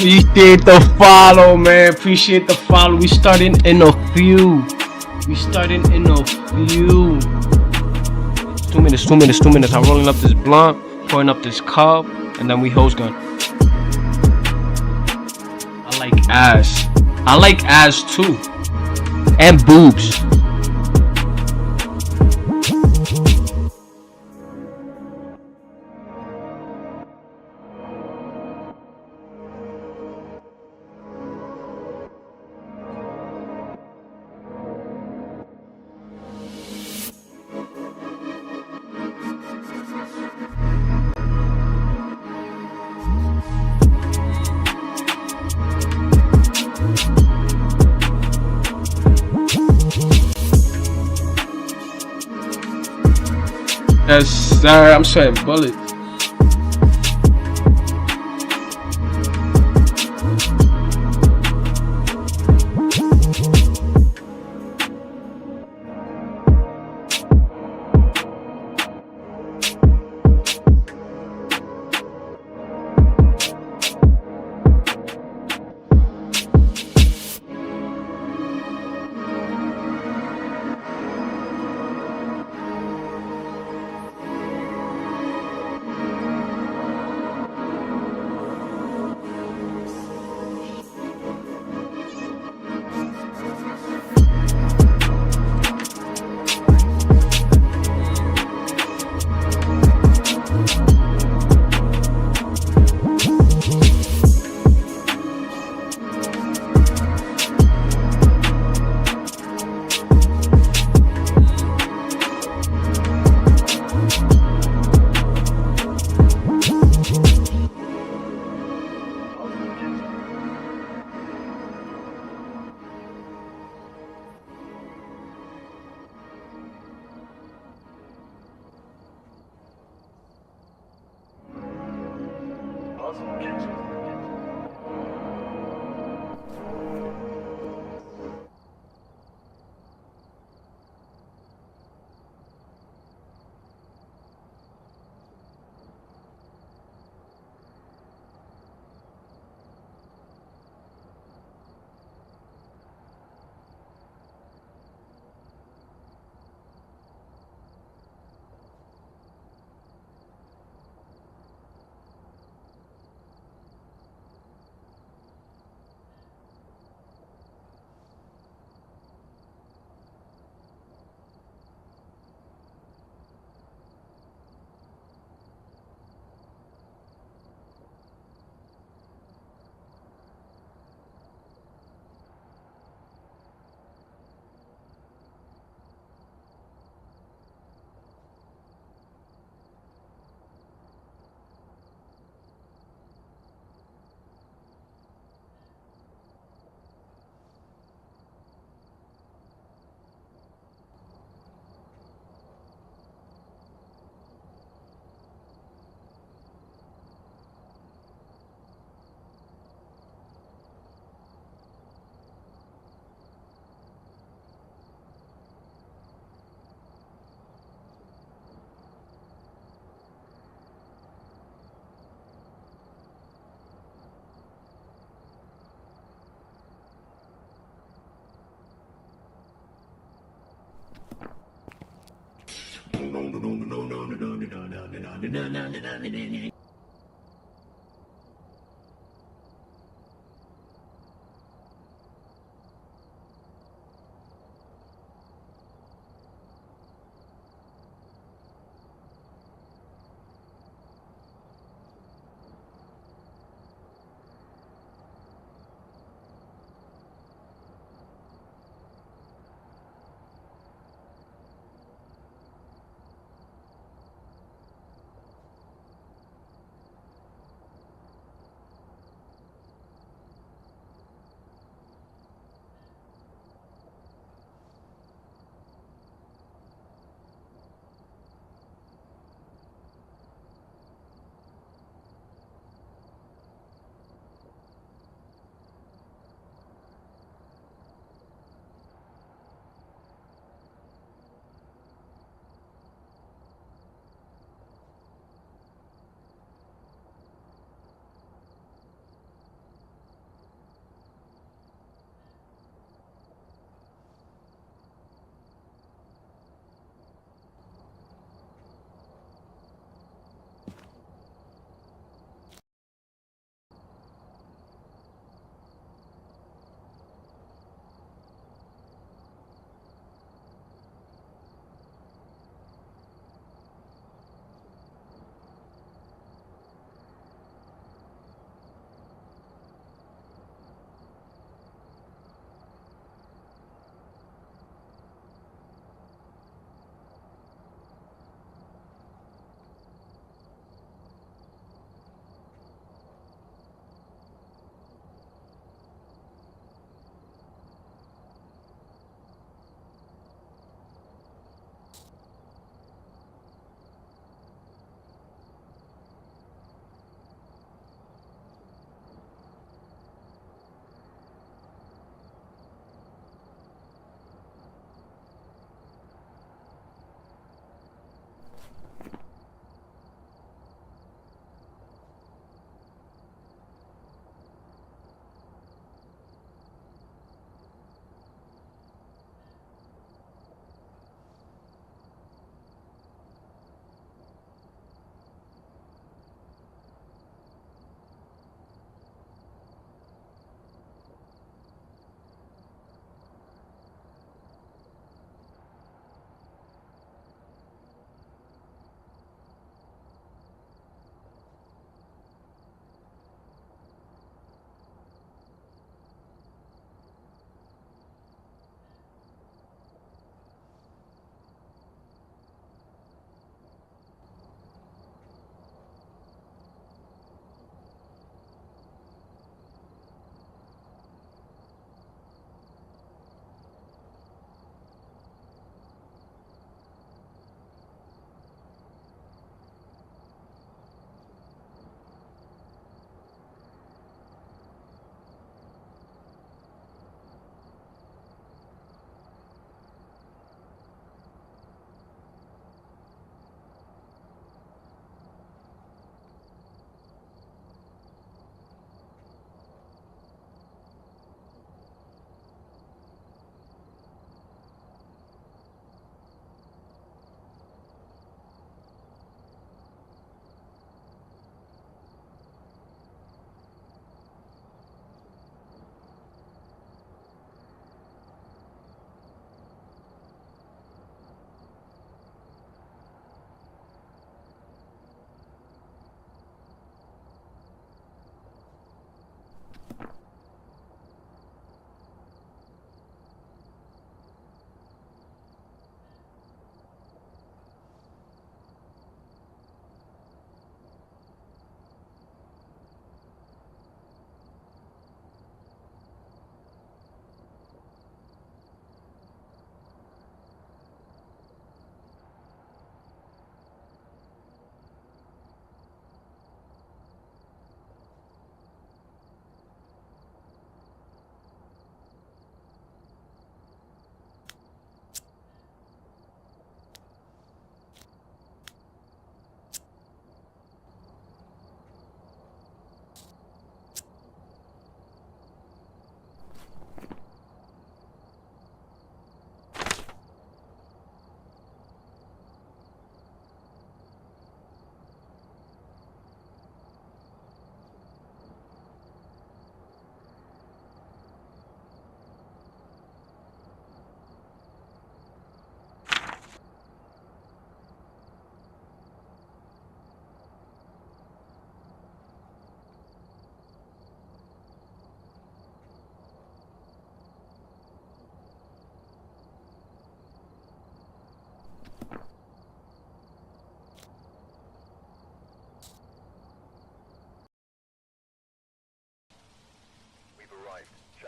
Appreciate the follow, man. Appreciate the follow. We starting in a few. We starting in a few. 2 minutes, 2 minutes, 2 minutes. I'm rolling up this blunt, pouring up this cup, and then we hose gun. I like ass. I like ass too. And boobs. Yes, sir. I'm sweating bullets.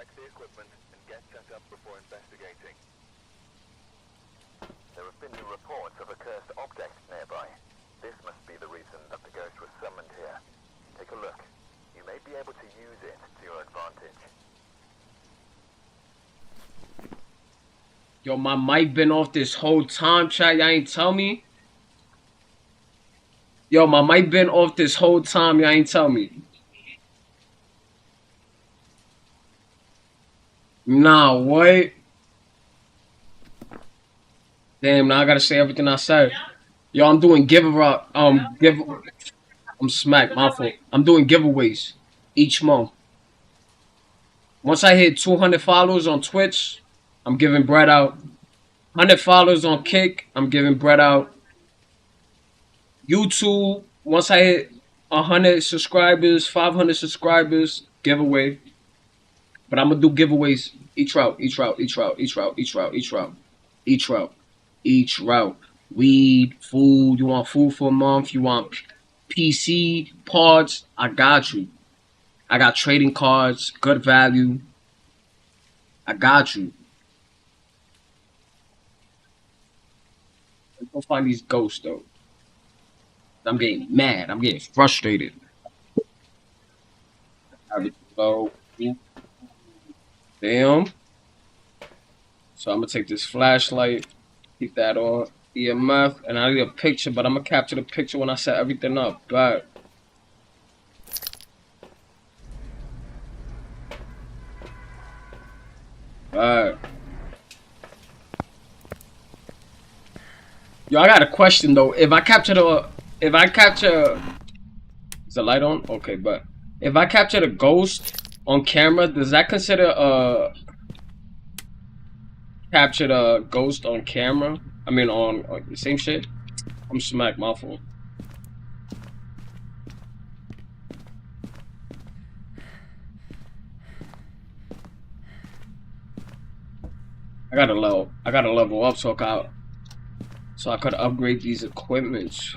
check the equipment and get set up before investigating. There have been new reports of a cursed object nearby. This must be the reason that the ghost was summoned here. Take a look. You may be able to use it to your advantage. Yo, my mic been off this whole time, chat. Y'all ain't tell me. Yo, my mic been off this whole time. Y'all ain't tell me. Nah, what? Damn, now I gotta say everything I said. Yo, I'm doing I'm smacked, my fault. I'm doing giveaways each month. Once I hit 200 followers on Twitch, I'm giving bread out. 100 followers on Kick, I'm giving bread out. YouTube, once I hit 100 subscribers, 500 subscribers, giveaway. But I'm gonna do giveaways each route. Weed, food. You want food for a month? You want PC parts? I got you. I got trading cards, good value. I got you. Let's go find these ghosts though. I'm getting mad. I'm getting frustrated. So, damn. So I'm gonna take this flashlight, keep that on EMF, and I need a picture, but I'm gonna capture the picture when I set everything up. But yo, I got a question though. If I capture, is the light on? Okay, but if I capture the ghost on camera, does that consider capture the ghost on camera? I mean, on the same shit. I'm smack my phone. I gotta level up so I could upgrade these equipments.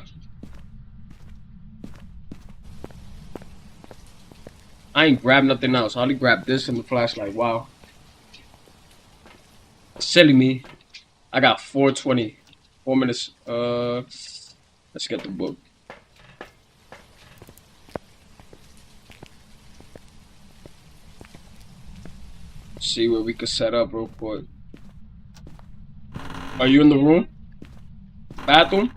I ain't grabbed nothing else. I only grabbed this and the flashlight. Wow. Silly me. I got 4:20. 4 minutes. Let's get the book. See what we could set up real quick. Are you in the room? Bathroom?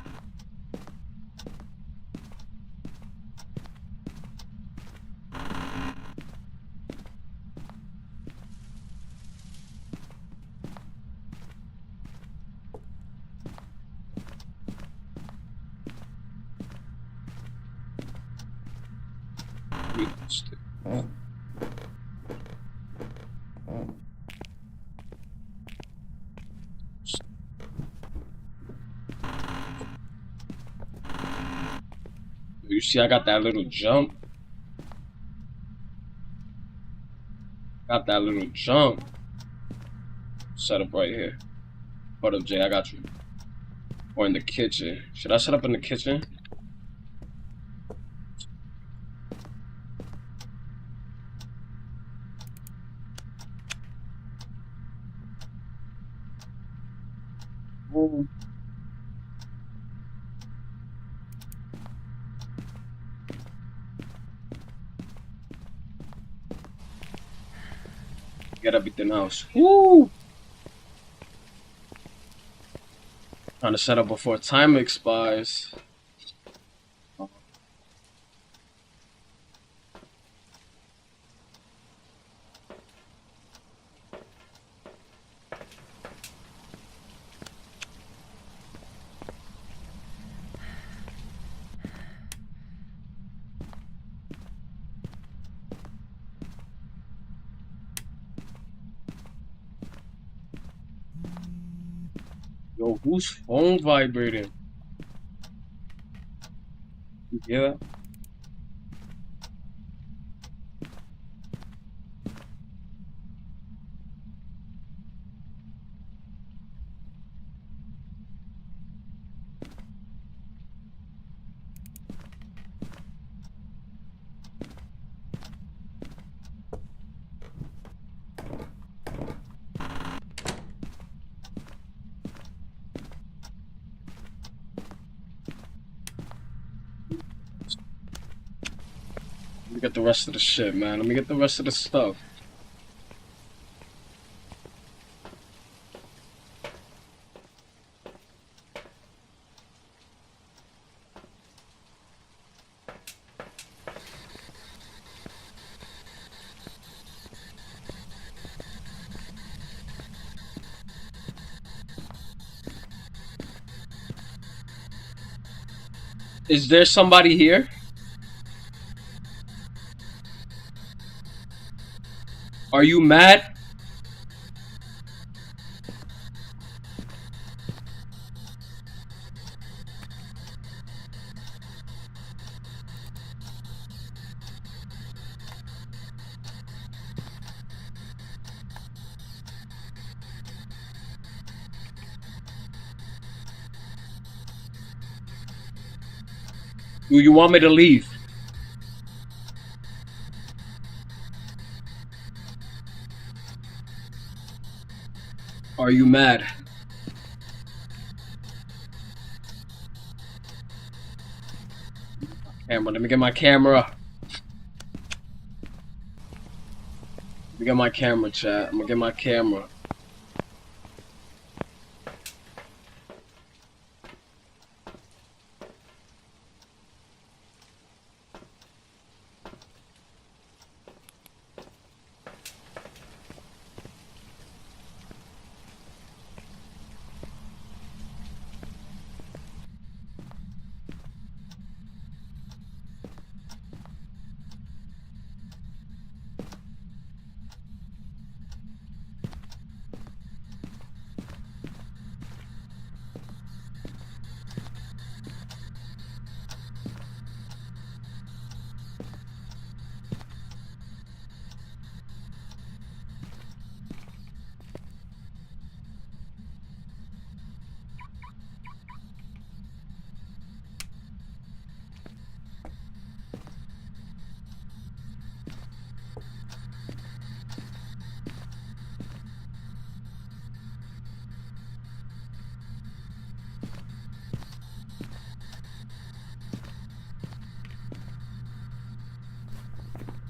You see, I got that little jump. Got that little jump. Set up right here. Hold up, Jay, I got you. Or in the kitchen. Should I set up in the kitchen? Ooh. Get everything else. Woo! Trying to set up before time expires. Yo, whose phone vibrating? You hear that? Let me get the rest of the shit, man. Let me get the rest of the stuff. Is there somebody here? Are you mad? Do you want me to leave? Are you mad? Camera, let me get my camera. Let me get my camera, chat. I'm gonna get my camera.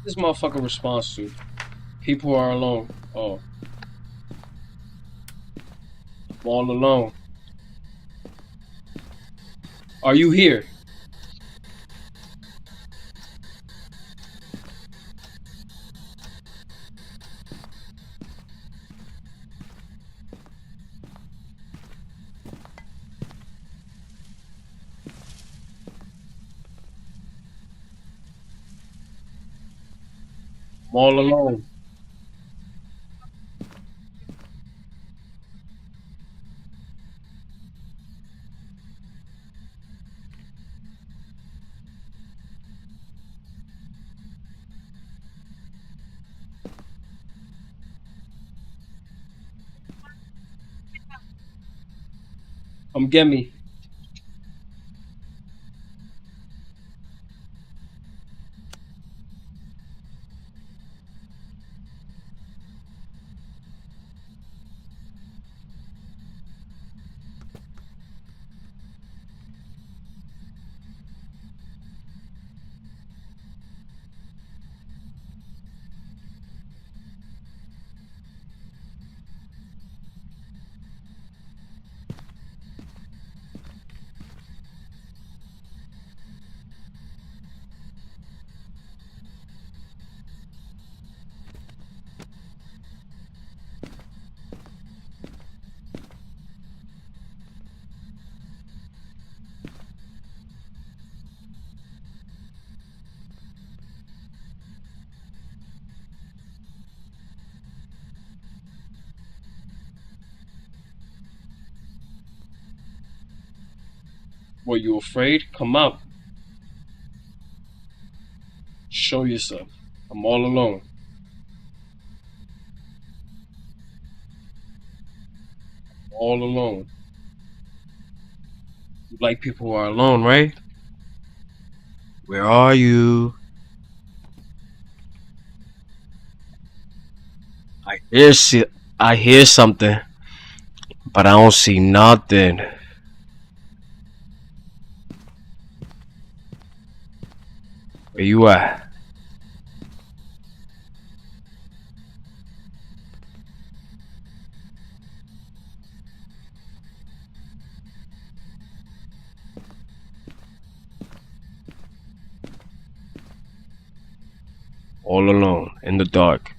This motherfucker responds to people are alone. Oh, I'm all alone. Are you here? I'm all alone. Come get me. Were you afraid? Come out. Show yourself. I'm all alone. All alone. You like people who are alone, right? Where are you? I hear si- I hear something, but I don't see nothing. Where you at? all alone in the dark.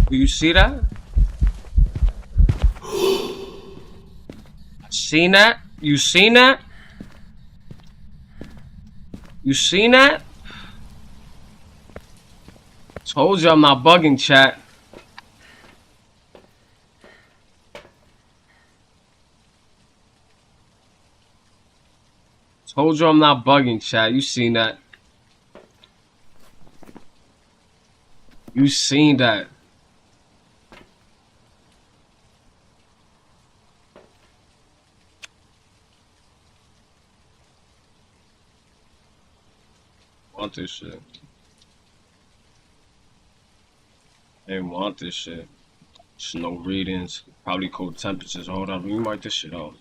Do you see that? Seen that? You seen that? You seen that? Told you I'm not bugging, chat. Told you I'm not bugging, chat. You seen that? You seen that? Want this shit? Ain't want this shit. Just no readings. Probably cold temperatures. Hold up, let me write this shit off.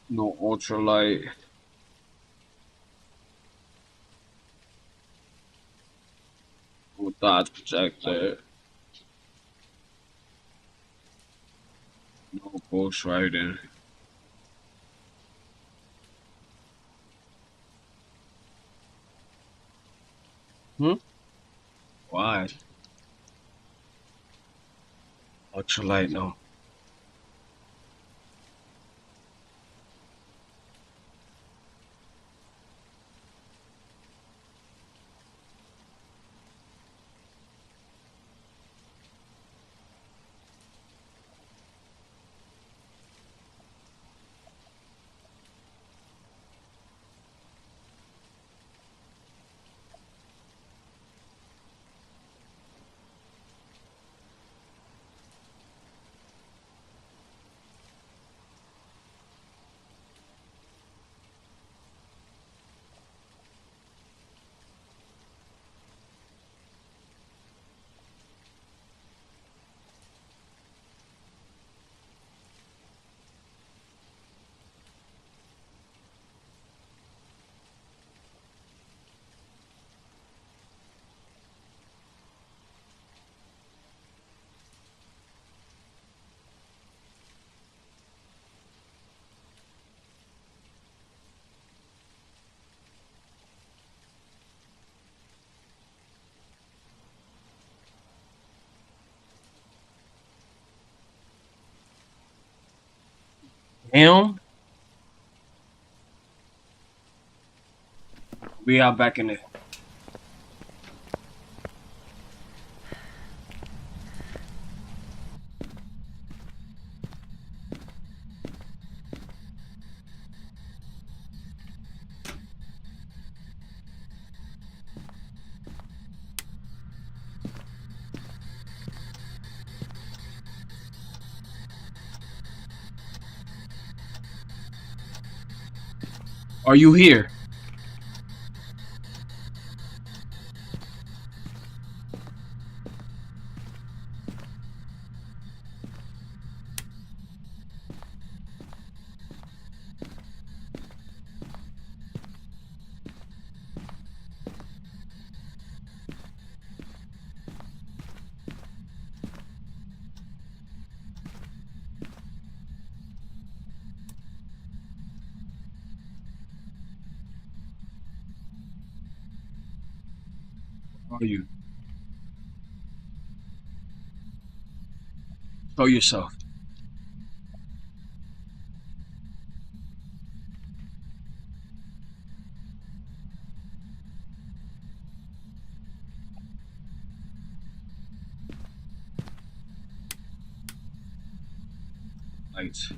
No ultralight. No dodge projector. No ghost writing. Why? Ultralight, no. Him? We are back in it. Are you here? Are you? Go yourself. Lights.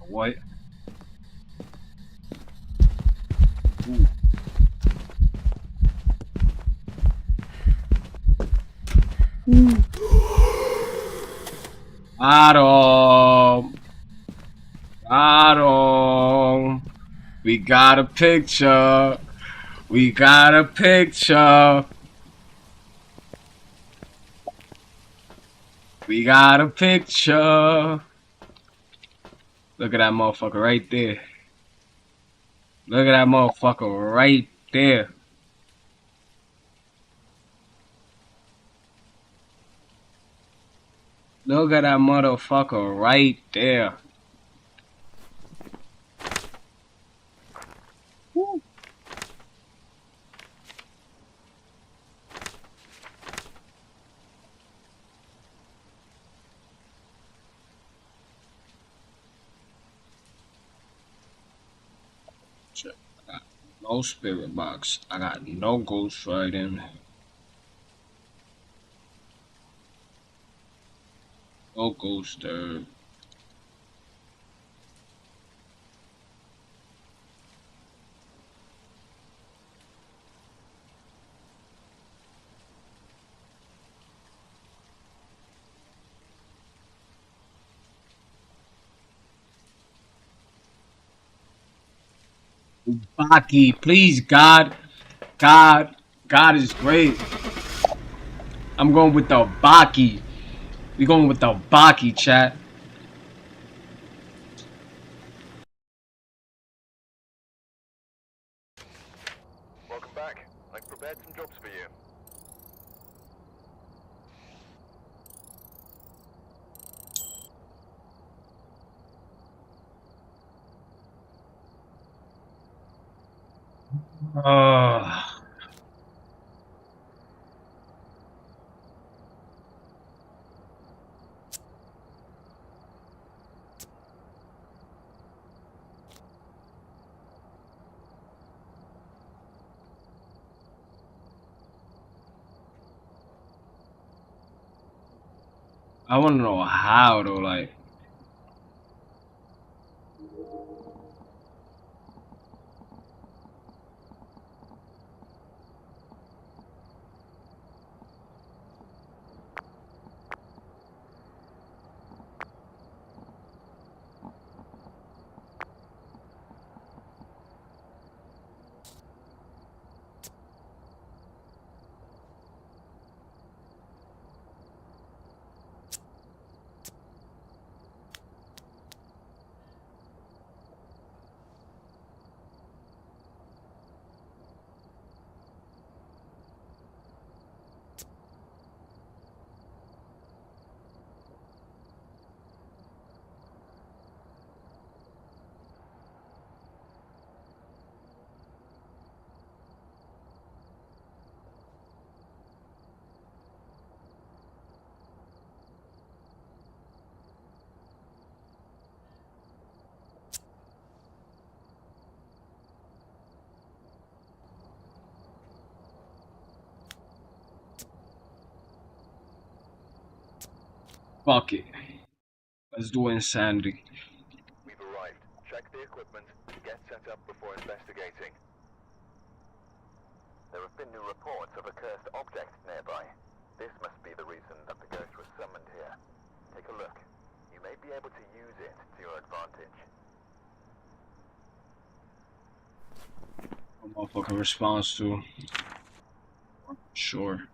What? Ooh. Adam. Adam. We got a picture. We got a picture. We got a picture. Look at that motherfucker right there. Look at that motherfucker right there. Look at that motherfucker right there. Woo. Check. I got no spirit box. I got no ghost writing. No ghost there. Baki, please, God. God is great. I'm going with the Baki. We going with the Baki, chat. Welcome back. I've prepared some jobs for you. Uh, I want to know how though, like. Fuck it. Let's do insanity. We've arrived. Check the equipment and get set up before investigating. There have been new reports of a cursed object nearby. This must be the reason that the ghost was summoned here. Take a look. You may be able to use it to your advantage. Motherfucking response to. Sure.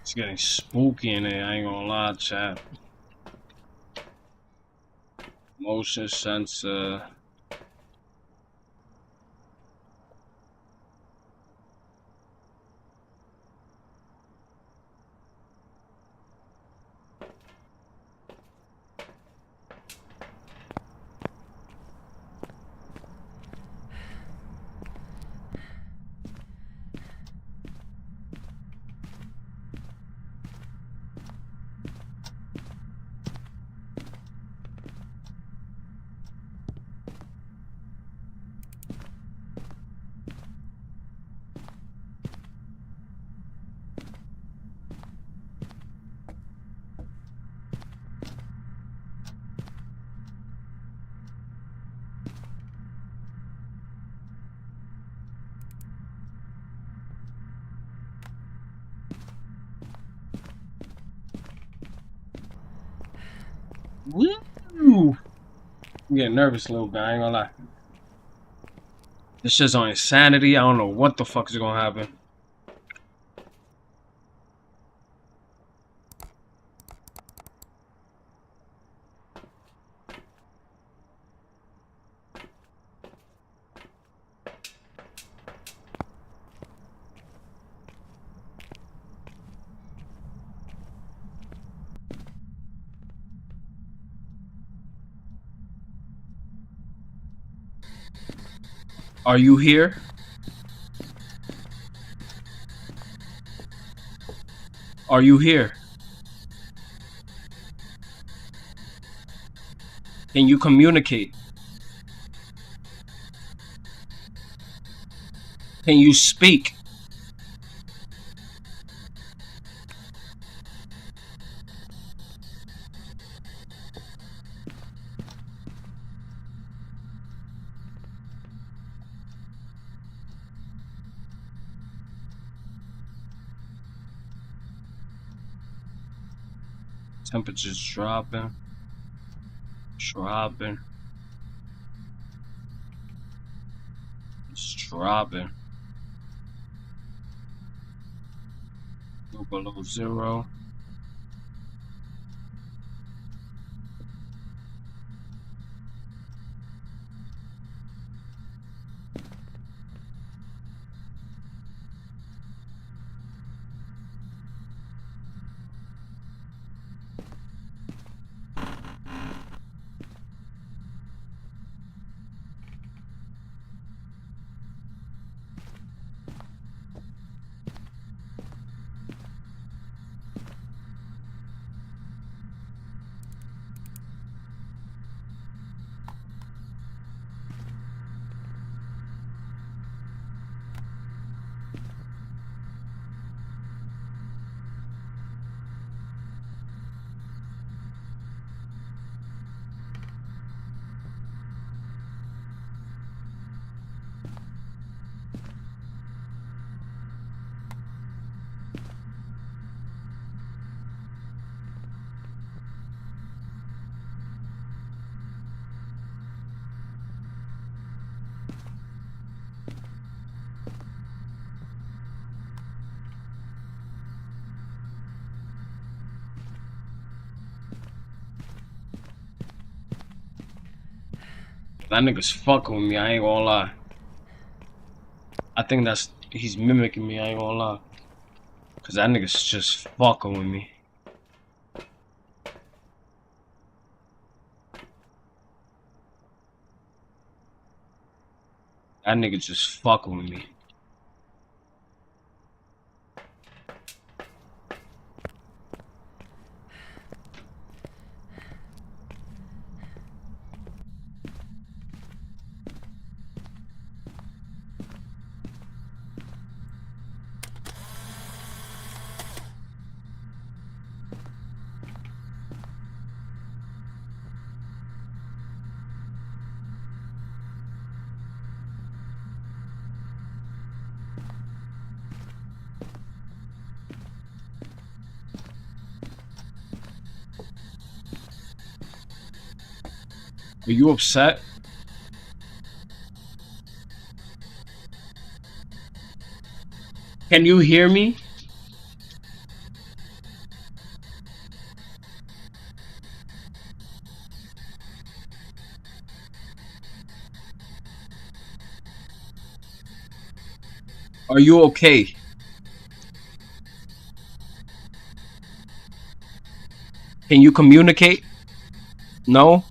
It's getting spooky in there, I ain't gonna lie, chat. Motion sensor. Woo! I'm getting nervous a little bit, I ain't gonna lie. This shit's on insanity. I don't know what the fuck is gonna happen. Are you here? Are you here? Can you communicate? Can you speak? Temperature's dropping. Dropping. It's dropping. Go below zero. That nigga's fucking with me, I ain't gonna lie. I think he's mimicking me, I ain't gonna lie. Cause that nigga's just fucking with me. That nigga just fucking with me. Are you upset? Can you hear me? Are you okay? Can you communicate? No?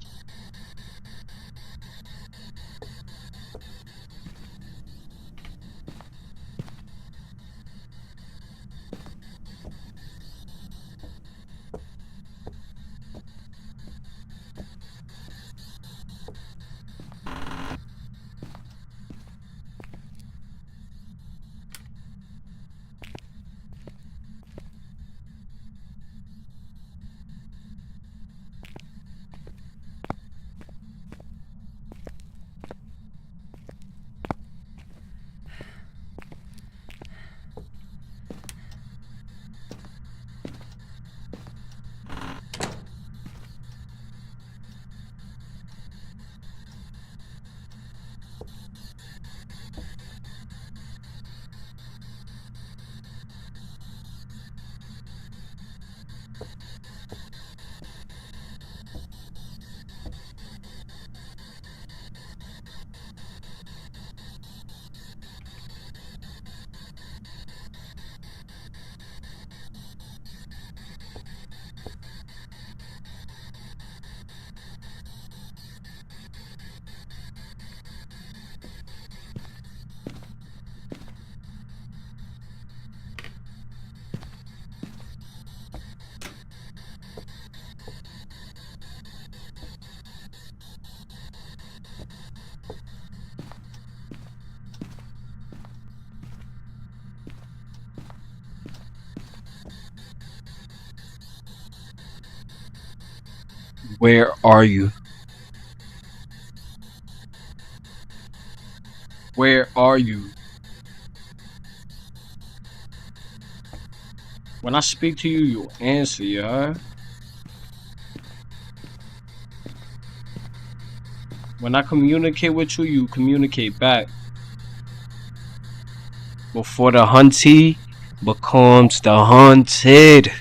Where are you? Where are you? When I speak to you, you answer, you heard? When I communicate with you, you communicate back. Before the huntee becomes the hunted.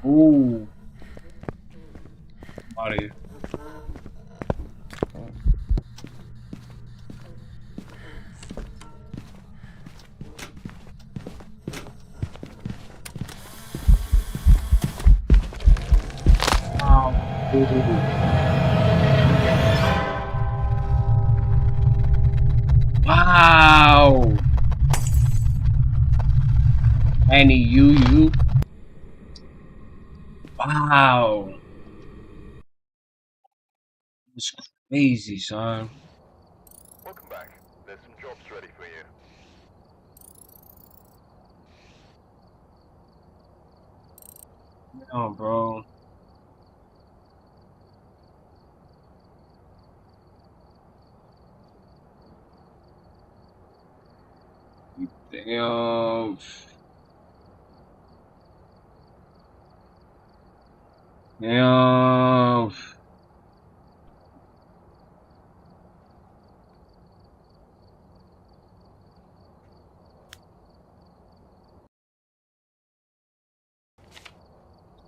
Ooh. Out of here. Wow. Annie, you. Wow. It's crazy, son. Welcome back. There's some jobs ready for you. Damn, bro. Damn. Damn.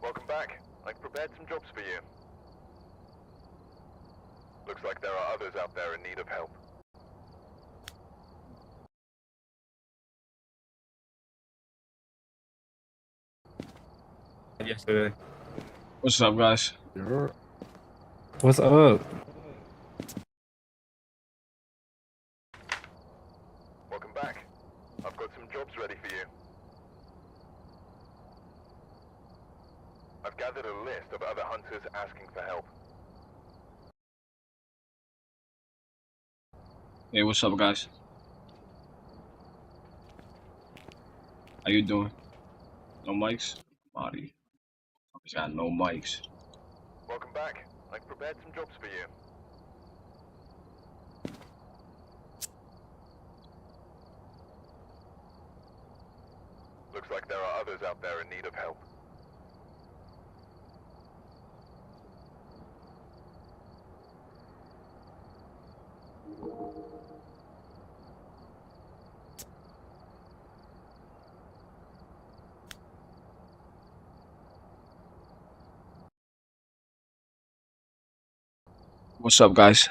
Welcome back. I've prepared some jobs for you. Looks like there are others out there in need of help. Yesterday. What's up, guys? What's up? Welcome back. I've got some jobs ready for you. I've gathered a list of other hunters asking for help. Hey, what's up, guys? How you doing? No mics? Body. He's got no mics. Welcome back. I've prepared some jobs for you. Looks like there are others out there in need of help. What's up, guys?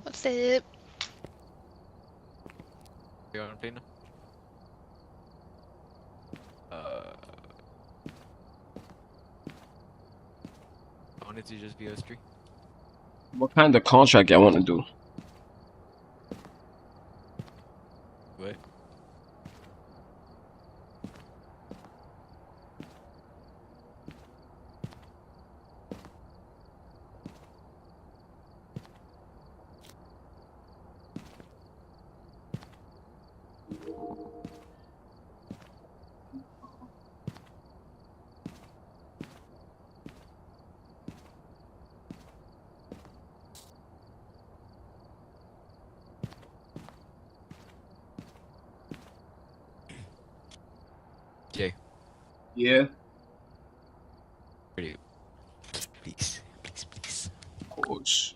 What's up? You want to play now? I wanted to just be us three. What kind of contract y'all want to do? What? Jay, Yeah, pretty. Please, please, please. of course.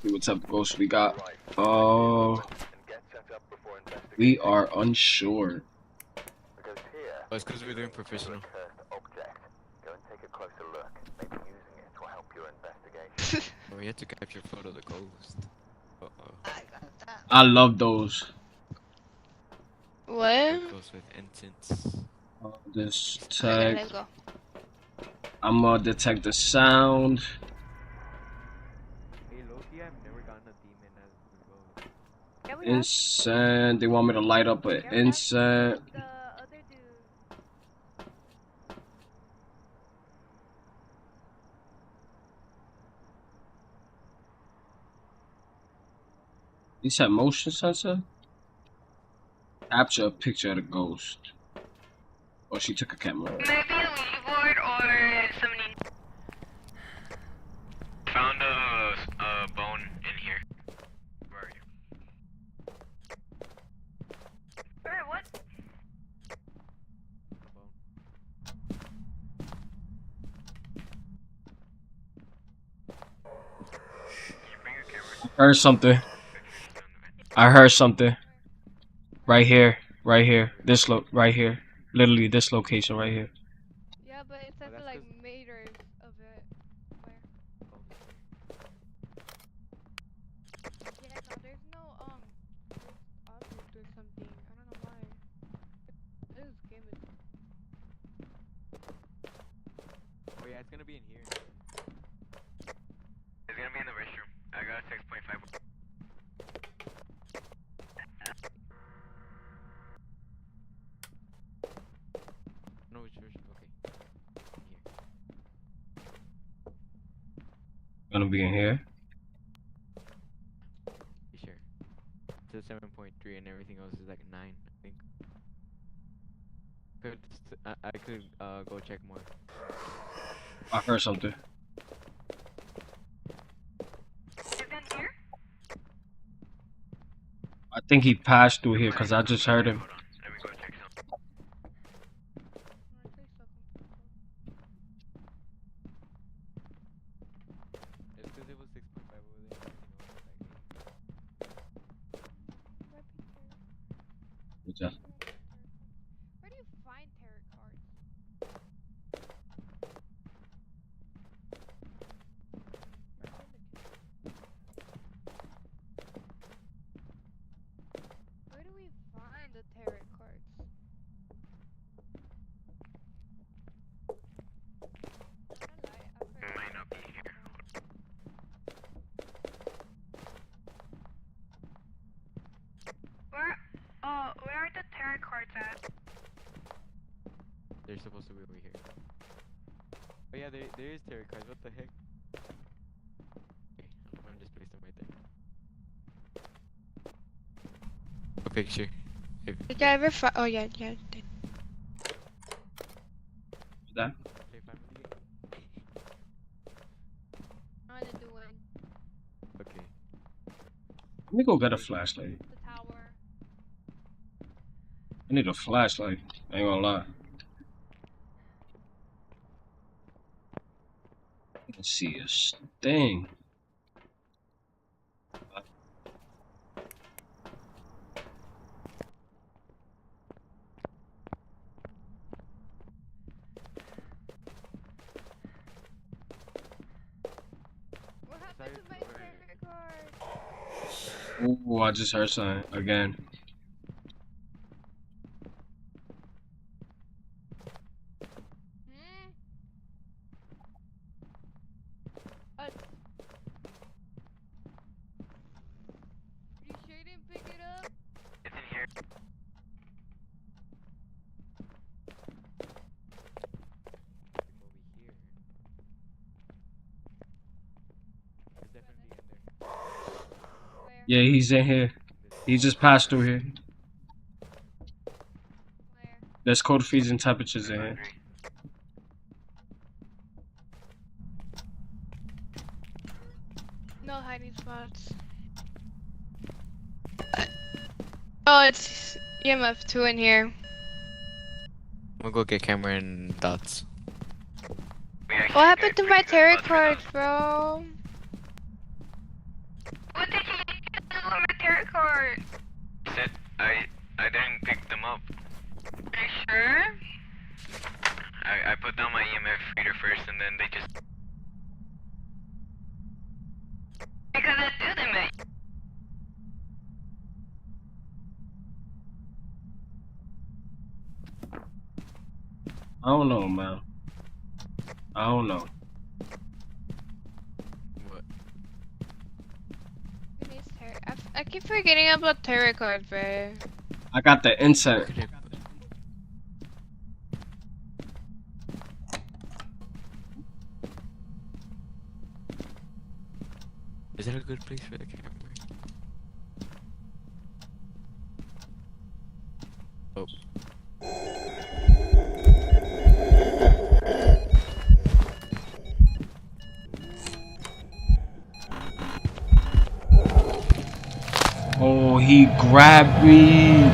See what type of ghosts we got. Right. Oh, And get set up before investigating. we are unsure. Because here, Oh, it's because we're doing a professional. cursed object. Go and take a closer look. Maybe using it will help your investigation. Oh, we had to capture a photo of the ghost. Uh-oh. I got that. I love those. What? Ghost with incense. This Okay, tag. let's go. I'm gonna detect the sound. Hey Loki, I've never gotten a demon as the ghost. Yeah, we have. Incense. They want me to light up an Yeah, we have. incense. The other dude. You said motion sensor? Capture a picture of the ghost. Oh, she took a camera. Maybe a Ouija board or somebody. Found a bone in here. Where are you? Wait, what? I heard something. I heard something. Right here. Right here. Right here. Literally this location right here. Yeah, but it's Oh, at the that's like 'cause- meters of it. Where? Yeah, no, there's no object or something. I don't know why. This game is. Oh yeah, it's gonna be in here. It's gonna be in the restroom. I got 6.5. No, which version? Okay. Gonna be in here. You sure? It says 7.3 and everything else is like 9, I think. I could go check more. I heard something. Is it here? I think he passed through here because I just heard him. Hold on. Let me go check something. It's because it was 6.5 over there. Everything else was like 8. Good job. Where do you find tarot cards? Where do we find the tarot cards? It might not be here. Where are the tarot cards at? They're supposed to be over here. Oh yeah, there is tarot cards. What the heck? Okay, I'm gonna just place them right there. A picture. Did I ever find? Oh yeah, yeah. I did. That? Okay, family. I didn't do it. Okay. Let me go get a flashlight. The tower. I need a flashlight. I ain't gonna lie. Let's see a thing. What happened to my tarot card? Ooh, I just heard something again. Hmm? You sure you didn't pick it up? It's in here. Over here. It's definitely in there. Where? Yeah, he's in here. He just passed through here. Where? There's cold freezing temperatures in here. No hiding spots. Oh, it's EMF 2 in here. I'm gonna go get camera and dots. What happened to my tarot cards, bro? What did you do with my tarot card? Said I didn't pick them up. Are you sure? I put down my EMF reader first and then they just Because I do them at I don't know, man. I don't know. What? Who needs tarot? I keep forgetting about tarot cards, bro. I got the insert. Could it- Is that a good place for the camera? Oh. Oh, he grabbed me.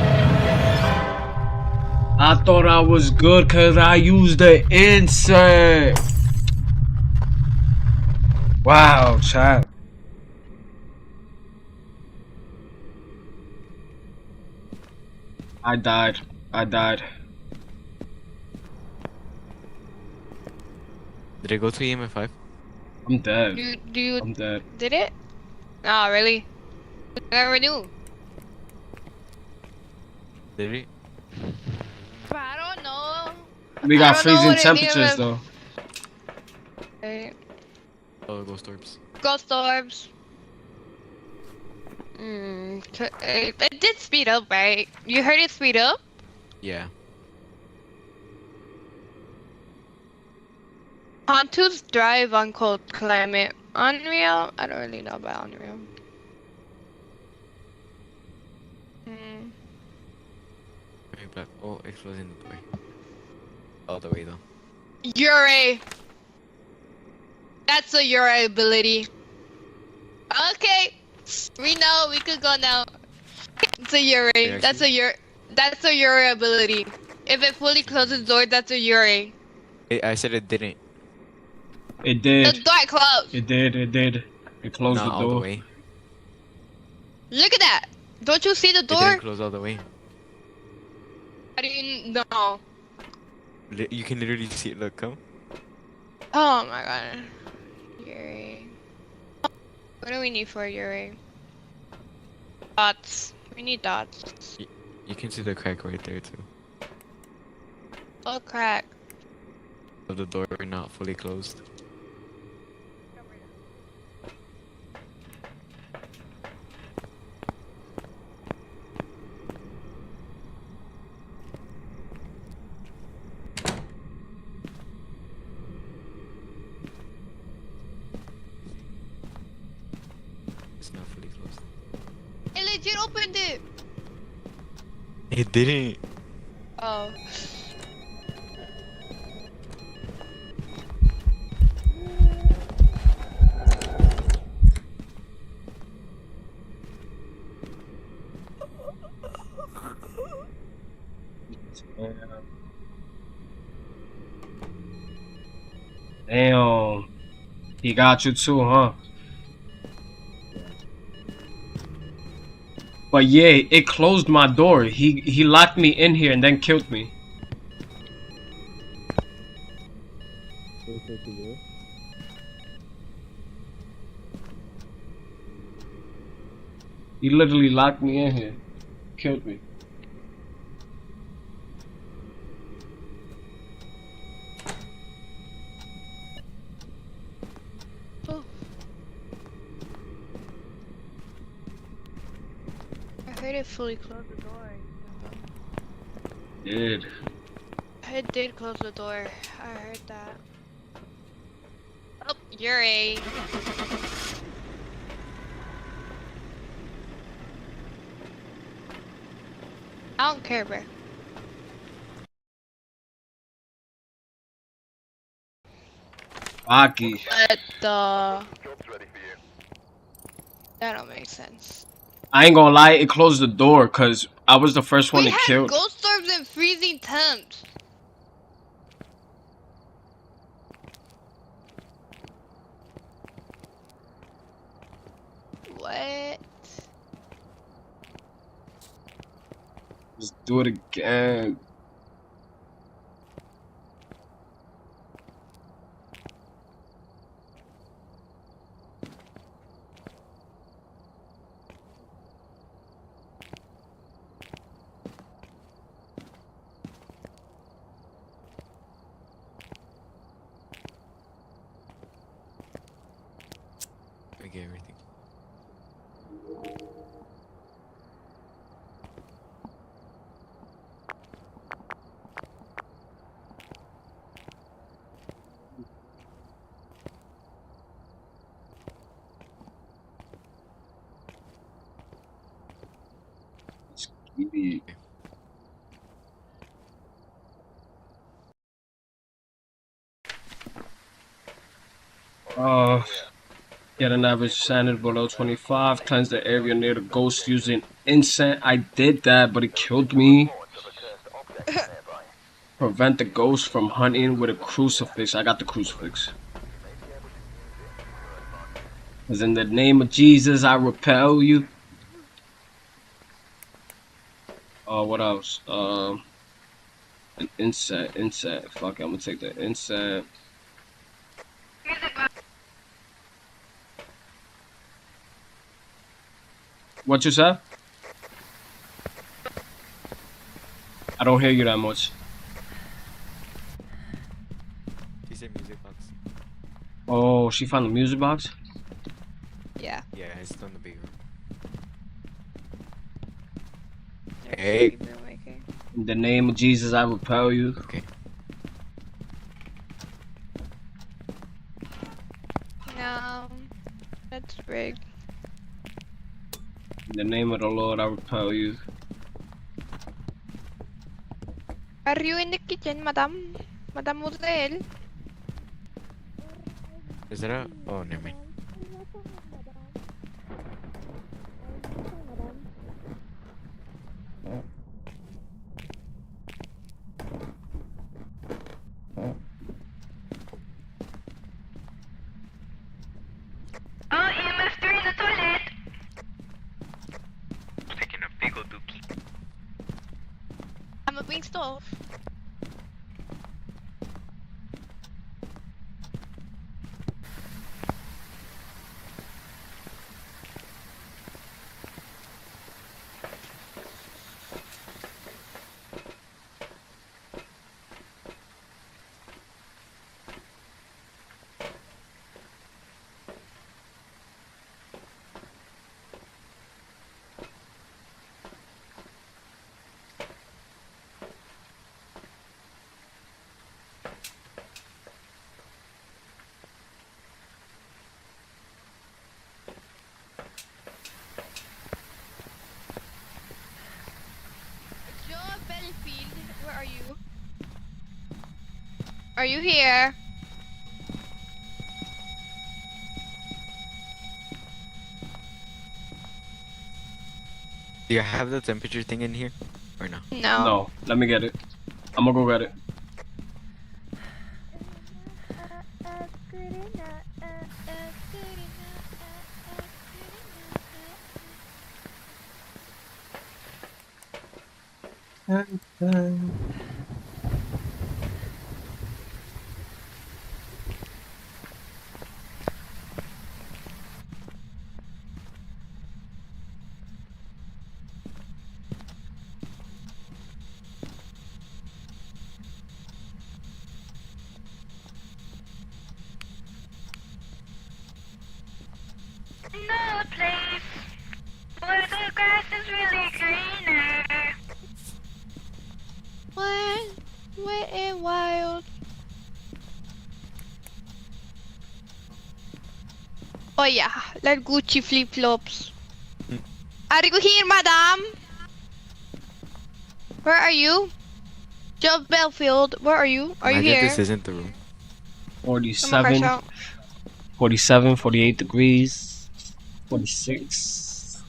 I thought I was good because I used the insert. Wow, chat. I died. I died. Did it go to EMF 5? I'm dead. Do you I'm dead. did it? Oh, really? I never knew. Did it? But I don't know. We got I don't know freezing what it temperatures is. though. Right. Oh, ghost orbs. Ghost orbs. It did speed up, right? You heard it speed up? Yeah. Pontoons drive on cold climate. Unreal? I don't really know about Unreal. Hmm. Very black. Oh, it's closing the door. All the way though. Yuri! That's a Yuri ability. Okay! We know, we could go now. It's a Yuri. Yeah, That's a Yuri. That's a Yuri ability. If it fully closes the door, that's a Yuri. I said it didn't. It The did. door closed. It did. It did. It closed Not the all the door. way. Look at that. Don't you see the It door? didn't close all the way. I didn't know. You can literally see it. Look, come. Oh my god. Yuri. What do we need for Yuri? Dots. We need dots. You can see the crack right there too. Oh crack. Of the door not fully closed. It's not fully closed. It legit opened it. It didn't. Oh. Damn. He got you too, huh? But yeah, it closed my door. He locked me in here and then killed me. He literally locked me in here. Killed me. Oh. I heard it fully close the door. Did. It did close the door. I heard that. Oh, Yuri. I don't care, bro. Aki. But Job's ready for you. that don't make sense. I ain't gonna lie, it closed the door because I was the first one We to had kill. ghost orbs and freezing temps. What? Let's do it again. I get everything. Get an average standard below 25. Cleanse the area near the ghost using incense. I did that, but it killed me. Reports of a cursed object nearby. Prevent the ghost from hunting with a crucifix. I got the crucifix. Cause in the name of Jesus, I repel you. What else? An inset. Fuck it, I'm gonna take the inset. Music box. What you said? I don't hear you that much. She said music box. Oh, she found the music box? Yeah. Yeah, it's still in the big room. Hey. Hey. In the name of Jesus, I repel you. Okay. No. That's rigged. In the name of the Lord, I repel you. Are you in the kitchen, madam? Madam Muriel? Is that a? Oh, never mind. Oh, EMF3 in the toilet. Taking a big ol' dookie. I'm a big stove. Joe Belfield, where are you? Are you here? Do you have the temperature thing in here, or no? No. No, let me get it. I'm gonna go get it. No place where the grass is really greener. Wet and wild. Oh yeah, like Gucci flip-flops. Are you here, madam? Where are you? Joe Belfield, where are you? Are you Imagine here? this isn't the room. Come on, 47, crash out. 47, 48 degrees, 46,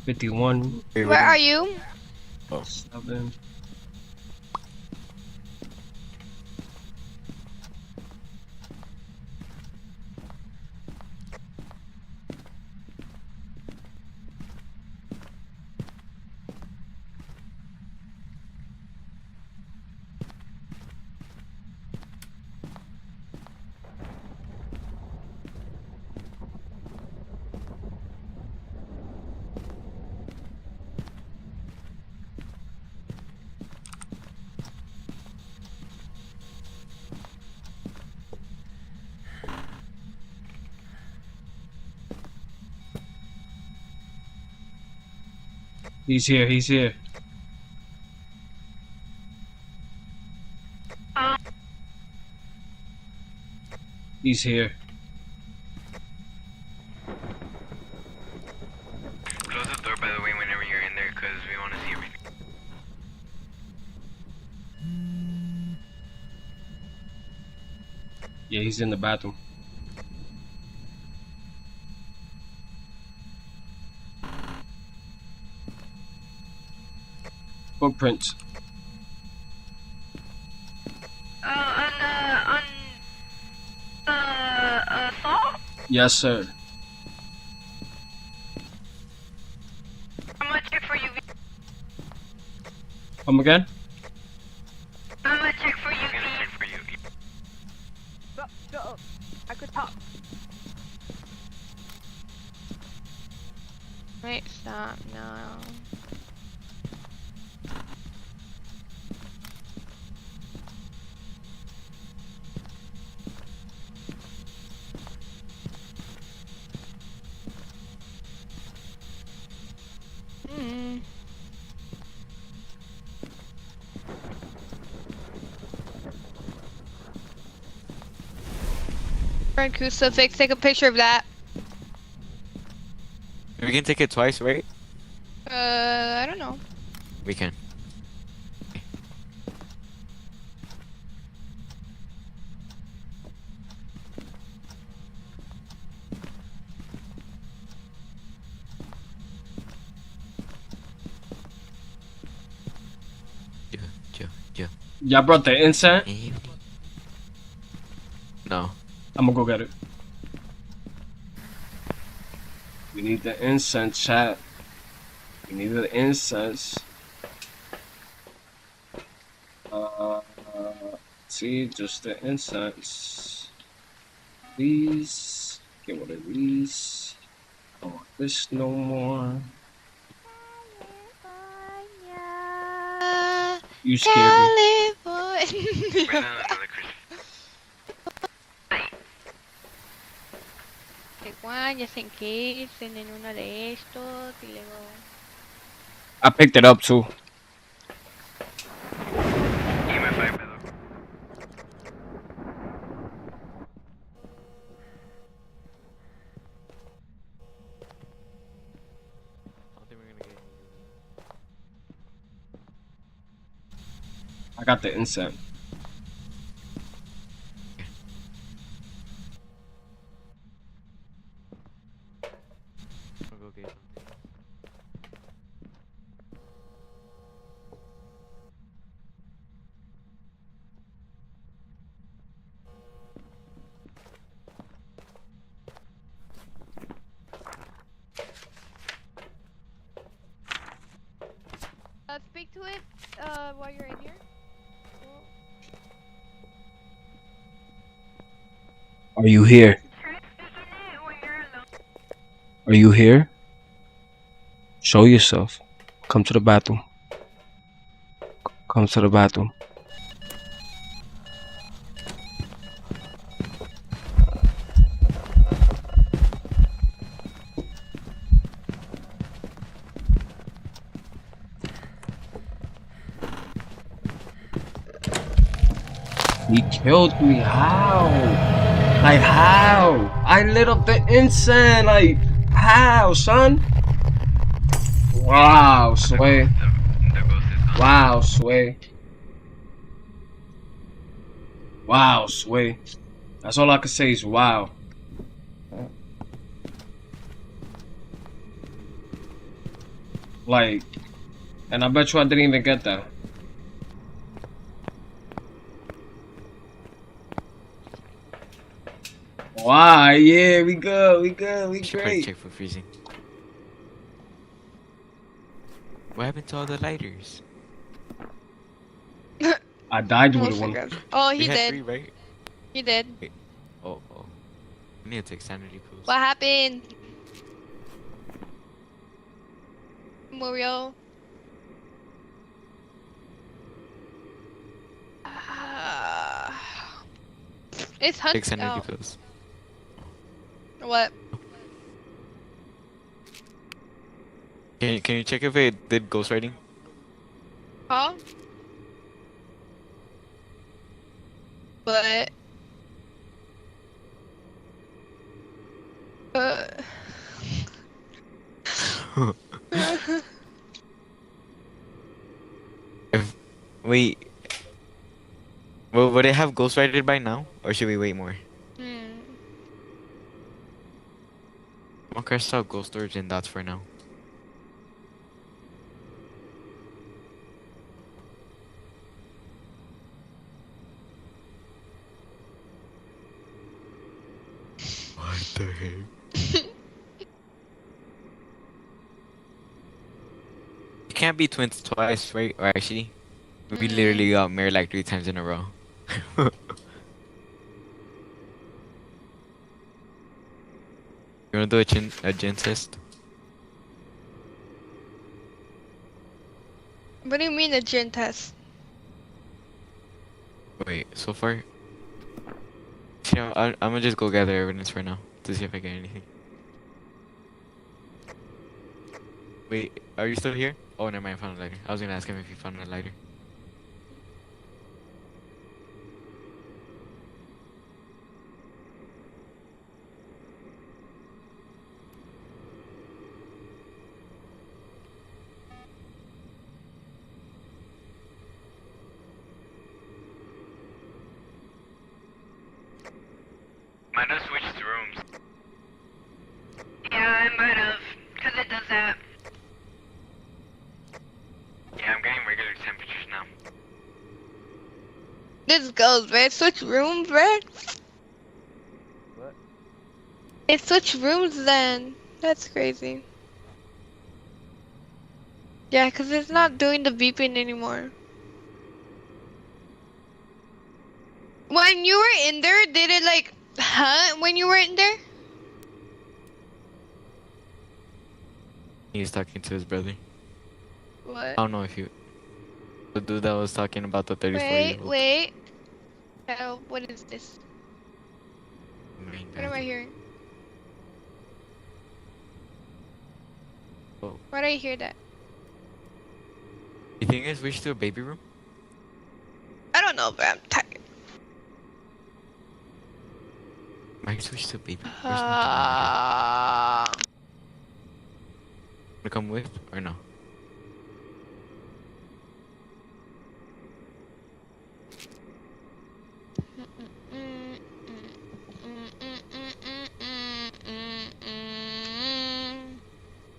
51, Wait, Where are you? 7. He's here, he's here. He's here. Close the door, by the way, whenever you're in there, because we want to see everything. Yeah, he's in the bathroom. Footprints. On the salt? Yes, sir. I'm gonna check for you. Come again? I'm gonna check for you. I'm gonna check for you. I could talk. Wait, stop, no. Hmm. Burn crucifix, take a picture of that. can take it twice, right? I don't know. We can. Yeah. Y'all brought the incense? No. I'm gonna go get it. We need the incense, chat. We need the incense. See, just the incense. These. Get rid of these. Don't want this no more. You scared me. California. Another Christmas. Que Juan, ya sé en qué, en uno de estos y luego. I picked it up too. EMF pedo. I don't think we're gonna get any. I got the incense. I'll go get something. Speak to it while you're in here. Are you here? Try speaking it when you're alone. Are you here? Show yourself. Come to the bathroom. Come to the bathroom. He killed me. How? Like how? I lit up the incense. Like how, son? Wow, Sway. The ghost is gone. Wow, Sway. Wow, Sway. That's all I can say is wow. Like, and I bet you I didn't even get that. Wow, yeah, we good, we Should probably great. check for freezing. What happened to all the lighters? I died Most with one. forgot. Oh, We he had did. 3, right? He did. Oh. I need to take sanity pills. What happened? Muriel. It's Take hunt. sanity Oh, pills. what? Can you check if it did ghostwriting? Huh? But. Wait. Well, would it have ghostwrited by now, or should we wait more? Hmm. I'll cross out ghost storage and dots for now. What the heck? You can't be twins twice, right? Or actually, we literally got married like 3 times in a row. You wanna do a gin test? What do you mean a gin test? Wait, so far? See, I'm gonna just go gather evidence for now to see if I get anything. Wait, are you still here? Oh, never mind, I found a lighter. I was gonna ask him if he found a lighter. Might have switched rooms. Yeah, I might have. Because it does that. Yeah, I'm getting regular temperatures now. This goes, man. Switch rooms, man. What? It switched rooms then. That's crazy. Yeah, because it's not doing the beeping anymore. When you were in there, did it like hunt when you were in there? He's talking to his brother. What? I don't know if you. The dude that was talking about the 34-year-old. Wait. Oh, what is this? Main What am guy. I hearing? Oh. Why did I hear that? You think I switched to a baby room? I don't know, but I'm tired. Might switch to a baby. Where's my camera? Wanna come with or no?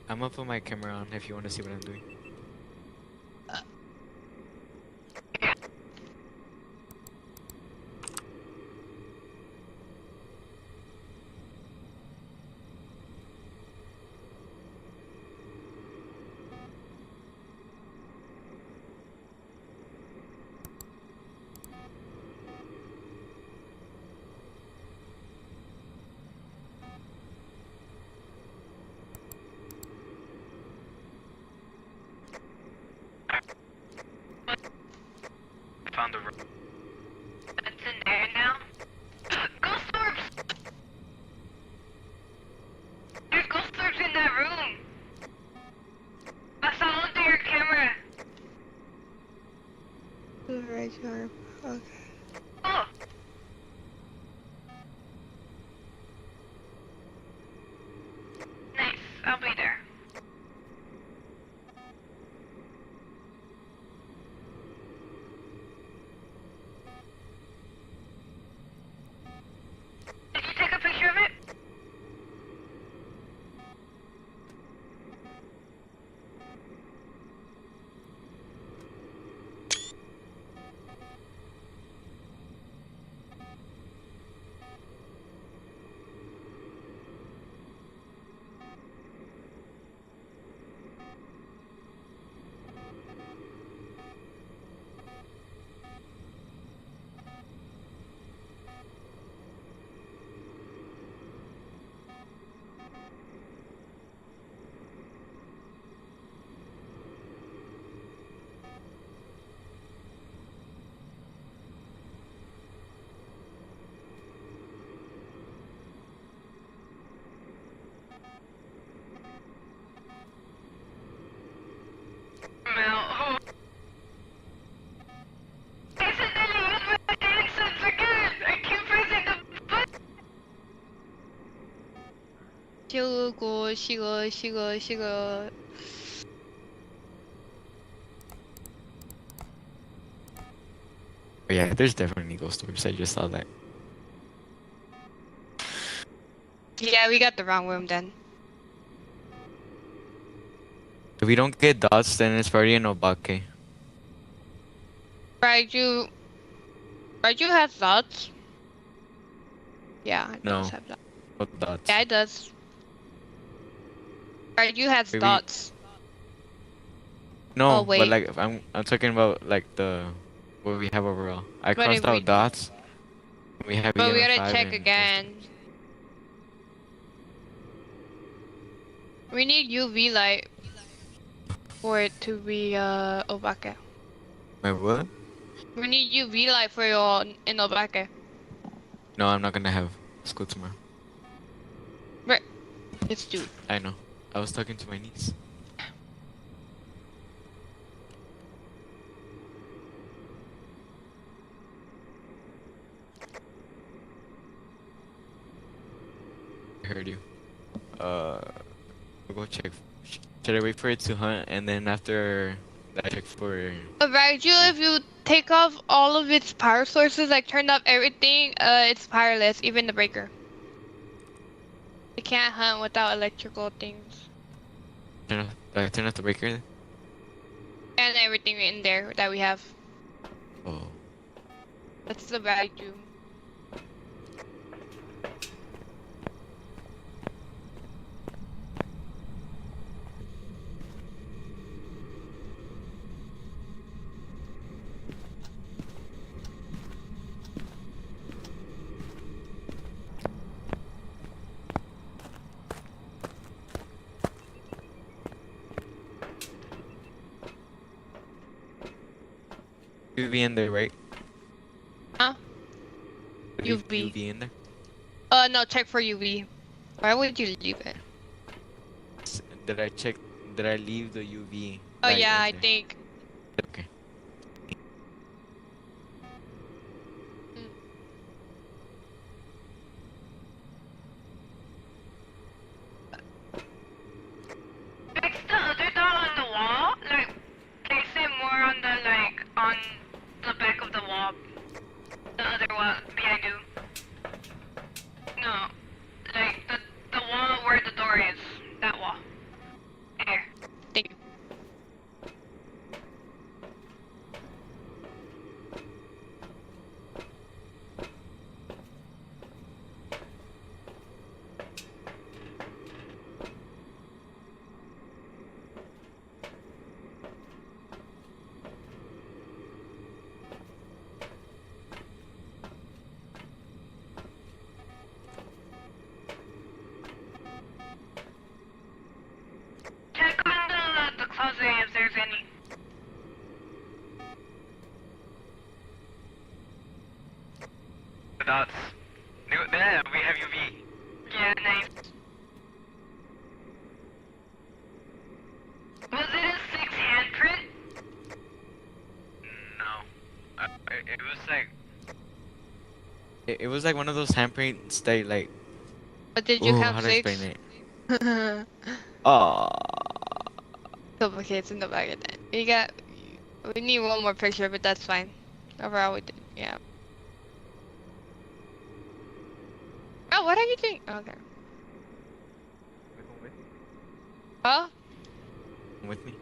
I'm gonna put my camera on if you want to see what I'm doing. Found the room. It's in there now. Ghost orbs! There's ghost orbs in that room. I saw them through your camera. Right here. Okay. Oh. Nice. I'll be there. Did you take a picture of it? Mel. Accidentally used my accents again. I keep pressing the button. Shigo. Oh, yeah, there's definitely ghost orbs. I just saw that. Yeah, we got the wrong room then. If we don't get dots, then it's probably an obake. Raiju has dots. Yeah, it No. does have dots. What dots? Yeah, it does. Raiju has Maybe- dots. No, Oh, wait. but like I'm talking about like the what we have overall. I But crossed if out we- dots. We have. But we gotta EMF5 check and again. We need UV light for it to be obake. Wait, what? We need UV light for your in obake. No, I'm not gonna have school tomorrow. Let's do it. I know. I was talking to my niece. I heard you. We'll go check. Should I wait for it to hunt and then after that check for? Raiju, if you take off all of its power sources, like turn off everything, it's powerless, even the breaker. We can't hunt without electrical things. Turn off the breaker then? And everything in there that we have. Oh. That's the vacuum. UV in there, right? Huh? Leave UV. UV in there. No, check for UV. Why would you leave it? Did I check? Did I leave the UV? Oh light yeah, in I there? think. Okay. Fix the other doll on the wall. Like, place it more on the on the back of the wall. The other wall behind you. No, like the wall where the door is. That wall. Here. Thank you. Check on the closet if there's any. Dots. There, we have UV. Yeah, nice. Was it a 6 handprint? No. It was like. It was like one of those handprints that like. But did you Ooh, count how to 6? explain it? Oh. Okay, it's in the bag then. We need one more picture, but that's fine. Overall, we did. Yeah. Oh, what are you doing? Okay. Huh? With me.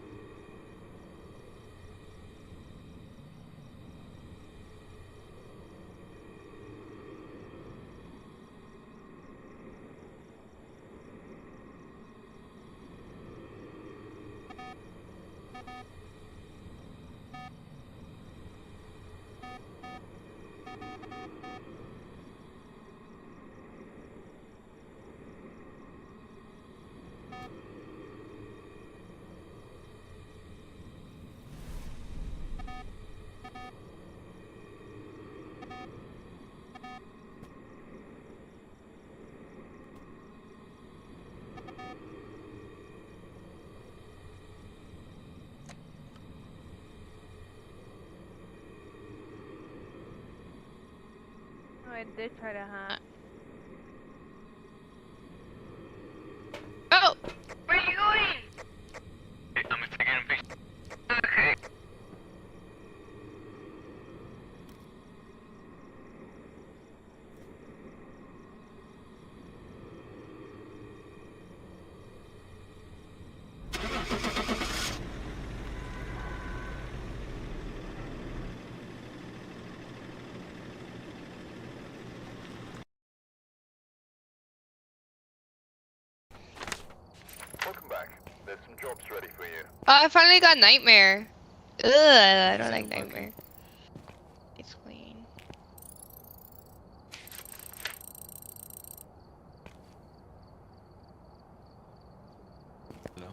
Oh, I did try to hunt. Oh! Where are you going? I'm taking a picture. Okay. Welcome back. There's some jobs ready for you. Oh, I finally got Nightmare. Ugh, I don't like Nightmare. It's clean. Hello.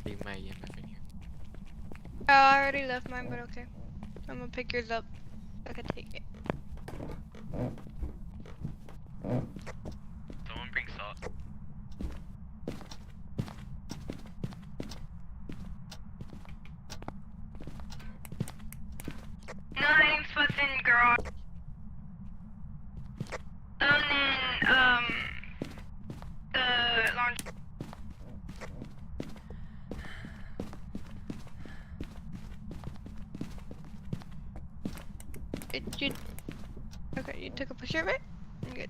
Leave my EMF in here. Oh, I already left mine, but okay. I'm gonna pick yours up. I can take it. Someone bring salt. Nine spots in garage. And then, the launch. You, okay, you took a picture of it? Good.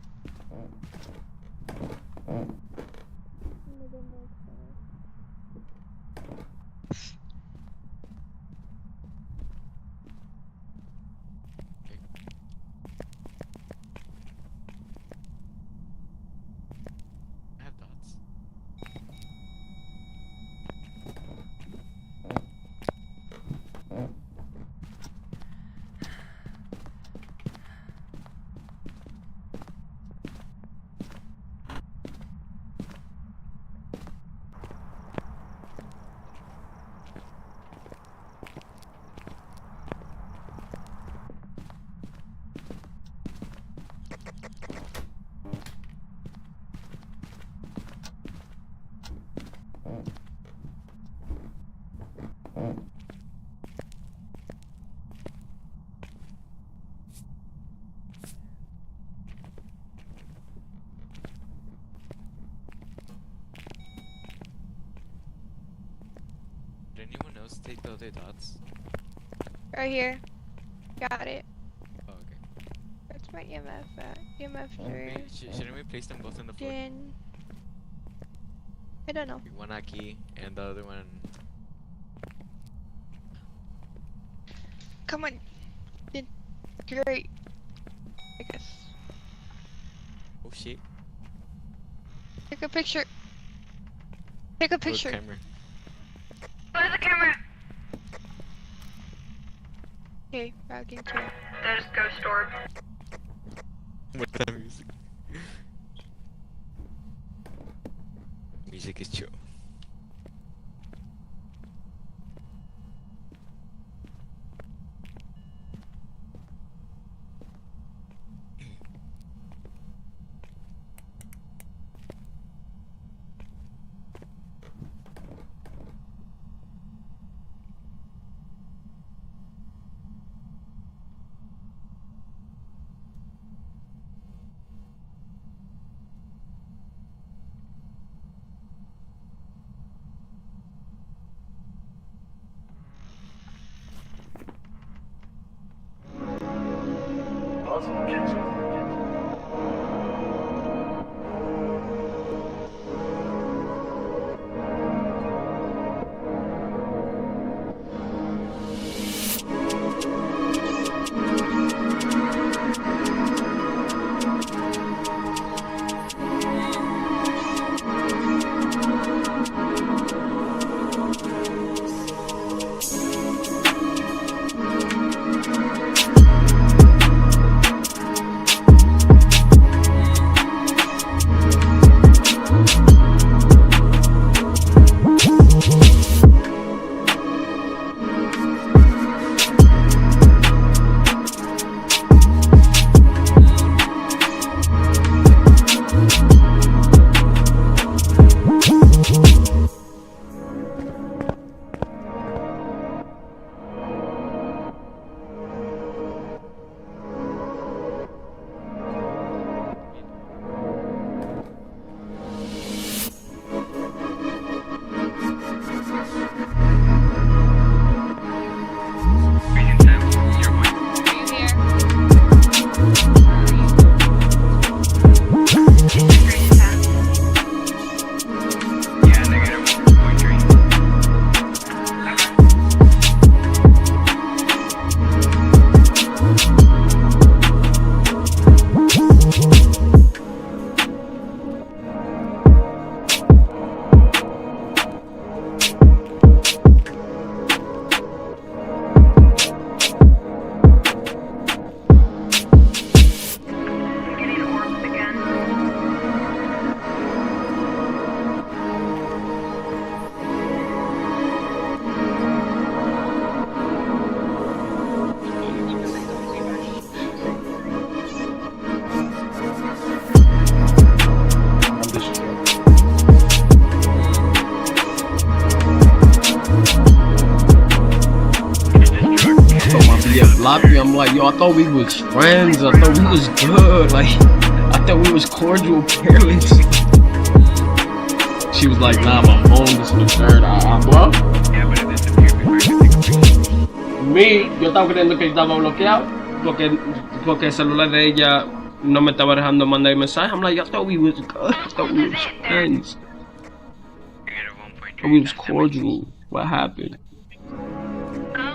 I have dots. Did anyone else take the other dots? Right here. Got it. Oh, okay. That's my EMF at. EMF Wait, 3. shouldn't we place them both on the floor? Gen. I don't know. One at key and the other one. Come on. Great. I guess. Oh shit. Take a picture. Take a Look, picture. camera. Where's the camera? Okay, rocking chair. There's ghost orb. With the music. Music is chill. sloppy. I'm like, yo, I thought we was friends. I thought we was good. Like, I thought we was cordial parents. She was like, nah, my phone is in the third. What? Yeah, but it disappeared before I could take a picture. Me, yo estaba creyendo que estaba bloqueado porque el celular de ella no me estaba dejando mandar mensaje. I'm like, I thought we was good. I thought we was friends. You get a 1.3. I thought we was cordial. What happened?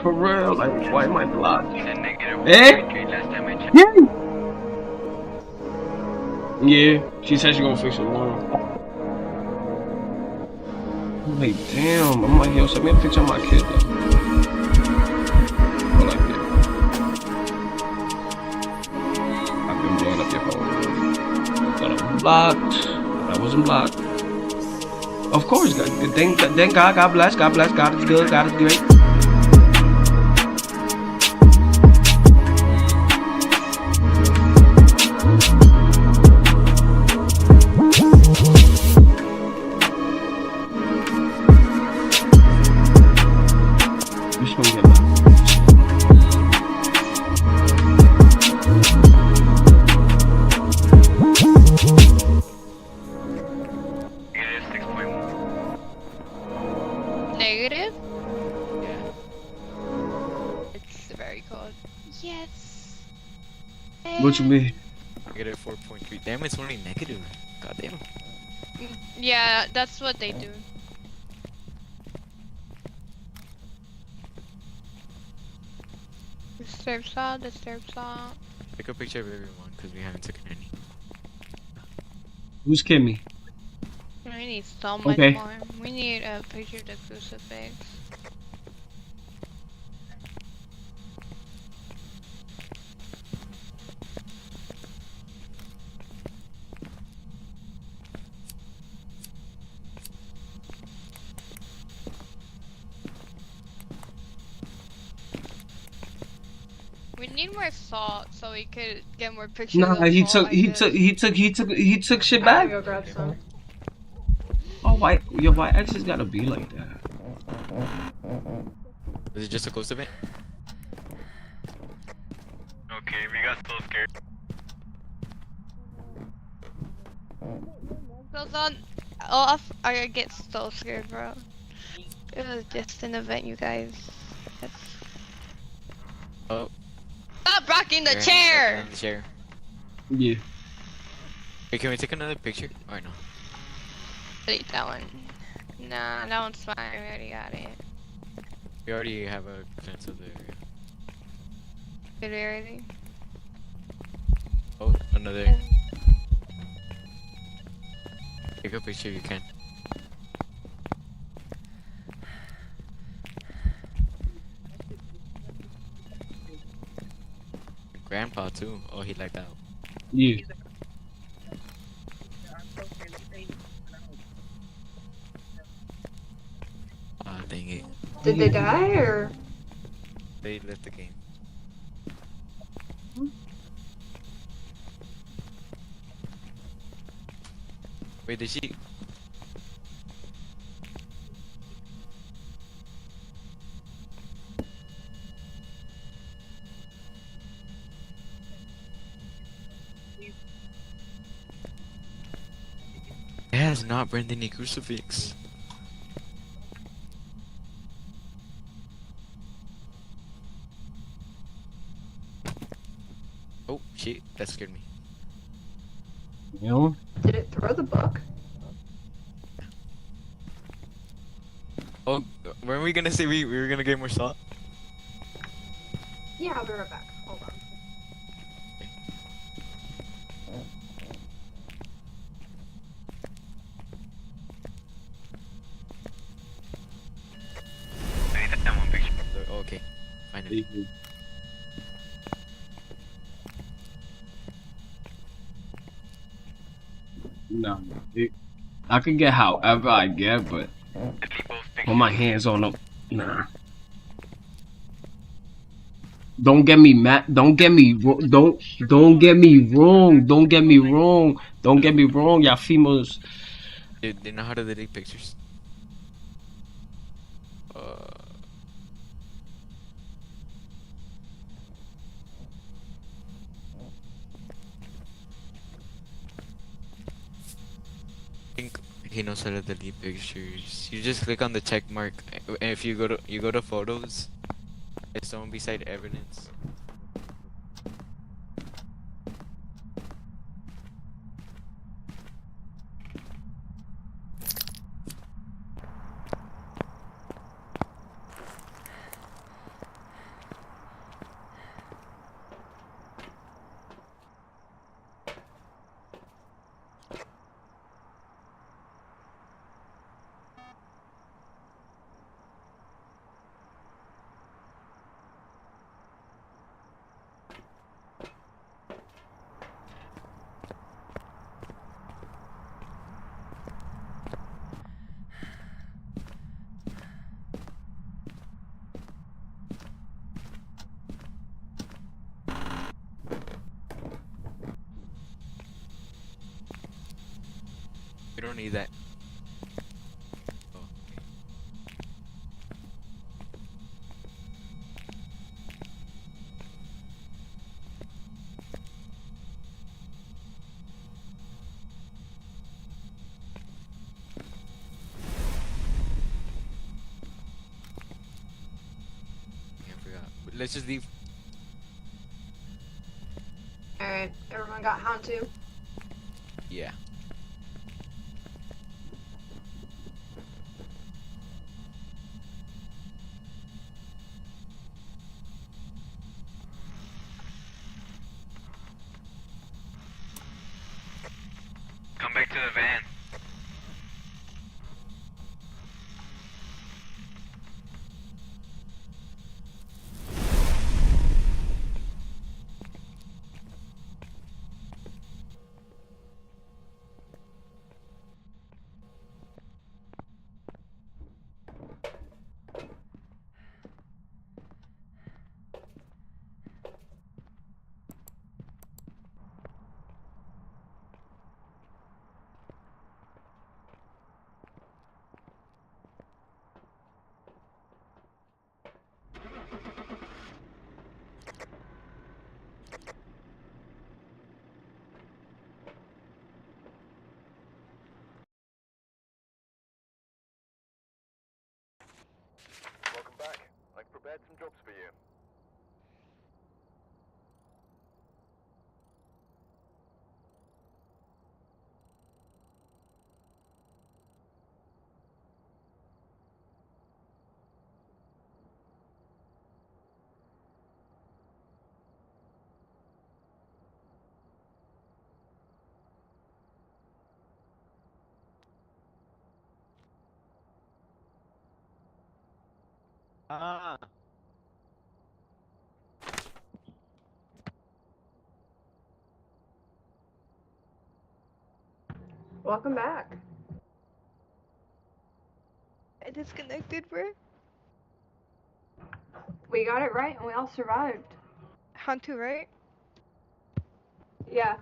For real, like, why am I blocked? You said negative Eh? 1.3 last time I checked. Yeah, she said she gonna fix it tomorrow. I'm like, damn. I'm like, yo, send me a picture of my kid though. I like it. I've been blowing up your phone. Thought I was blocked. I wasn't blocked. Of course, God. Thank God. God bless. God bless. God is good. God is great. Which one get back? Negative 6.1. Negative? Yeah. It's very cold. Yes. What you mean? Negative 4.3. Damn, it's only negative. God damn. Yeah, that's what they do. Disturb saw, disturb saw. Take a picture of everyone because we haven't taken any. Who's Kimmy? We need so much Okay. more. We need a picture of the crucifix. We need more salt so we could get more pictures. Nah, of he salt took he like took this. he took shit back. Oh, why your why exes gotta be like that? Was it just a ghost event? Okay, we got so scared. Hold on. Oh, I get so scared, bro. It was just an event, you guys. Oh. Stop rocking the Your hands chair! on the chair. Yeah. Hey, can we take another picture? Or no? Delete that one. Nah, that one's fine. I already got it. We already have a sense of the area. Did we already? Oh, another. Take a picture if you can. Grandpa too. Oh, he liked that. Yeah. Ah, dang it. Did they die or? They left the game. Wait, did she? It has not burned any crucifix. Oh shit, that scared me. You know? Did it throw the book? Oh, weren't we gonna say we were gonna get more salt? Yeah, I'll be right back. Hold on. I need that one picture. Oh, okay, finally. No, I can get however I get, but If people think put my hands on them, nah. Don't get me mad. Don't get me don't get me wrong. Don't get me wrong. Don't get me wrong. Y'all females. Dude, they know how to delete pictures. He knows how to delete pictures. You just click on the check mark, and if you go to photos, there's someone beside evidence. You don't need that. Oh, okay. Yeah, I forgot. But let's just leave. Alright, everyone got Hound 2? Yeah. Come back to the van. Welcome back. I've prepared some jobs for you. Ah. Welcome back. I disconnected, bro. We got it right and we all survived. Hantu, right? Yeah.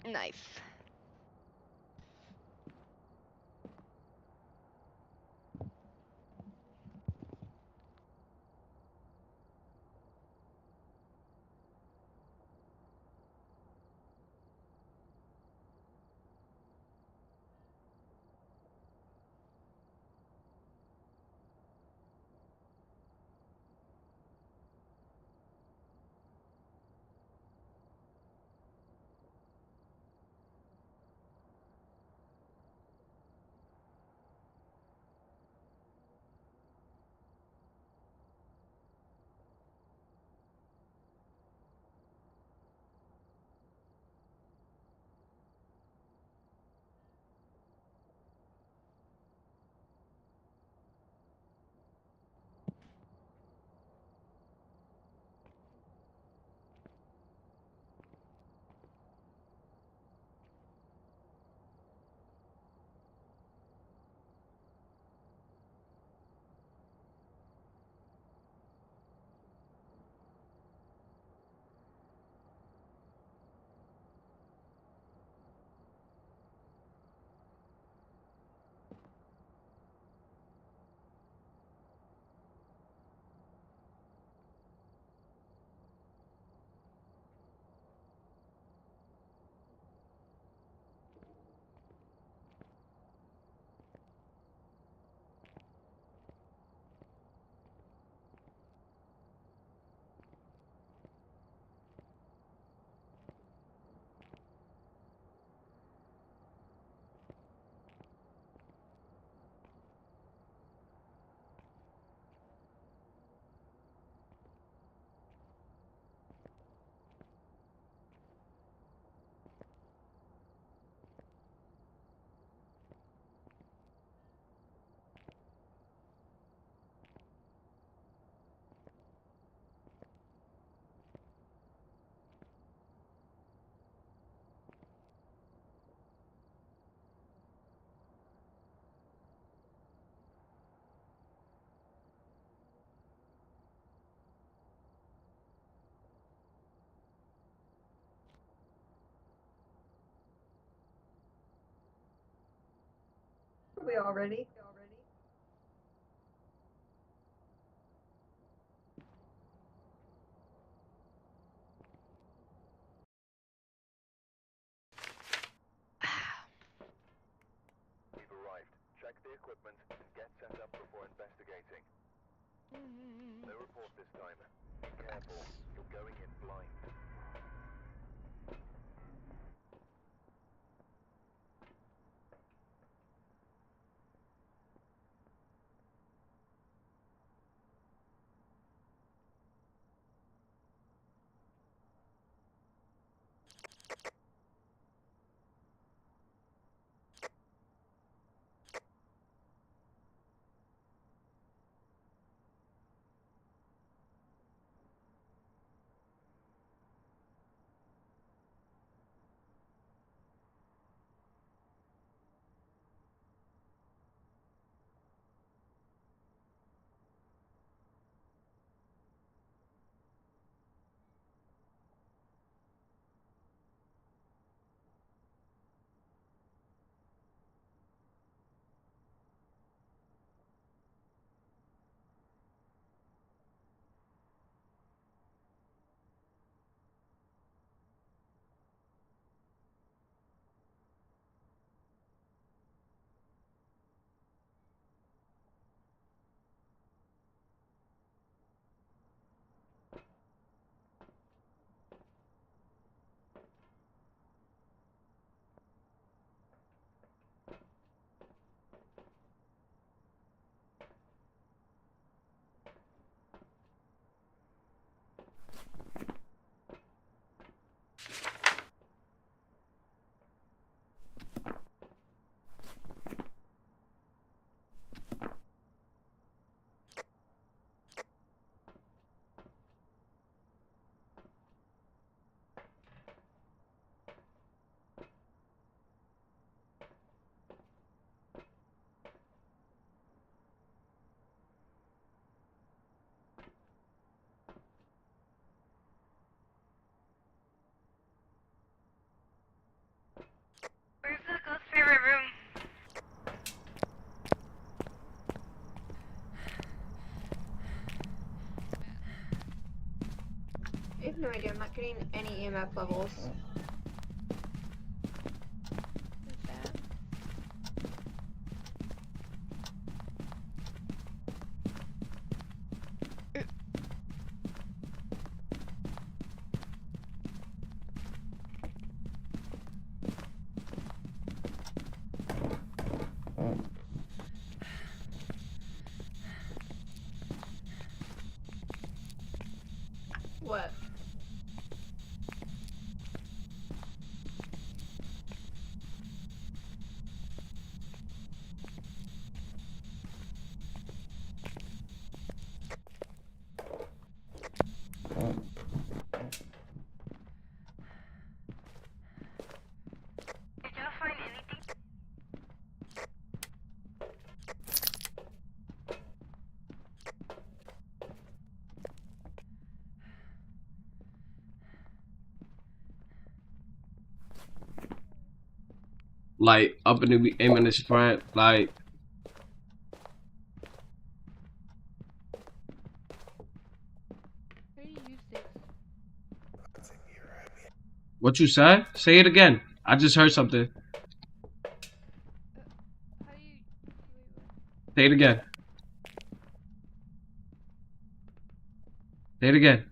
Nice. We all ready? We've arrived. Check the equipment and get set up before investigating. No report this time. Be careful. You're going in blind. Where's the ghost favorite room? I have no idea. I'm not getting any EMF levels. What? Did y'all find anything? Like up in the aim in his front, like How do you use this? what you said? Say it again. I just heard something. How do you... Wait, Say it again. Say it again.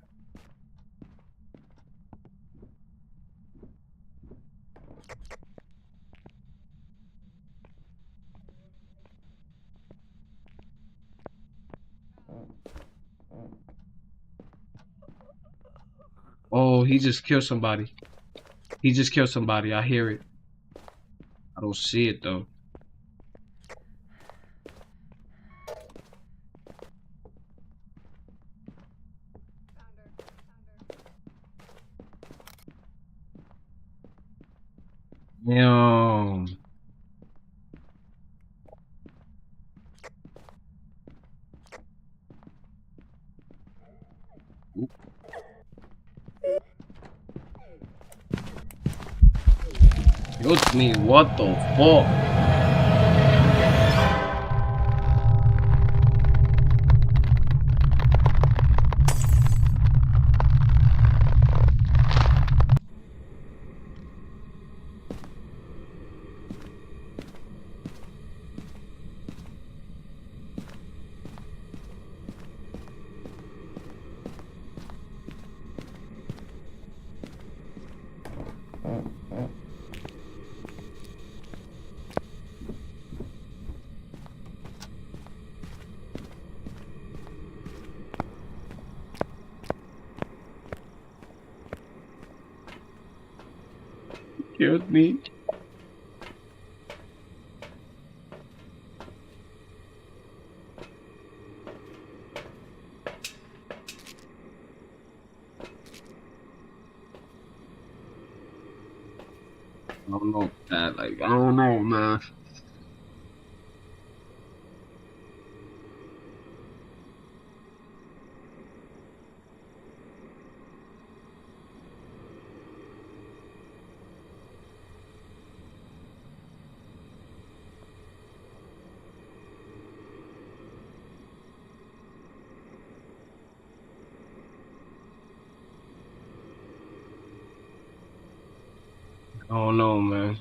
Oh, he just killed somebody. He just killed somebody. I hear it. I don't see it though. Damn. Excuse me, what the fuck? killed me. I don't know, man. Like, I don't know, man. I don't know, man.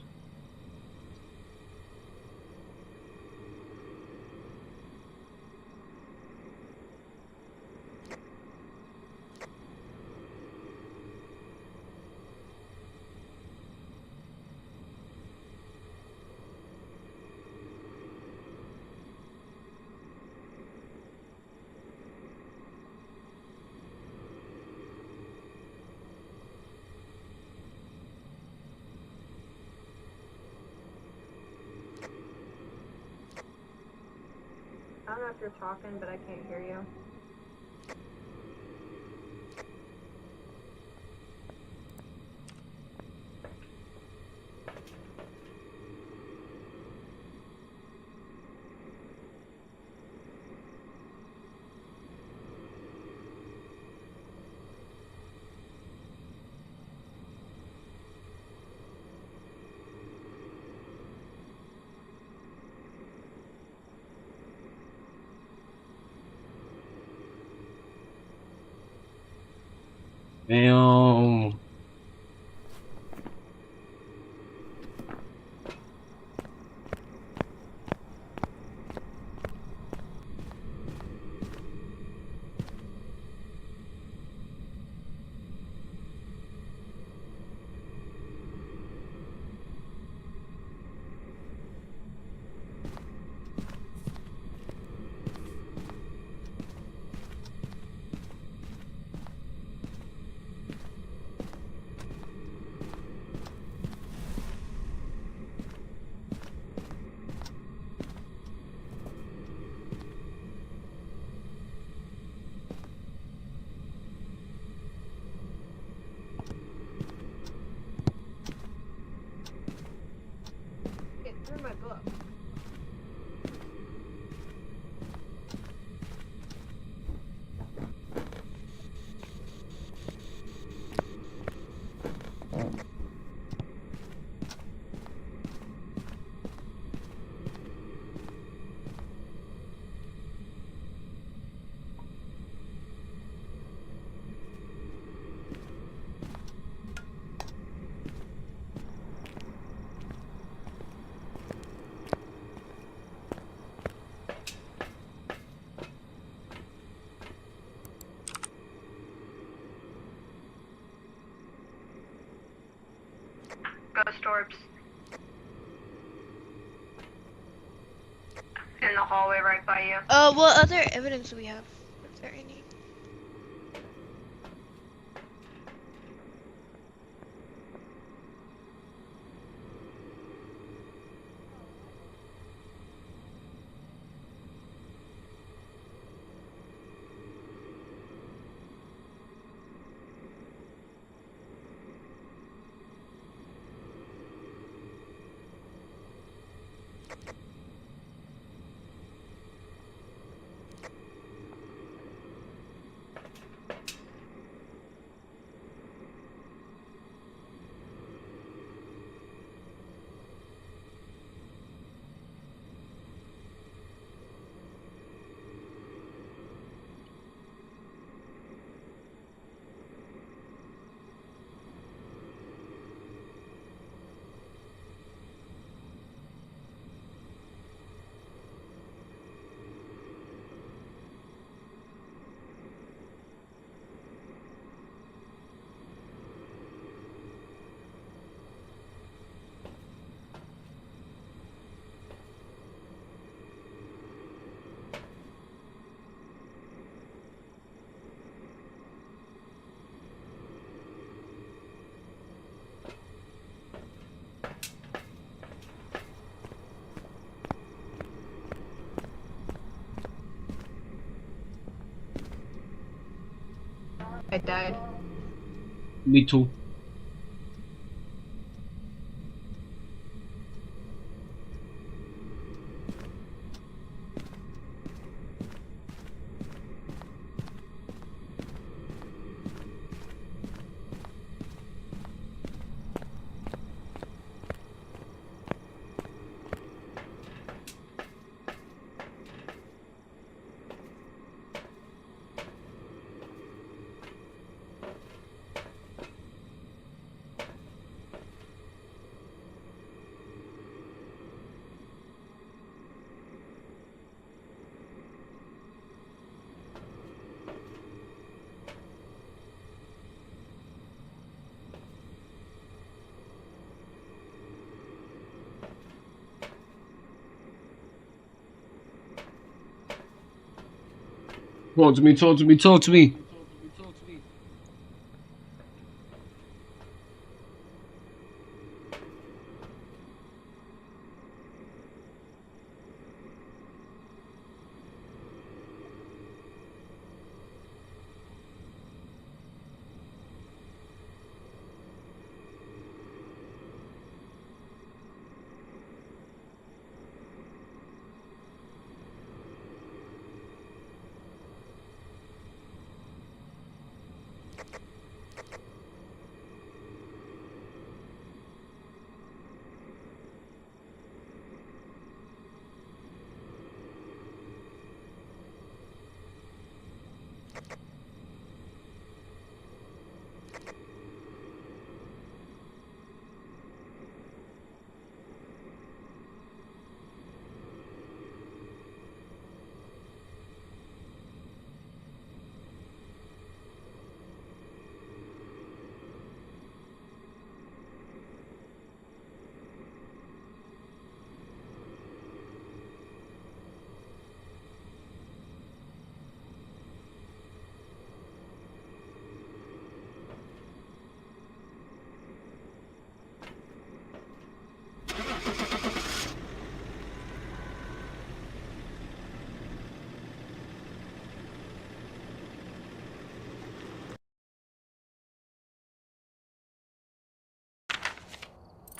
I don't know if you're talking, but I can't hear you. Damn. Get through my book. Ghost orbs. In the hallway right by you. What other evidence do we have? Is there any? I died. Me too. Talk to me, talk to me, talk to me.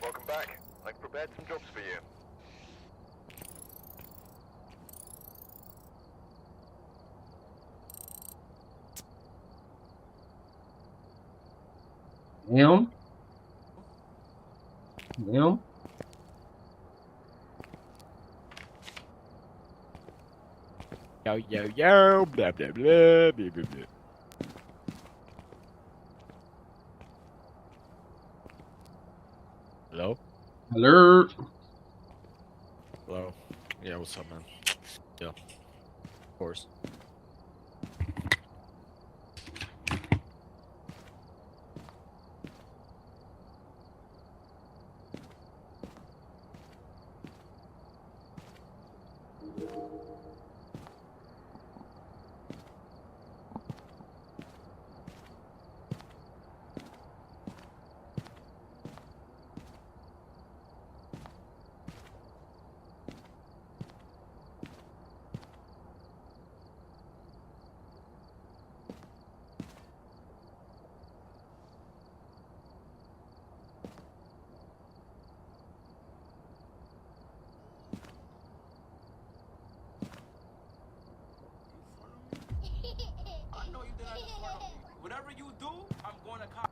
Welcome back. I've prepared some jobs for you. Damn. Damn. Yo, yo, yo, blah, blah, blah, blah, blah, blah. Hello? Alert. Hello? Yeah, what's up, man? Yeah, of course. I know you did not just front of me. Whatever you do, I'm going to cop.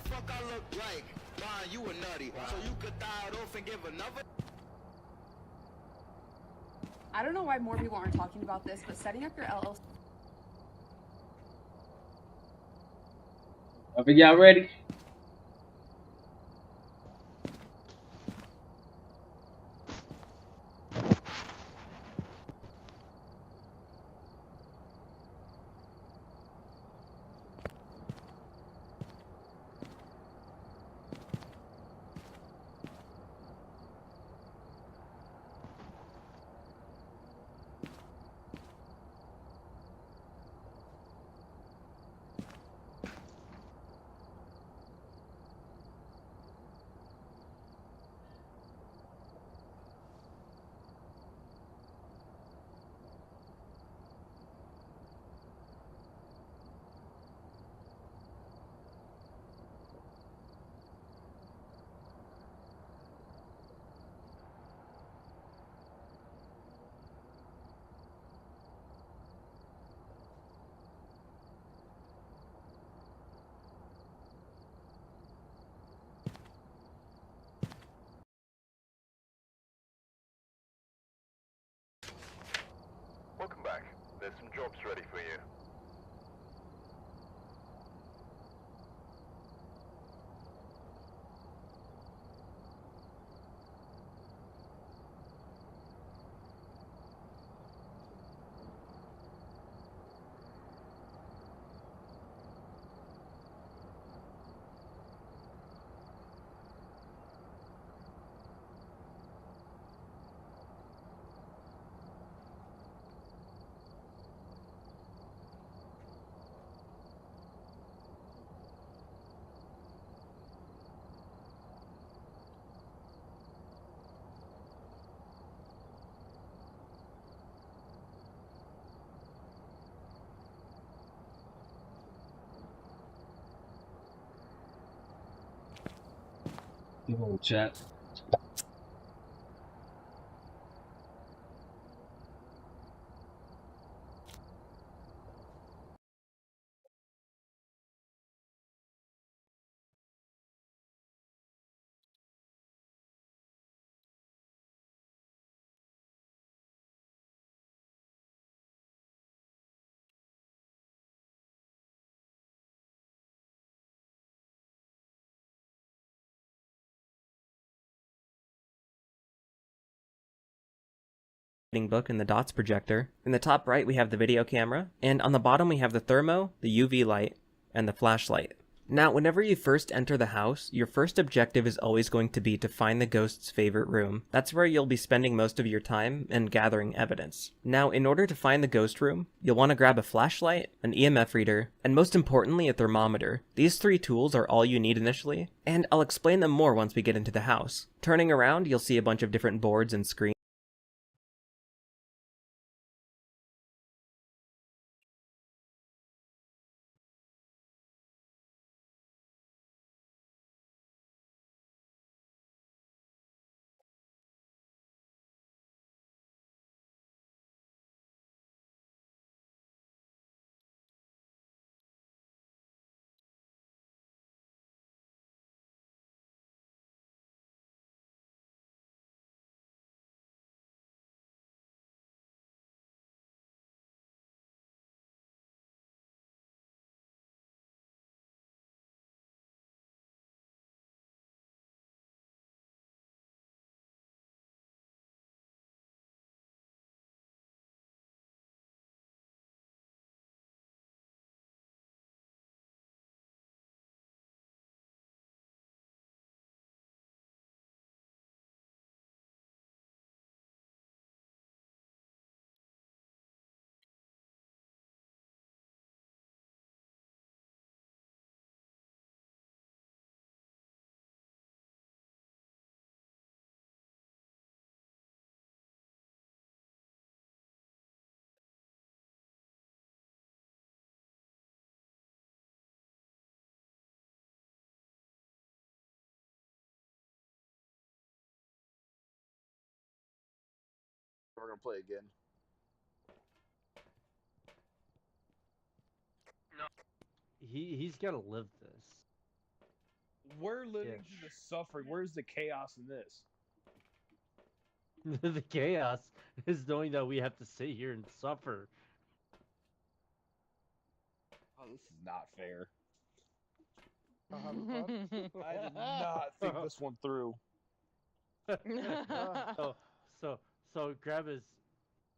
Fuck I look like, Ron, you a nutty, so you could die it off and give another. I don't know why more people aren't talking about this, but setting up your LLC. I think y'all ready? Give a chat. book and the dots projector. In the top right, we have the video camera, and on the bottom, we have the thermo, the UV light, and the flashlight. Now, whenever you first enter the house, your first objective is always going to be to find the ghost's favorite room. That's where you'll be spending most of your time and gathering evidence. Now, in order to find the ghost room, you'll want to grab a flashlight, an EMF reader, and most importantly, a thermometer. These 3 tools are all you need initially, and I'll explain them more once we get into the house. Turning around, you'll see a bunch of different boards and screens. We're gonna play again. He's gotta live this. We're living through the suffering. Where's the chaos in this? The chaos is knowing that we have to sit here and suffer. Oh, this is not fair. Uh-huh. I did not think this one through. So Gravis,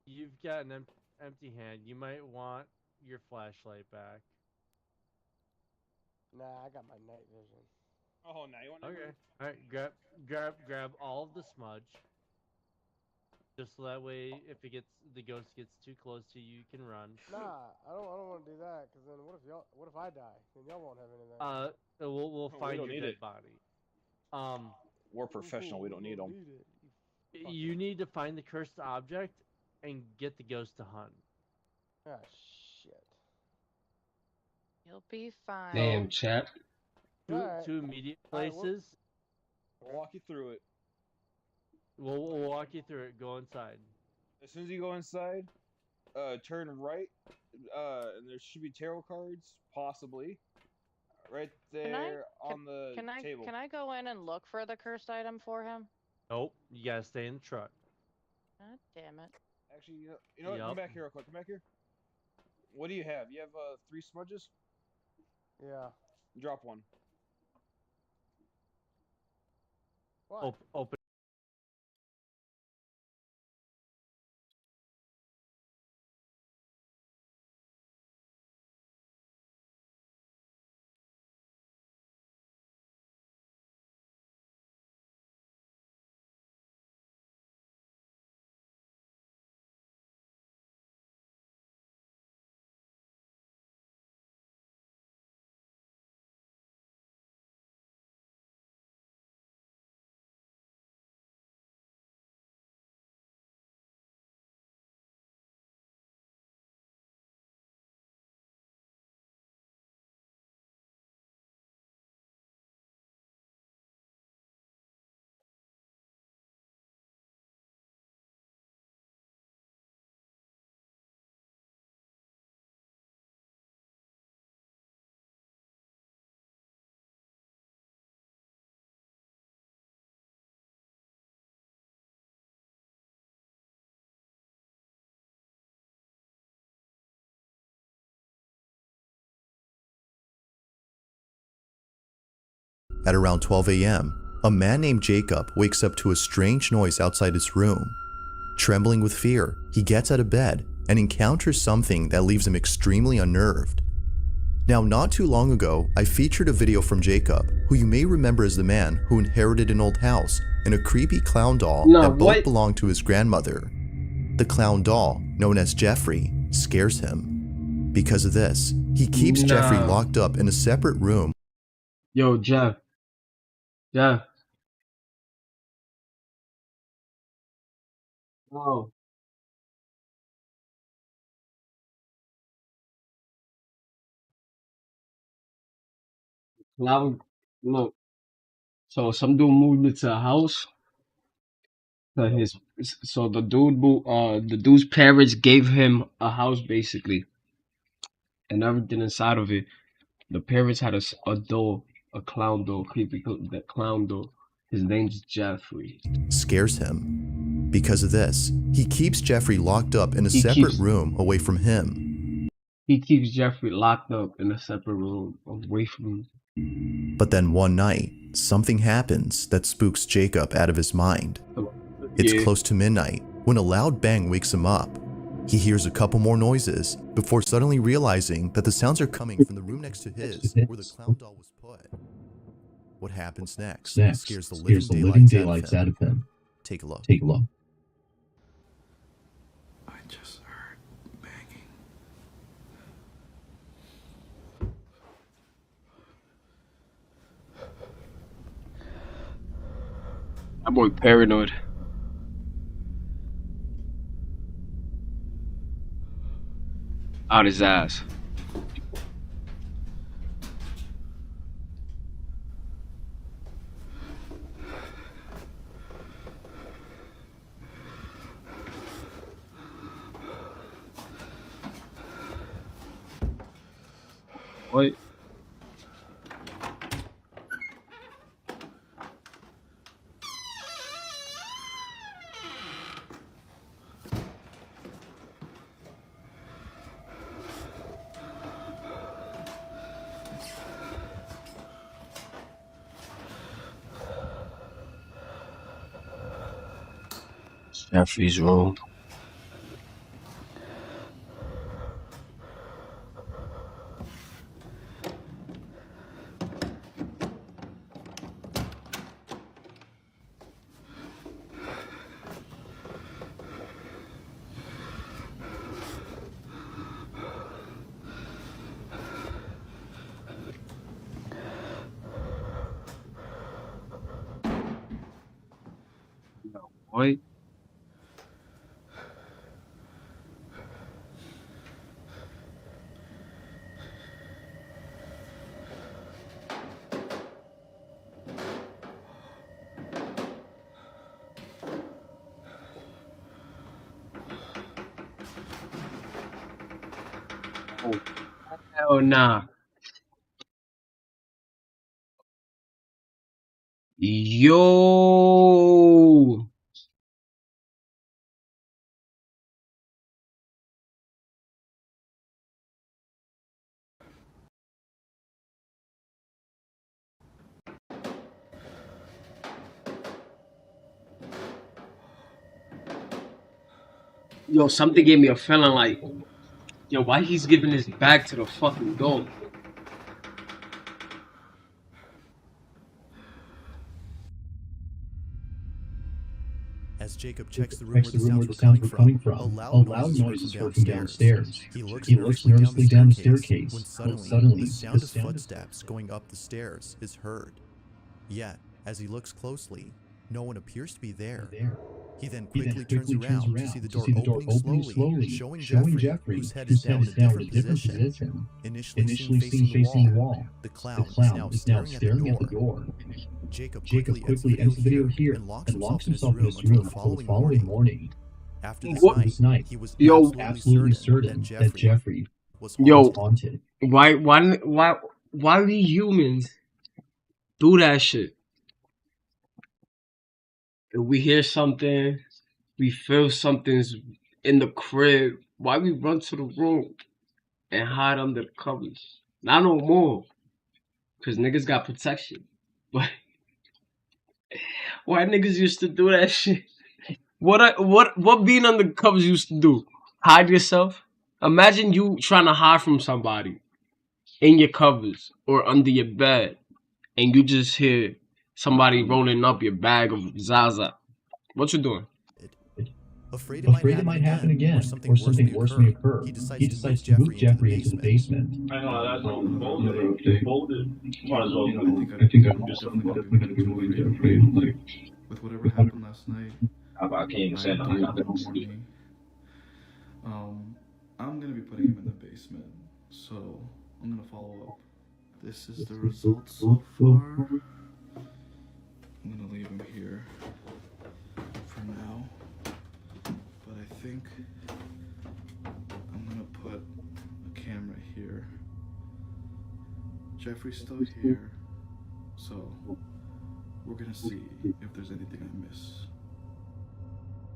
you've got an empty hand. You might want your flashlight back. Nah, I got my night vision. Oh, now you want to? Okay. All right. Grab all of the smudge. Just so that way, if the ghost gets too close to you, you can run. Nah, I don't want to do that. Cause then what if I die? Then y'all won't have anything. We'll we find don't your need dead it. body. We're professional. We don't need them. You need to find the cursed object and get the ghost to hunt. Ah, shit. You'll be fine. Damn, chat. Two immediate places. We'll walk you through it. We'll walk you through it. Go inside. As soon as you go inside, turn right, and there should be tarot cards, possibly, right there on the table. Can I go in and look for the cursed item for him? Nope. You gotta stay in the truck. God damn it. Actually, you know what? Come back here real quick. Come back here. What do you have? You have 3 smudges? Yeah. Drop one. What? Open. at around 12 a.m., a man named Jacob wakes up to a strange noise outside his room. Trembling with fear, he gets out of bed and encounters something that leaves him extremely unnerved. Now, not too long ago, I featured a video from Jacob, who you may remember as the man who inherited an old house and a creepy clown doll that both belonged to his grandmother. The clown doll, known as Jeffrey, scares him. Because of this, he keeps Jeffrey locked up in a separate room. Yo, Jeff. Oh. Look. So some dude moved into a house. So the dude's parents gave him a house basically, and everything inside of it. The parents had a doll, a clown doll, that clown doll. His name's Jeffrey. Scares him. Because of this, he keeps Jeffrey locked up in a separate room away from him. He keeps Jeffrey locked up in a separate room away from him. But then one night, something happens that spooks Jacob out of his mind. It's close to midnight when a loud bang wakes him up. He hears a couple more noises before suddenly realizing that the sounds are coming from the room next to his, where the clown doll was put. What happens next scares the living daylights out of him. Take a look. I just heard banging. That boy paranoid. Out his ass. What? Jeffrey's room. What? Oh, hell nah. Yo. Yo, something gave me a feeling like, yo, why he's giving his back to the fucking door? As Jacob checks the room where the sounds were coming from, a loud noise is heard from downstairs. He looks nervously down the staircase when suddenly the sound of footsteps going up the stairs is heard. Yet, as he looks closely, no one appears to be there. He then quickly turns around to see the door opening slowly, showing Jeffrey, whose head is down in a different position. Initially seen facing the wall, the clown is now staring at the door. Jacob quickly ends the video here and locks himself in his room until the following morning. After this night, he was absolutely certain that Jeffrey was haunted. Why we humans do that shit? If we hear something, we feel something's in the crib, why we run to the room and hide under the covers? Not no more. Cause niggas got protection. But why niggas used to do that shit? What being on the covers used to do? Hide yourself? Imagine you trying to hide from somebody in your covers or under your bed, and you just hear somebody rolling up your bag of Zaza. What you doing? Afraid it might happen again, or something worse may occur. He decides to move Jeffrey into the basement. I know that's all folded. Folded. Might as well. I think I'm definitely gonna be moving Jeffrey. Like with whatever happened last night. I can't even say nothing. I'm gonna be putting him in the basement. So I'm gonna follow up. This is the result so far. I'm gonna leave him here for now. But I think I'm gonna put a camera here. Jeffrey's still here, so we're gonna see if there's anything I miss.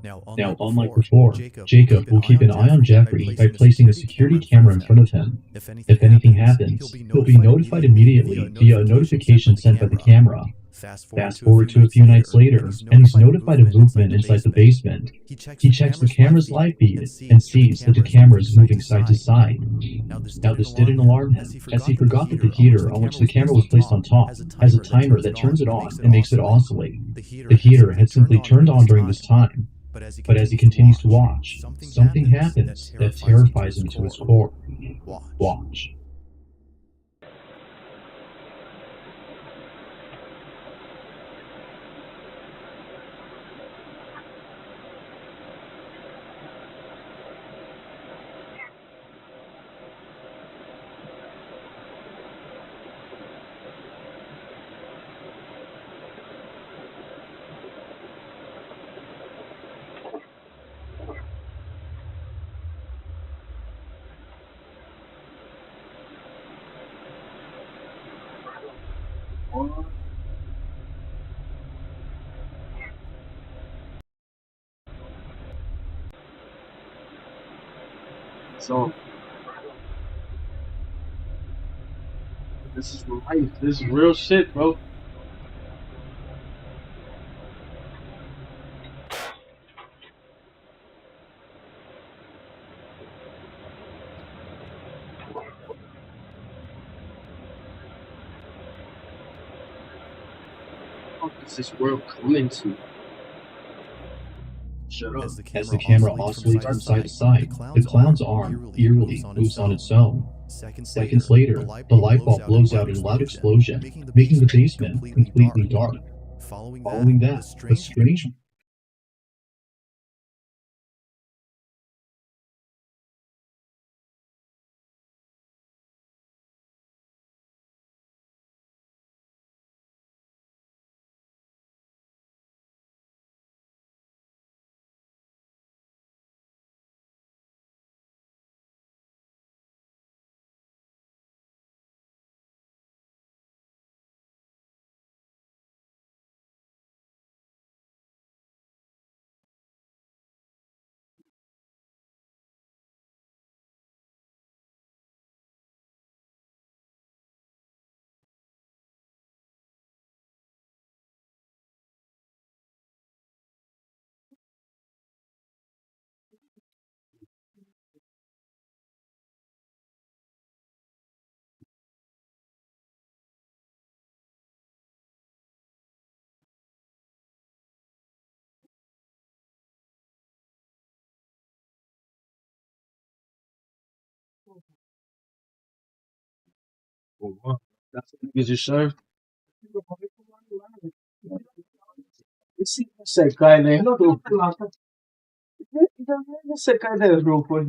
Now, unlike before, Jacob will keep an eye on Jeffrey by placing a security camera in front of him. If anything happens, he'll be notified immediately via a notification sent by the camera. Fast forward to a few nights later, and he's notified of movement inside the basement. He checks the camera's live feed and sees that the camera is moving side to side. Now this didn't alarm him, as he forgot that the heater on which the camera was placed on top has a timer that turns it on and makes it oscillate. The heater had simply turned on during this time. But as he continues to watch, something happens that terrifies him to his core. Watch. So this is life. This is real shit, bro. What is this world coming to? Shut up. As the camera oscillates from side to side, the clown's arm eerily moves on its own. Seconds later, the light bulb blows out in a loud explosion, making the basement completely dark. Following that, a strange That's what niggas you serve. Se cae de grupo. Se cae del grupo.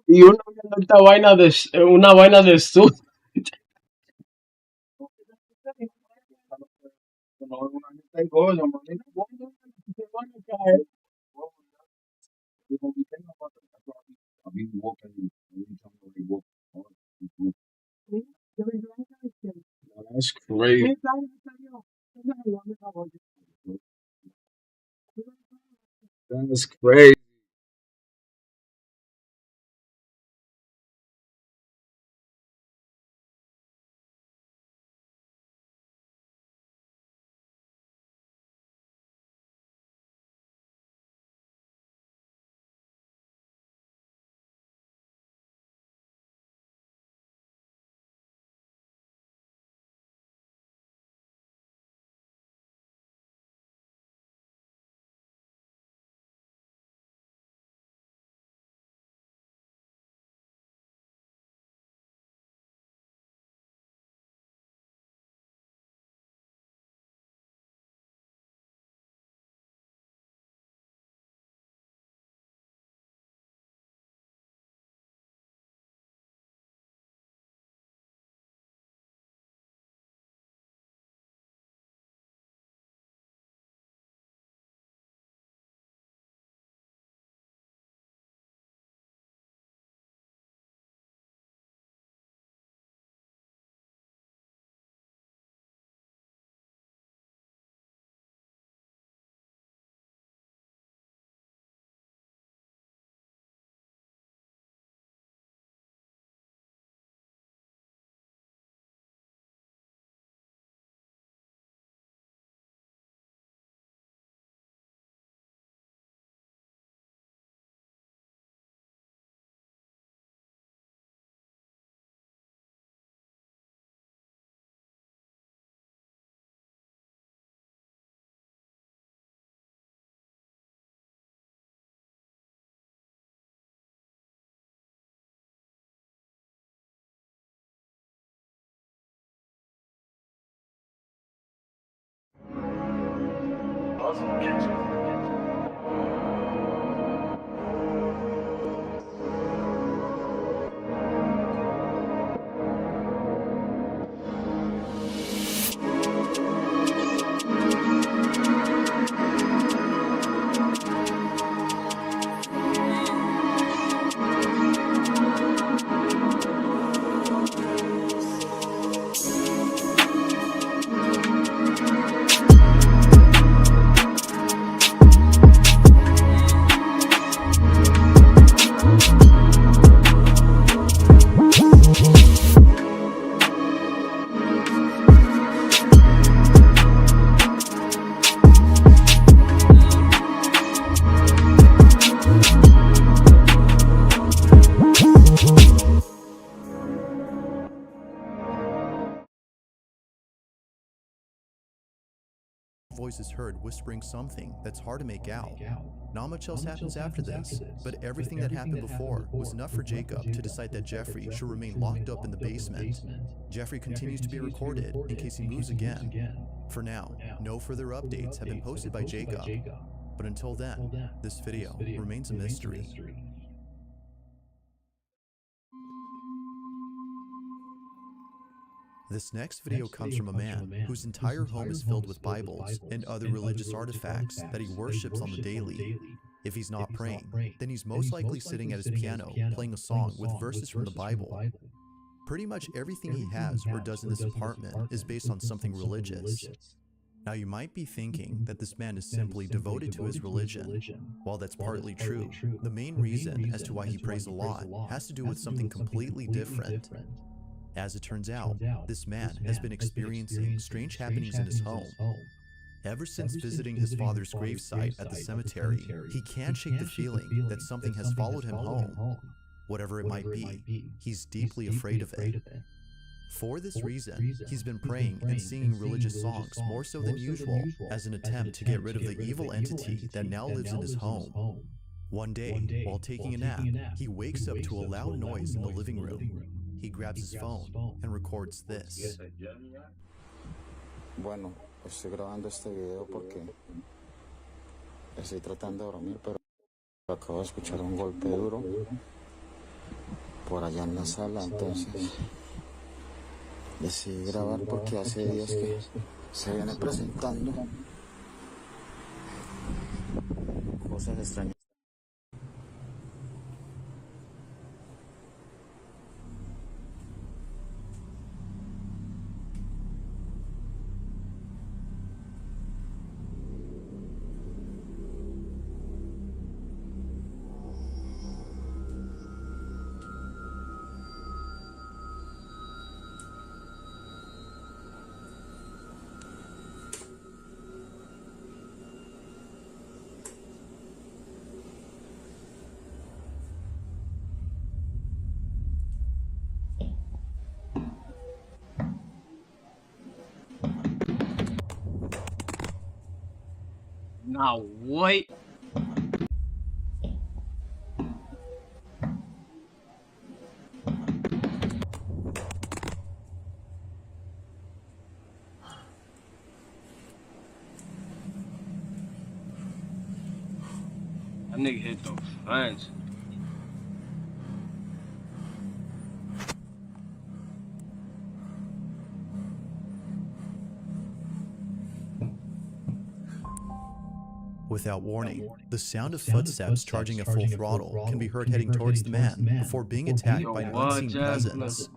Y uno viendo esta vaina de una vaina de su. That's crazy. That's crazy. Voice is heard whispering something that's hard to make out. Not much else happens after this, but everything that happened before was enough for Jacob to decide that Jeffrey should remain locked up in the basement. Jeffrey continues to be recorded in case he moves again. For now, no further updates have been posted by Jacob, but until then, this video remains a mystery. This next video comes from a man whose entire home is filled with Bibles and other religious artifacts that he worships on the daily. If he's not praying, then he's most likely sitting at his piano playing a song with verses from the Bible. Pretty much everything he has or does in this apartment is based on something religious. Now you might be thinking that this man is simply devoted to his religion. While that's partly true, the main reason as to why he prays a lot has to do with something completely different. As it turns out, this man has been experiencing strange happenings in his home. Ever since visiting his father's gravesite at the cemetery, he can't shake the feeling that something has followed him home. Whatever it might be, he's deeply afraid of it. For this reason, he's been praying and singing religious songs more so than usual as an attempt to get rid of the evil entity that now lives in his home. One day, while taking a nap, he wakes up to a loud noise in the living room. He grabs his phone and records this. Bueno, estoy grabando este video porque estoy tratando de dormir, pero acabo de escuchar un golpe duro por allá en la sala, entonces decidí grabar porque hace días que se viene presentando cosas extrañas. Now what? That nigga hit the fence. Without warning, the sound of footsteps charging at full throttle can be heard heading towards the man before being attacked by an unseen presence.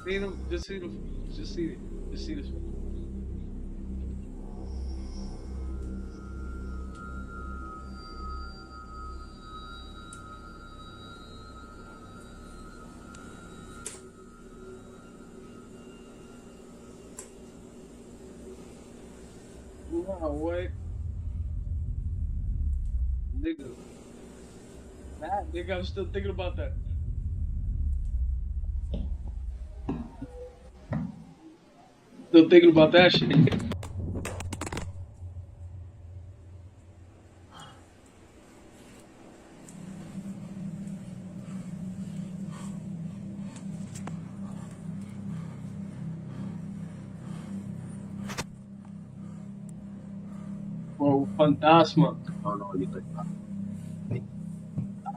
See them, just see this. Wow, what? Nigga. That nigga, I'm still thinking about that. Still thinking about that shit. Fantasma.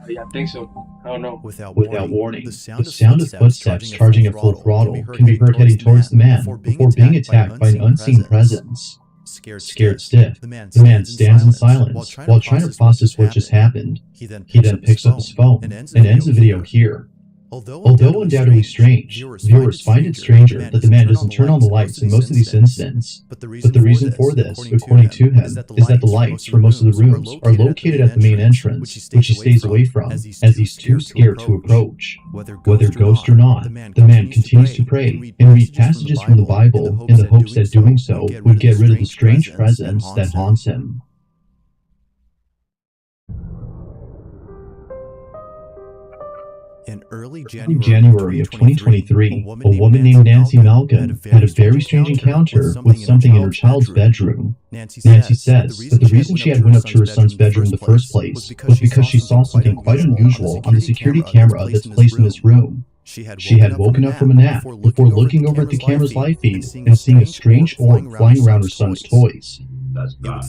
Yeah, I think so. I don't know. Without warning, the sound of footsteps charging at full throttle can be heard heading towards the man before being attacked by an unseen presence. Scared stiff, the man stands in silence while trying to process what just happened. He then picks up his phone and ends the video here. Although undoubtedly strange, viewers find it stranger that the man doesn't turn on the lights in most of these incidents. But the reason for this, according to him, is that the lights for most of the rooms are located at the main entrance, which he stays away from, as he's too scared to approach. Whether ghost or not, the man continues to pray and read passages from the Bible in the hopes that doing so would get rid of the strange presence that haunts him. In early January of 2023, a woman named Nancy Malcolm had a very strange encounter with something in her child's bedroom. Nancy says that the reason she had went up to her son's bedroom in the first place was because she saw something quite unusual on the security camera that's placed in this room. She had woken up from a nap before looking over at the camera's live feed and seeing a strange orb flying around her son's toys.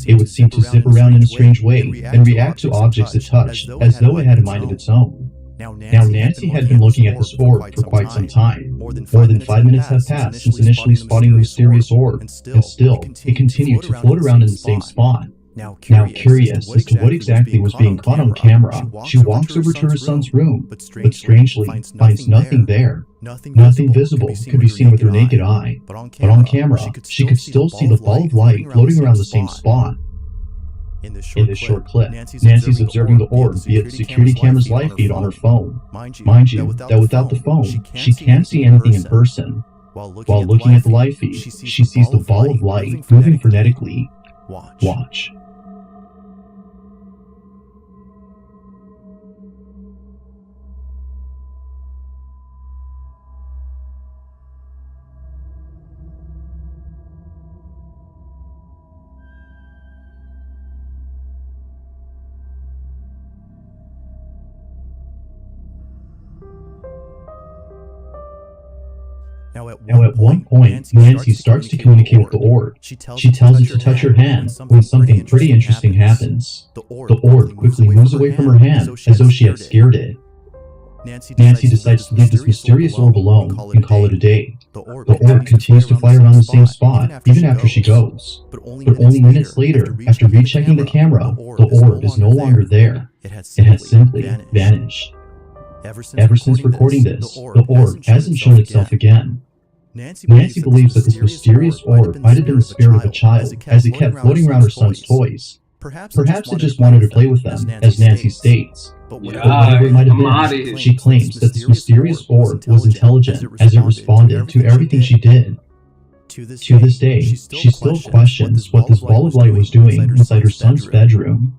It would seem to zip around in a strange way and react to objects it touched as though it had a mind of its own. Now, Nancy had been looking at this orb for quite some time. More than 5 minutes had passed since initially spotting the mysterious orb, and still, it continued to float around in the same spot. Now, curious as to what exactly was being caught on camera, she walks over to her son's room, but strangely finds nothing there. Nothing visible could be seen with her naked eye, but on camera, she could still see the ball of light floating around the same spot. In this short clip, Nancy's observing the orb via the security camera's live feed on her phone. Mind you, that without the phone, she can't see anything in person. While looking at the live feed, she sees the ball of light moving frenetically. Watch. Now, at one point, Nancy starts to communicate with the orb. She tells it to touch her hand when something pretty interesting happens. The orb quickly moves away from her hand as though she had scared it. Nancy decides to leave this mysterious orb alone and call it a day. The orb continues to fly around the same spot even after she goes. But only minutes later, after rechecking the camera, the orb is no longer there. It has simply vanished. Ever since recording this, the orb hasn't shown itself again. Nancy believes that this mysterious orb might have been the spirit of a child as it kept floating around her son's toys. Perhaps it just wanted to play with them, as Nancy states. But whatever it might have been, she claims that this mysterious orb was intelligent as it responded to everything she did. To this day, she still questions what this ball of light was doing inside her son's bedroom.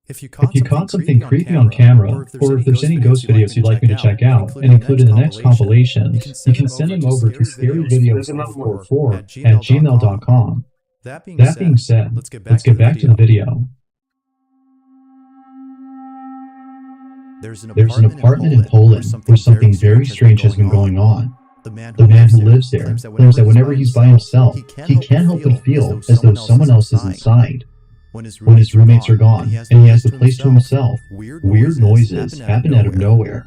If you caught something creepy on camera, or if there's any ghost videos you'd like me to check out and include in the next compilation, you can send them over to scaryvideos444@gmail.com. That being said, let's get back to the video. There's an apartment in Poland where something very strange has been going on. The man who lives there claims that whenever he's by himself, he can't help but feel as though someone else is inside. When his roommates are gone and he has the place to himself, weird noises happen out of nowhere.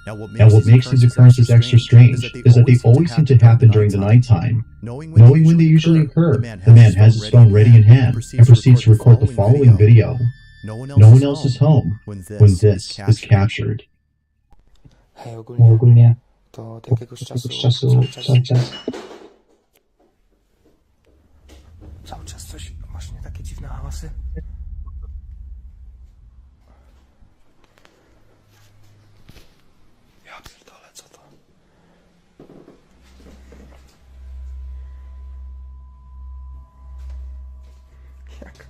Now what makes these occurrences extra strange is that they always seem to happen during the nighttime. Knowing when they usually occur, the man has his phone ready in hand and proceeds to record the following video. No one else is home when this is captured. Ogólnie to od jakiegoś czasu cały czas coś, właśnie takie dziwne hałasy. Ja pierdolę, co to? Jak?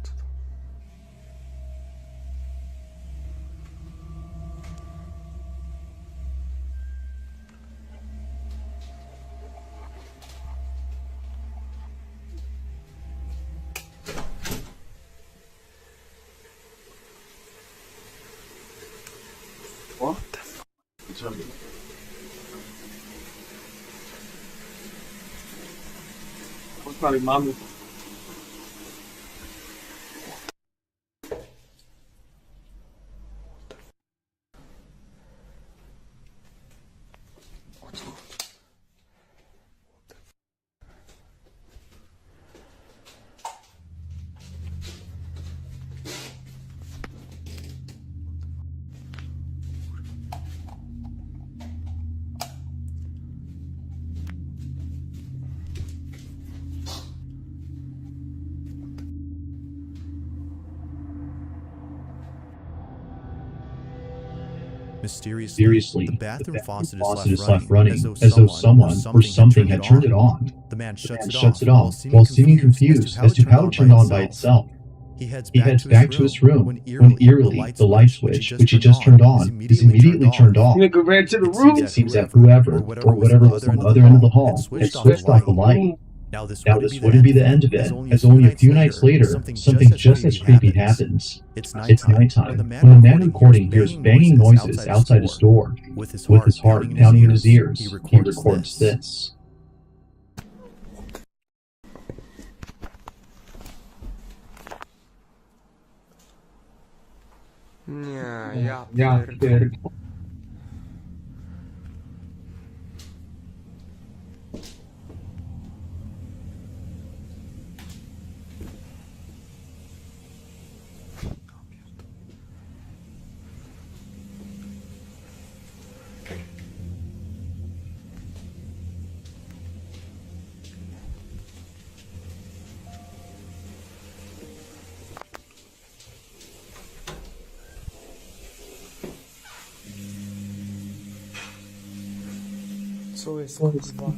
Co to? Sorry, mami. Mysteriously, the bathroom faucet is left running as though someone or something had turned it on. The man shuts it off while seeming confused as to how it turned on by itself. He heads back to his room when eerily the light switch, which he just turned on, is immediately turned off. Nigga ran to the room. It seems that whoever or whatever was on the other end of the hall had switched off the light. Now this wouldn't be the end of it, as only a few nights later, something just as creepy happens. It's nighttime, when the man recording hears banging noises outside his door. With his heart pounding in his ears, he records this. Ja, Co jest, kurwa?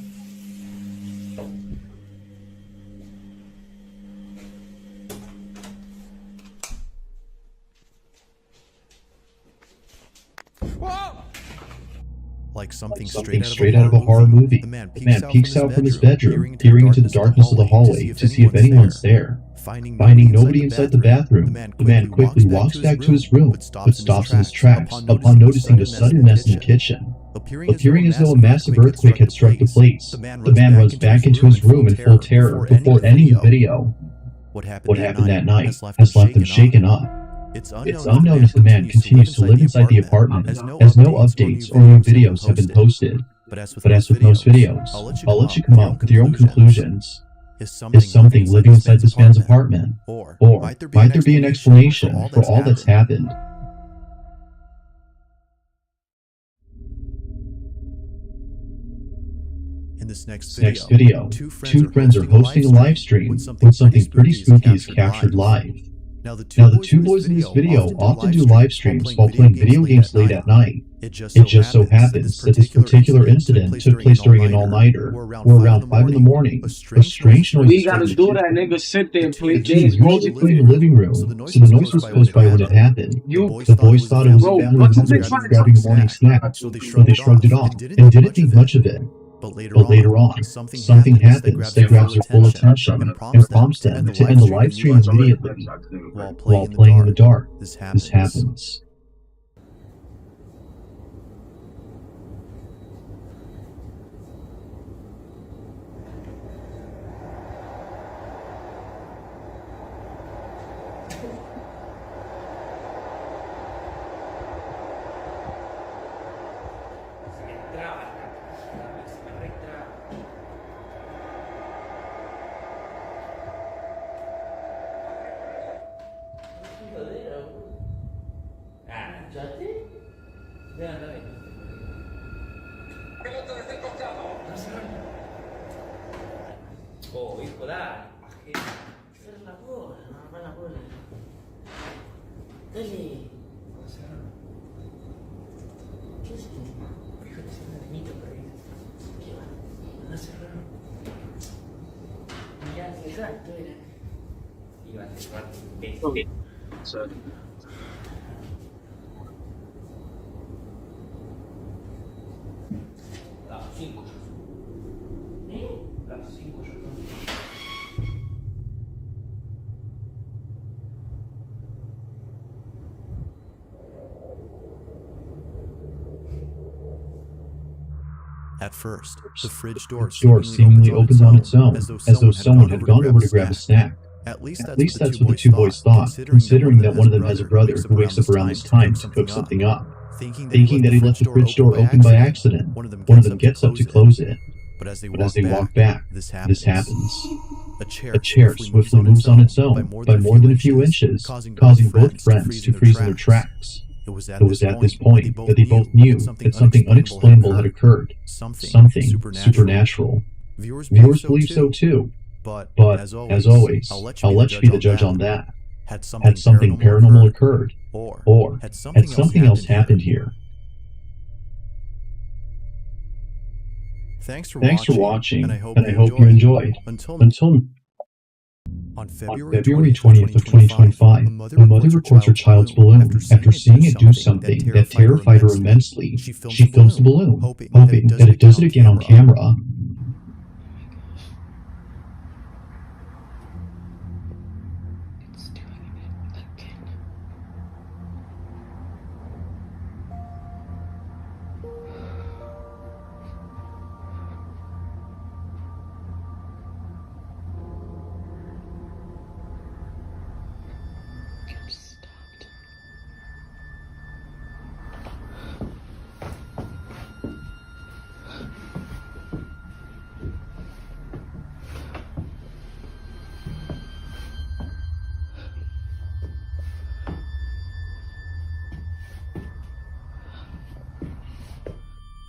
Like something straight out of a horror movie. The man peeks out from his bedroom, peering into the darkness of the hallway to see if anyone's there. Finding nobody inside the bathroom, the man quickly walks back to his room, but stops in his tracks upon noticing a sudden mess in the kitchen. Appearing as though a massive earthquake had struck the place, the man runs back into his room in full terror before ending the video. What happened that night has left him shaken up. It's unknown if the man continues to live inside the apartment, as no updates or new videos have been posted. But as with most videos, I'll let you come up with your own conclusions. Is something living inside this man's apartment? Or might there be an explanation for all that's happened? In this next video, two friends are hosting a live stream when something pretty spooky is captured live. Now, the two boys in this video often do live streams while playing video games late at night. It just so happens that this particular incident took place during an all-nighter, where around 5 in the morning, a strange noise We gotta do that, nigga. Sit there and play was games. usually playing in the living room, so the noise was caused by when it happened. The boys thought it was a family member grabbing a morning snack, so they shrugged it off and didn't think much of it. But later on, something happens that grabs their full attention and prompts them to end the live stream immediately. While playing in the dark, this happens. Oh, hijo, dale. Cierra la puerta, no, apaga la puerta. Dale. ¿Qué es esto? Fíjate si hay un niñito por ahí. ¿Qué va? Anda a cerrar. Ya, cerrar, tú era. Iba a cerrar. Ok. Sorry. Las 5. Las 5 yo creo. At first, the fridge door seemingly opens on its own, as though someone had gone over to grab a snack. At least that's what the two boys thought, considering that one of them has a brother who wakes up around this time to cook something up. Thinking that he left the fridge door open by accident, one of them gets up to close it. But as they walk back, this happens. A chair swiftly moves on its own by more than a few inches, causing both friends to freeze in their tracks. It was at this point that they both knew that something unexplainable had occurred, something supernatural. Viewers believe so too, but as always, I'll let you be the judge on that. Had something paranormal occurred, or had something else happened here? Thanks for watching, and I hope you enjoyed. Until on February 20th of 2025, a mother records her child's balloon after seeing it do something that terrified her immensely. She films the balloon, hoping that it does it again on camera.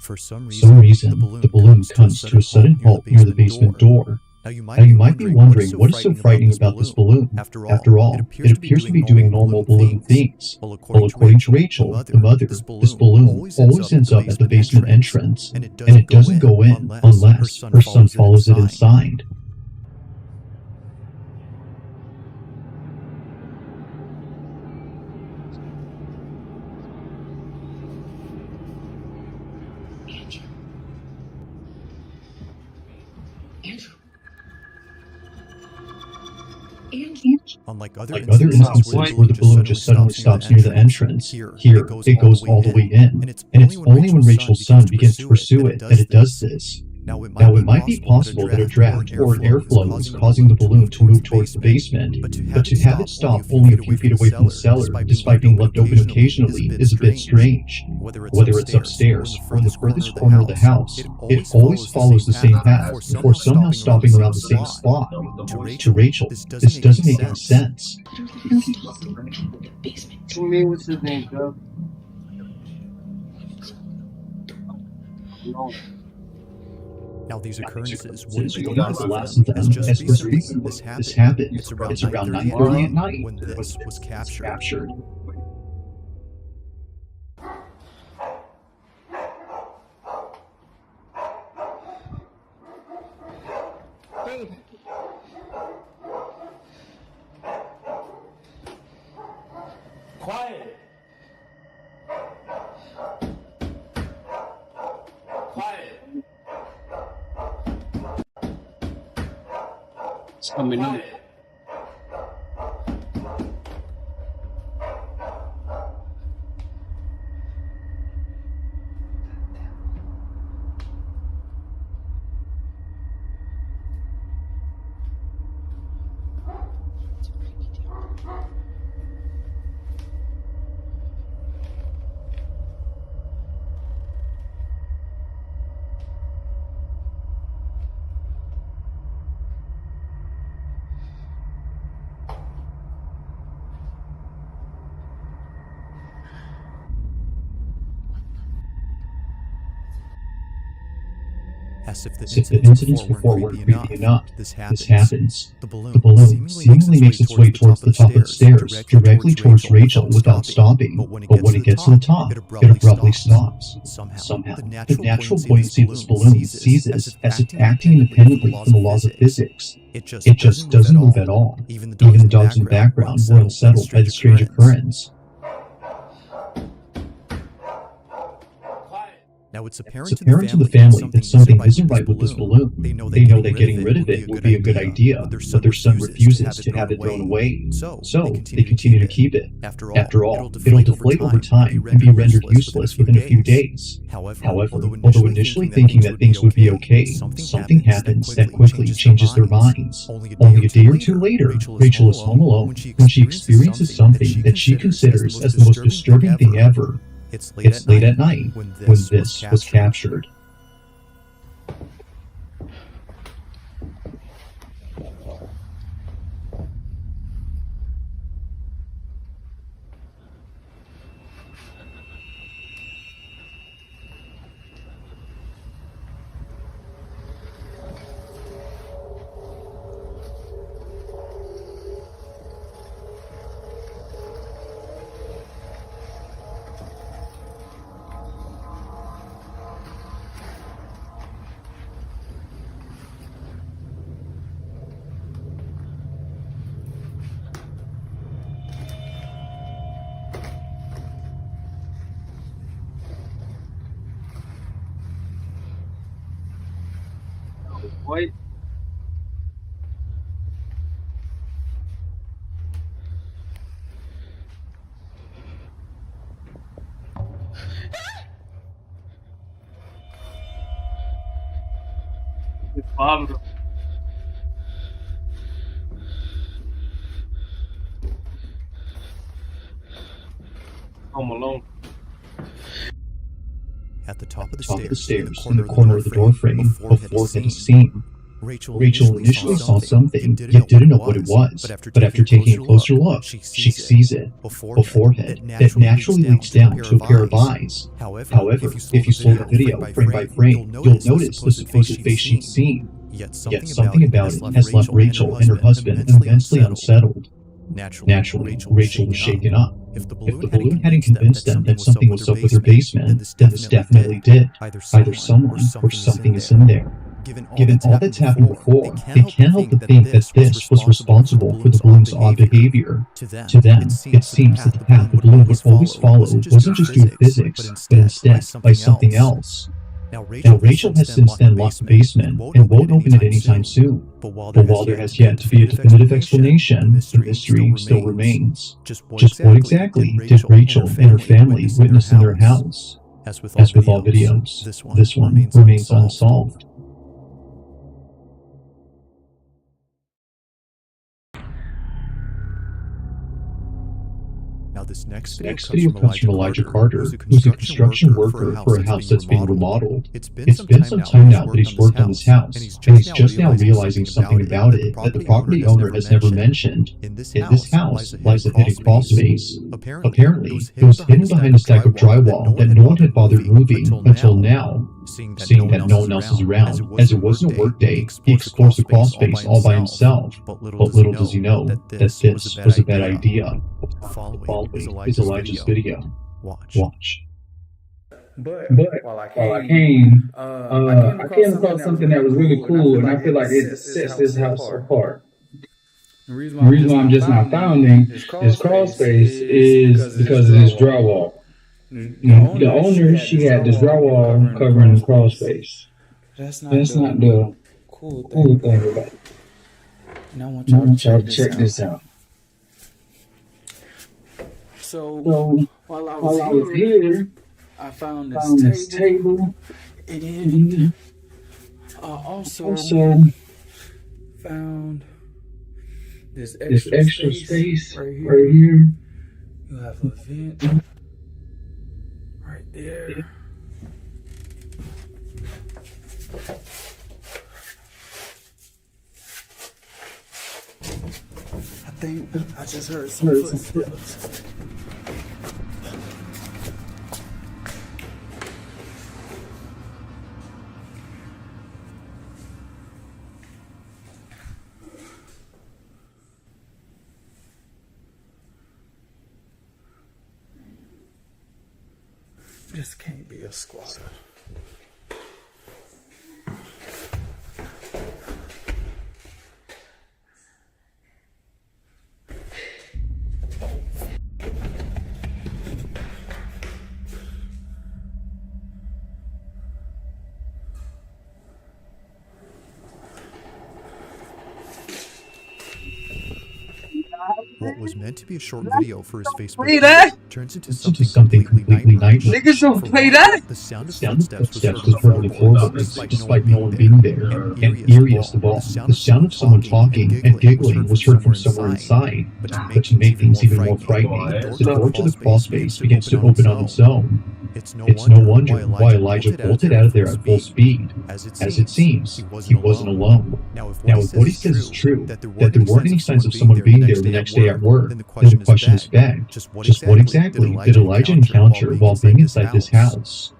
For some reason, the balloon comes to a sudden halt near the basement door. Now you might be wondering what is so frightening about this balloon. After all, it appears to be doing normal balloon things. Well, according to Rachel, the mother, this balloon always ends up at the basement entrance, and it doesn't go in unless her son follows it inside. Unlike other instances where the balloon just suddenly stops near the entrance, here it goes all the way in, and it's only when Rachel's son begins to pursue it that it does this. Now, it might be possible that a draft or an airflow is causing the balloon to move towards the basement, but to have it stop only a few feet away from the cellar, despite being left open occasionally, is a bit strange. Whether it's upstairs or in the furthest corner of the house, it always follows the same path, before somehow stopping around the same spot. To Rachel, this doesn't make any sense. What's his name, Joe? Now these occurrences wouldn't be the last of them, as first reason this happened. It's around 9:30 at night when this was captured. Quiet! Quiet! It's coming in. As if the incidents before weren't creepy enough, this happens. The balloon seemingly makes its way towards the top of the stairs, directly towards Rachel without stopping, but when it gets to the top, it abruptly stops. Somehow, the natural buoyancy of this balloon ceases as it's acting independently from the laws of physics. It just doesn't move at all. Even the dogs in the background were unsettled by the strange occurrence. Now it's It's apparent to the family that something isn't right with this balloon. They know that getting rid of it would be a good idea, but their son refuses to have it thrown away. So they continue to keep it. After all, it'll deflate over time and be rendered useless within a few days. However, although initially thinking that things would be okay, something happens that quickly changes their minds. Only a day or two later, Rachel is home alone when she experiences something that she considers as the most disturbing thing ever. It's late at night when this was captured. What? Pablo. Home Alone. At the top of the stairs, in the corner of the doorframe, before hitting scene, Rachel initially saw something, yet didn't know what it was. But after taking a closer look, she sees it, a forehead that naturally leads down to a pair of eyes. However, if you slow the video frame by frame, you'll notice the supposed face she'd seen. Yet something about it has left Rachel and her husband immensely unsettled. Naturally, Rachel was shaken up. If the balloon hadn't convinced them that something was up with her basement, then this definitely did. Either someone or something is in there. Given all that's happened before, they can't help but think that this was responsible for the balloon's odd behavior. To them, it seems that the path the balloon would always follow wasn't just due to physics, but instead by something else. Now, Rachel has since then locked the basement and won't open it anytime soon. But while there has yet to be a definitive explanation, the mystery still remains. Just what exactly did Rachel and her family witness in their house? As with all videos, this one remains unsolved. Now this next video comes from Elijah Carter, who's a construction worker for a house that's being remodeled. It's been some time now that he's worked on this house, and he's just now realizing something about it that the property owner has never mentioned. In this house lies a hidden crawl space. Apparently, it was hidden behind a stack of drywall that no one had bothered moving until now. Seeing that no one else is around, as it wasn't a work day, he explores the crawl space all by himself. But little does he know that this was a bad idea. The following is Elijah's video. Watch. But while I came, I came across something that was really cool, and I feel like it sets this house apart. The reason why I'm just not founding this crawl space is because of this drywall. The owner, she had this drywall covering the crawl space. That's not the cool thing about it. And I want y'all to check this out. So while I was here, I found this table, and I also found this extra space right here. You have a vent right there. I think I just heard some footsteps. This can't be a squatter. what was meant to be a short video for his Facebook Play that? turns into Something something completely nightmarish. Niggas don't play that? The sound of Sound of footsteps was heard before moments, despite no one being there. And eeriest of all, the sound of someone talking and giggling was heard from somewhere inside. But to make things even more frightening, the door to the crawl space begins to open on its own. It's no wonder why Elijah bolted out of there at full speed. As it seems, he wasn't alone. Now, if what he says is true, that there weren't any signs of someone being there the next day at work, then the question is begged. Just what exactly did Elijah encounter while being inside this house?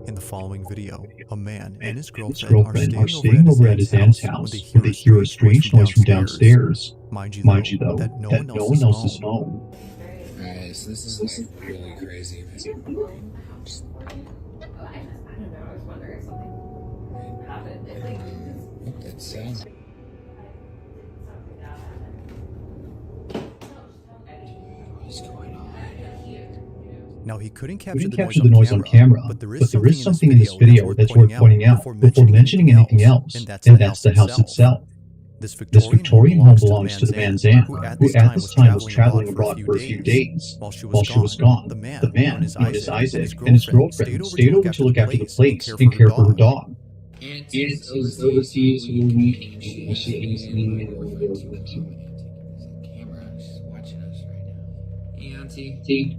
In the following video, a man and his His girlfriend are staying over at his aunt's house when they hear a strange noise from downstairs. Mind you though, that no one else is home. Alright, so this is like really crazy. I don't know, I was wondering if something happened. It sounds. What's going on? Now he couldn't We capture didn't the capture the noise on camera, but there is something in this video that's worth pointing out before mentioning anything else, and that's the house itself. This Victorian home belongs to the man's aunt, who at this time was traveling abroad for a few days. While she was gone, the man, known as Isaac, and his girlfriend stayed over to look after the place and care for her dog. Aunt is overseas. Camera, she's watching us right now. Hey, Auntie.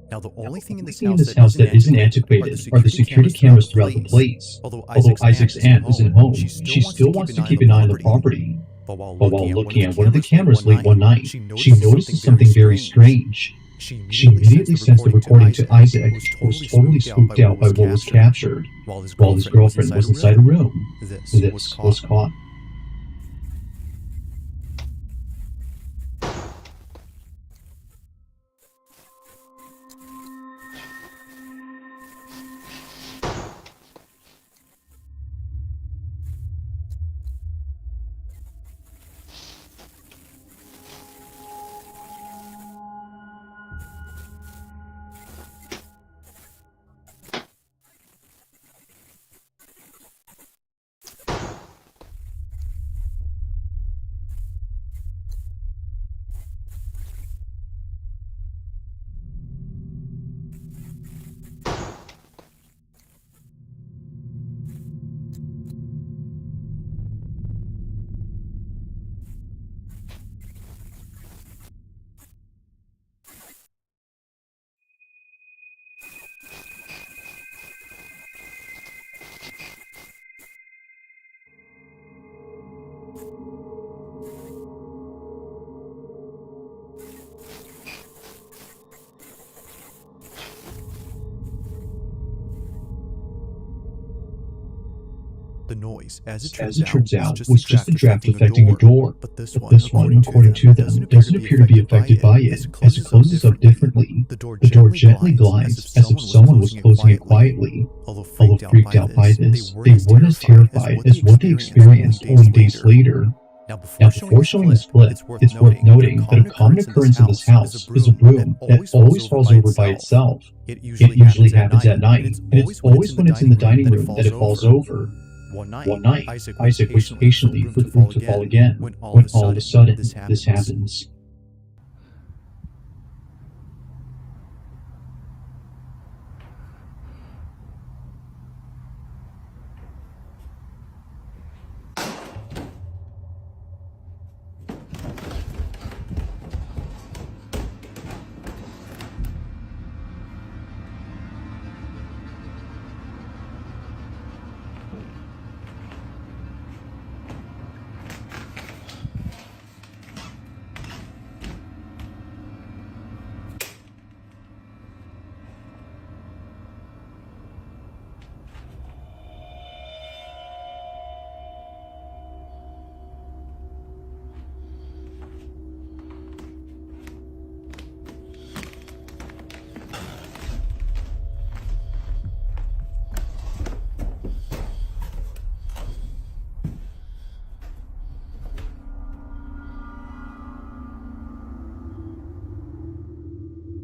Now the only thing in this house that isn't antiquated are the security cameras throughout the place. Although Isaac's aunt isn't home, she still wants to keep an eye on the property. But while looking at one of the cameras late one night, she notices something very strange. She immediately sends the recording to Isaac, who was totally spooked out by what was captured, while his girlfriend was inside a room. This was caught. The noise, as it As turns it out, turns out, was just a draft affecting a door. But this one, according to them, doesn't appear to be affected by it, as it closes up differently. The door gently glides, as if someone was closing it quietly. Although freaked out by this, they weren't as terrified as what they experienced only days later. Now, before showing the split, it's worth noting that a common occurrence in this house is a broom that always falls over by itself. It usually happens at night, and it's always when it's in the dining room that it falls over. One night, Isaac waits patiently for the broom to fall again, when all of a sudden, this happens.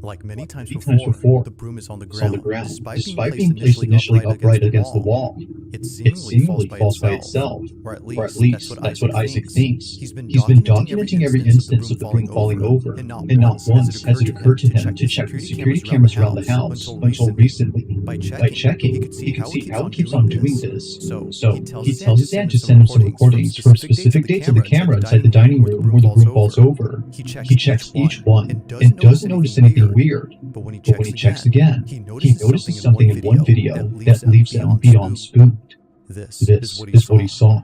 Like many times before, the broom is on the ground, despite being placed initially upright against the wall. It It seemingly falls by itself, or at least least that's what Isaac thinks. He's been documenting every instance of the broom falling over, and not once has it occurred to him to check the security cameras around the house until recently. By checking, he could see how it keeps on doing this. So he tells his dad to send him some recordings from specific dates of the camera inside the dining room where the broom falls over. He checks each one and doesn't notice anything weird. But when he checks again, he notices something in one video that leaves him beyond spooked. This is what he saw.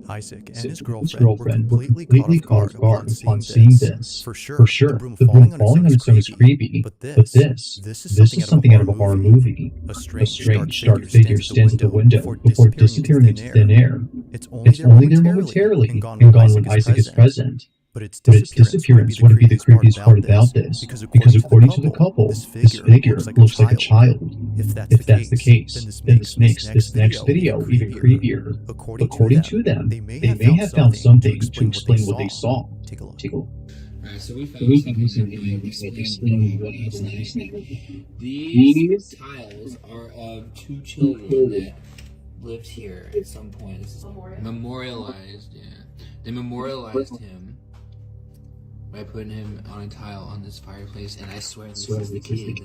Isaac and his girlfriend were completely caught off guard upon seeing this. For sure, the broom falling on its own is creepy, but this is something out of a horror movie. A strange, dark figure stands at the window before disappearing into thin air. It's only there momentarily and gone when Isaac is present. But its disappearance wouldn't be the creepiest part about this, because according to the couple, this figure looks like a child. If that's the case, then this makes this next video even creepier. According to them, they may have found something to explain what they saw. Take a look. Alright, so we found something that explains what happened. These tiles are of two children that lived here at some point. This is memorialized, yeah. They memorialized him by putting him on a tile on this fireplace, and I swear this is the kid.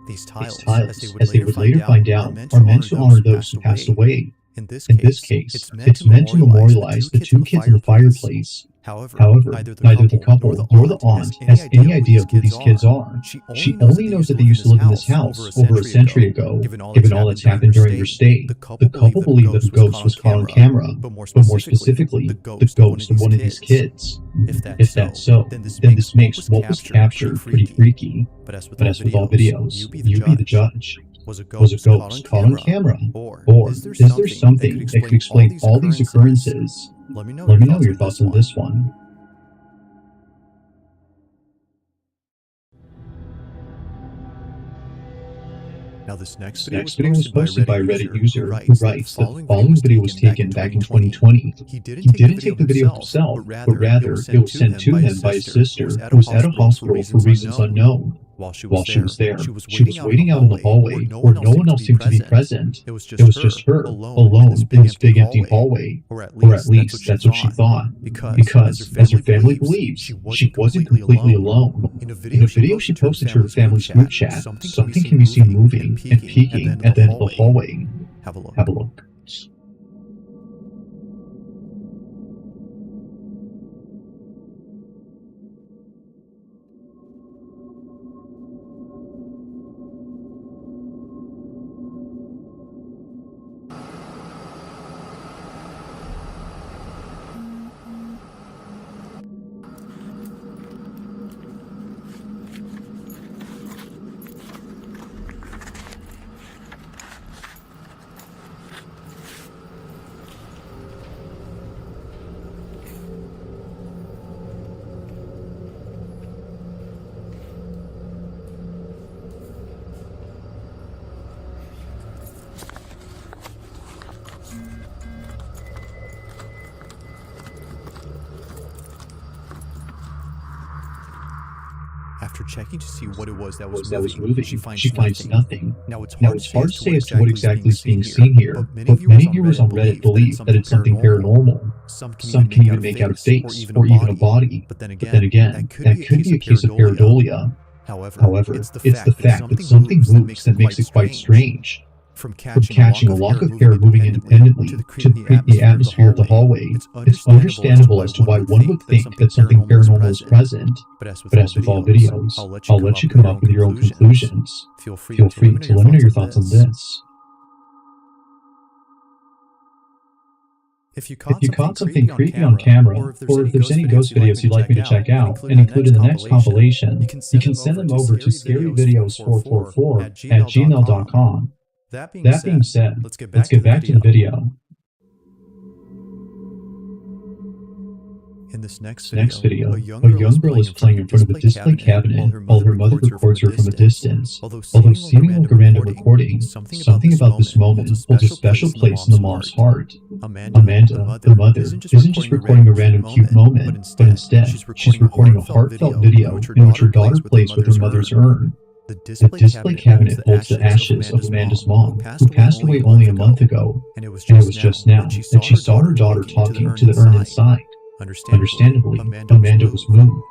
These tiles, as they would later find out, are meant to honor those who passed away. In this case, it's meant to memorialize the two kids in the fireplace. However, neither the couple nor the aunt has any idea of who these kids are. She only knows that they used to live in this house over a century ago, given all that's happened during their stay. The couple believed that the ghost was caught on camera, but more specifically, the ghost of one of these kids. If that's so, then this makes what was captured pretty freaky. But as with all videos, you be the judge. Was a ghost caught on camera? Or is there something that could explain all these occurrences? Let me know your thoughts on this one. Now this next video was posted by a Reddit user who writes that the following video was taken back in 2020. He didn't take the video himself, but rather it was sent to him by his sister, who was at a hospital for reasons unknown. While she was there, she was waiting out in the hallway where no one else seemed to be present. It was just her, alone in this big empty hallway. Or at least that's what she thought. Because, as her family believes, she wasn't completely alone. In a video she posted to her family's group chat, something can be seen moving and peeking at the end of the hallway. Have a look. After checking to see what it was that was moving, she finds nothing. Now it's hard to say as to what exactly is being seen here, but many viewers on Reddit believe that it's something paranormal. Some can even make out a face or even a body. But then again, that could be a case of pareidolia. However, it's the fact that something moves that makes it quite strange. From catching a lock of hair moving independently to the creepy atmosphere of the hallway, it's understandable as to why one would think that something paranormal is present. But as with all videos, I'll let you come up with your own conclusions. Feel free to let me know your thoughts on this. If you If you caught something creepy on camera, or if there's any ghost videos you'd like me to check out and include in the next compilation, you can send them over to scaryvideos444 at gmail.com. That being said, let's get back to the video. In this next video, a young girl is playing in front of a display cabinet while her mother records her from a distance. Although seeming like a random recording, something about this moment holds a special place in the mom's heart. Amanda, the mother, isn't just recording a random cute moment, but instead, she's recording a heartfelt video in which her daughter plays with her mother's urn. The display cabinet holds the ashes of Amanda's mom, who passed away only a month ago, and it was just now that she saw her daughter talking to the urn inside. Understandably, Amanda was moved.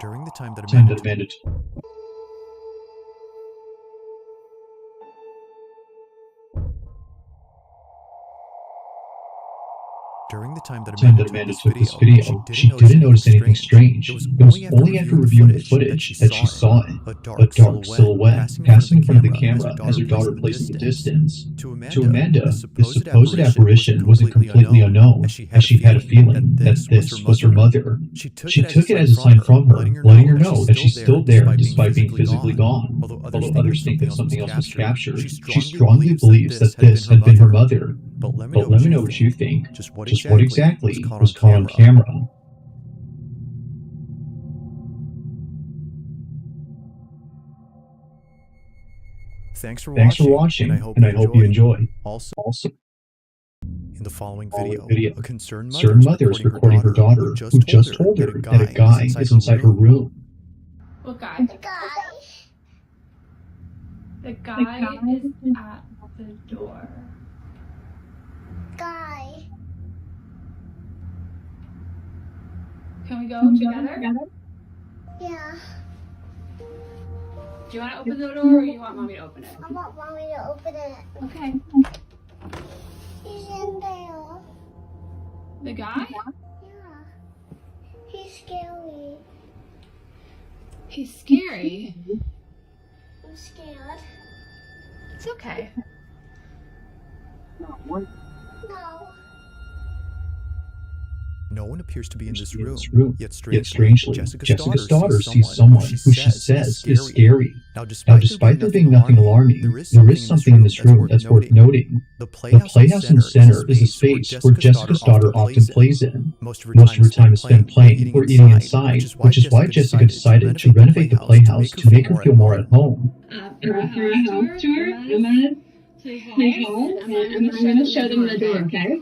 During the time that Amanda During the time that Amanda took this video, she didn't notice anything strange. It was only after reviewing the footage that she saw it, a dark silhouette passing in front of the camera as her daughter placed in the distance. To Amanda, this supposed apparition wasn't completely unknown, as she had a feeling that this was her mother. She took it as a sign from her, letting her know that she's still there despite being physically gone. Although others think that something else was captured, she strongly believes that this had been her mother. But let me know what you think. Just what exactly was caught on camera? Thanks for watching, and I hope you enjoy. Also, in the following video, a concerned mother is recording her daughter, who just told her that a guy is inside her room. What guy? The guy is at the door. Guy. Can we go together? Yeah. Do you want to open the door or you want mommy to open it? I want mommy to open it. Okay. He's in there. The guy? Yeah. He's scary. He's scary? I'm scared. It's okay. No. No one appeers to be in this room, yet strangely, Jessica's daughter sees someone who she says is scary. Now, despite there being nothing alarming, there is something in this room that's worth noting. The playhouse in the center is a space where Jessica's daughter often plays in. Most of her time is spent playing or eating inside, which is why Jessica decided to renovate the playhouse to make her feel more at home. After a house tour, I'm gonna say hi, and I'm gonna show them the door, okay?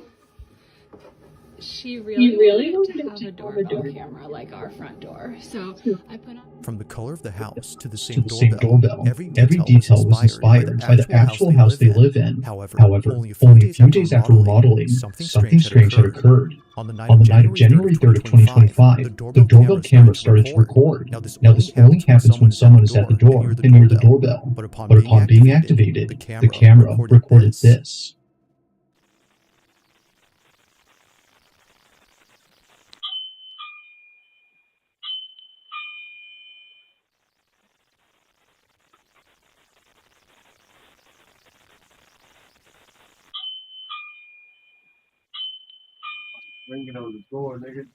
She really wanted to have a doorbell camera like our front door, so I put on. From the color of the house to the same doorbell, every detail was inspired by the actual house they live in. However, only a few days after remodeling, something strange had occurred. On the night of January 3rd of 2025, the doorbell camera started to record. Now, this only happens when someone is at the door and near the doorbell, but upon being activated, the camera recorded this. Ringing on the door, nigga.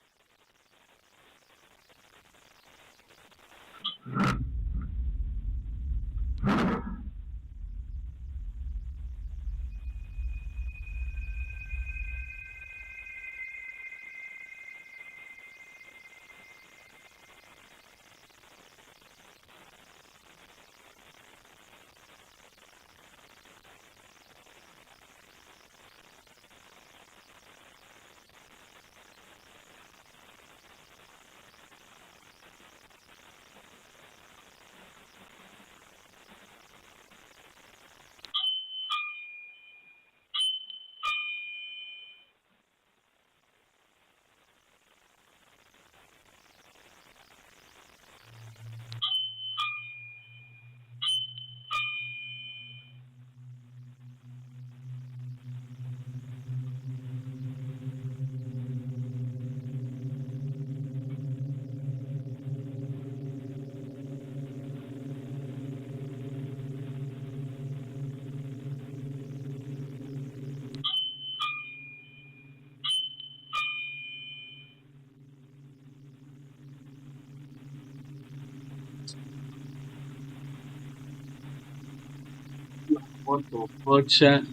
What the fuck, chat?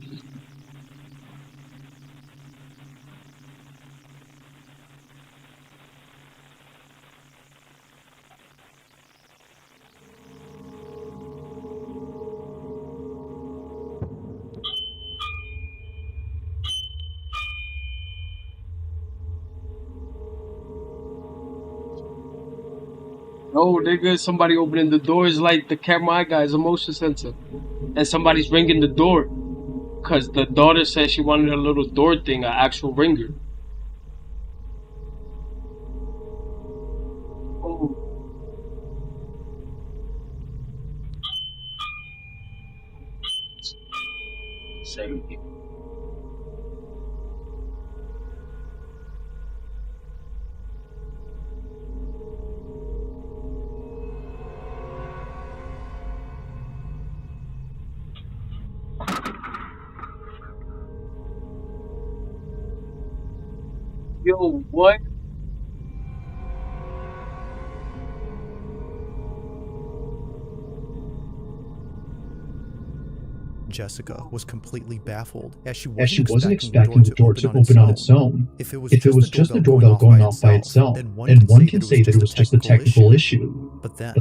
Oh, nigga, somebody opening the door is like the camera eye guy's a motion sensor. And somebody's ringing the door. Cause the daughter said she wanted a little door thing, an actual ringer. Oh. Same. Yo, what? Jessica was completely baffled as she wasn't expecting the door to open on its own. If it was just the doorbell going off by itself, then one can say that it was just a technical issue. But then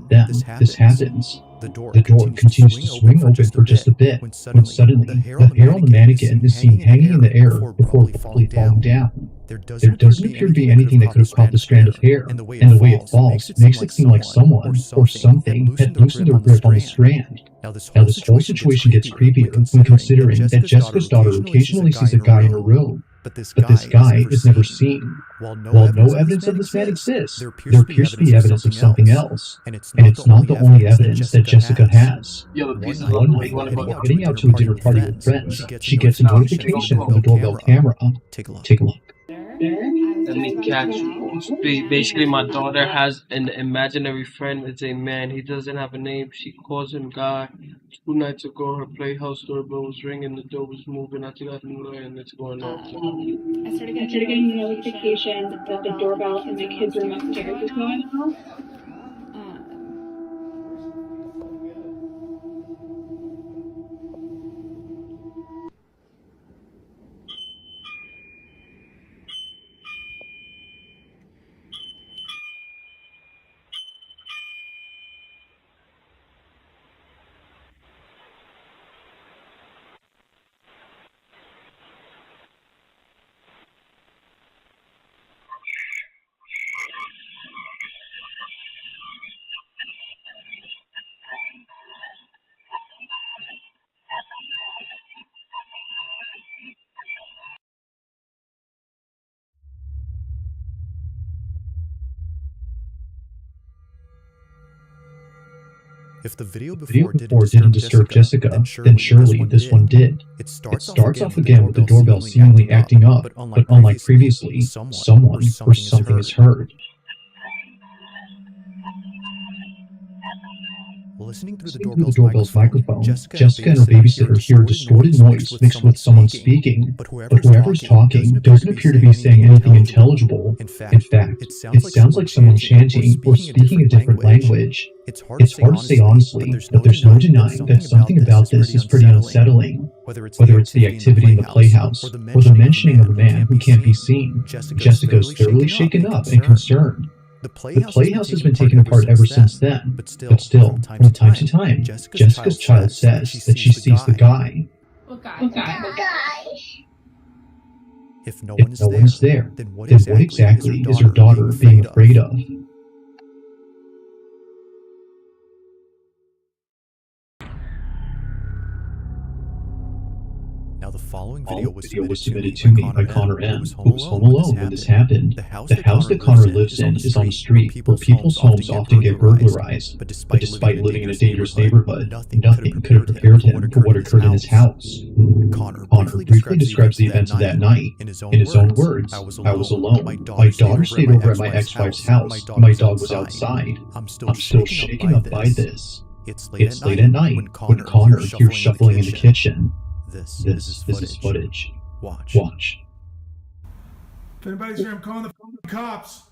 this happens. The door continues to swing open for just a bit, when suddenly the hair on the mannequin is seen hanging in the air before fully falling down. There doesn't appear to be anything that could have caught the strand of hair, and the way it falls makes it seem like someone or something had loosened their grip on the strand. Now this whole situation gets creepier when considering that Jessica's daughter occasionally sees a guy in her room, but this guy is never seen. While no evidence of this man exists, there appears to be evidence of something else, and it's not the only evidence that Jessica has. One night, while heading out to a dinner party with friends, she gets a notification from the doorbell camera. Take a look. Let me catch you. Basically, my daughter has an imaginary friend. It's a man. He doesn't have a name. She calls him Guy. 2 nights ago, her playhouse doorbell was ringing. The door was moving. I think I knew her, and it's going off. I started getting a notification that the doorbell in the kids' room upstairs is going off. If the video before didn't disturb Jessica, then surely this one did. It starts off again with the doorbell seemingly acting up, but unlike previously, someone or something is heard. Listening through the doorbell's microphone, Jessica and her babysitter hear a distorted noise mixed with someone speaking, but whoever is talking doesn't appear to be saying anything intelligible. In fact, it sounds like someone chanting or speaking a different language. It's hard to say honestly, but there's no denying that something about this is pretty unsettling. Whether it's the activity in the playhouse, or the mentioning of a man who can't be seen, Jessica is thoroughly shaken up and concerned. The playhouse has been taken apart ever since then, but still, from time to time, Jessica's child says that she sees the guy. What guy? If no one is there, then what exactly is her daughter being afraid of? Now the following video was submitted to me by Connor M, who was home alone when this happened. The house that Connor lives in is on the street where people's homes often get burglarized, but despite living in a dangerous neighborhood, nothing could have prepared him for what occurred in his house. Connor briefly describes the events of that night. In his own words, I was alone. My daughter stayed over at my ex-wife's house. My dog was outside. I'm still shaken up by this. It's late at night when Connor hears shuffling in the kitchen. This is footage. Watch. If anybody's here, I'm calling the cops.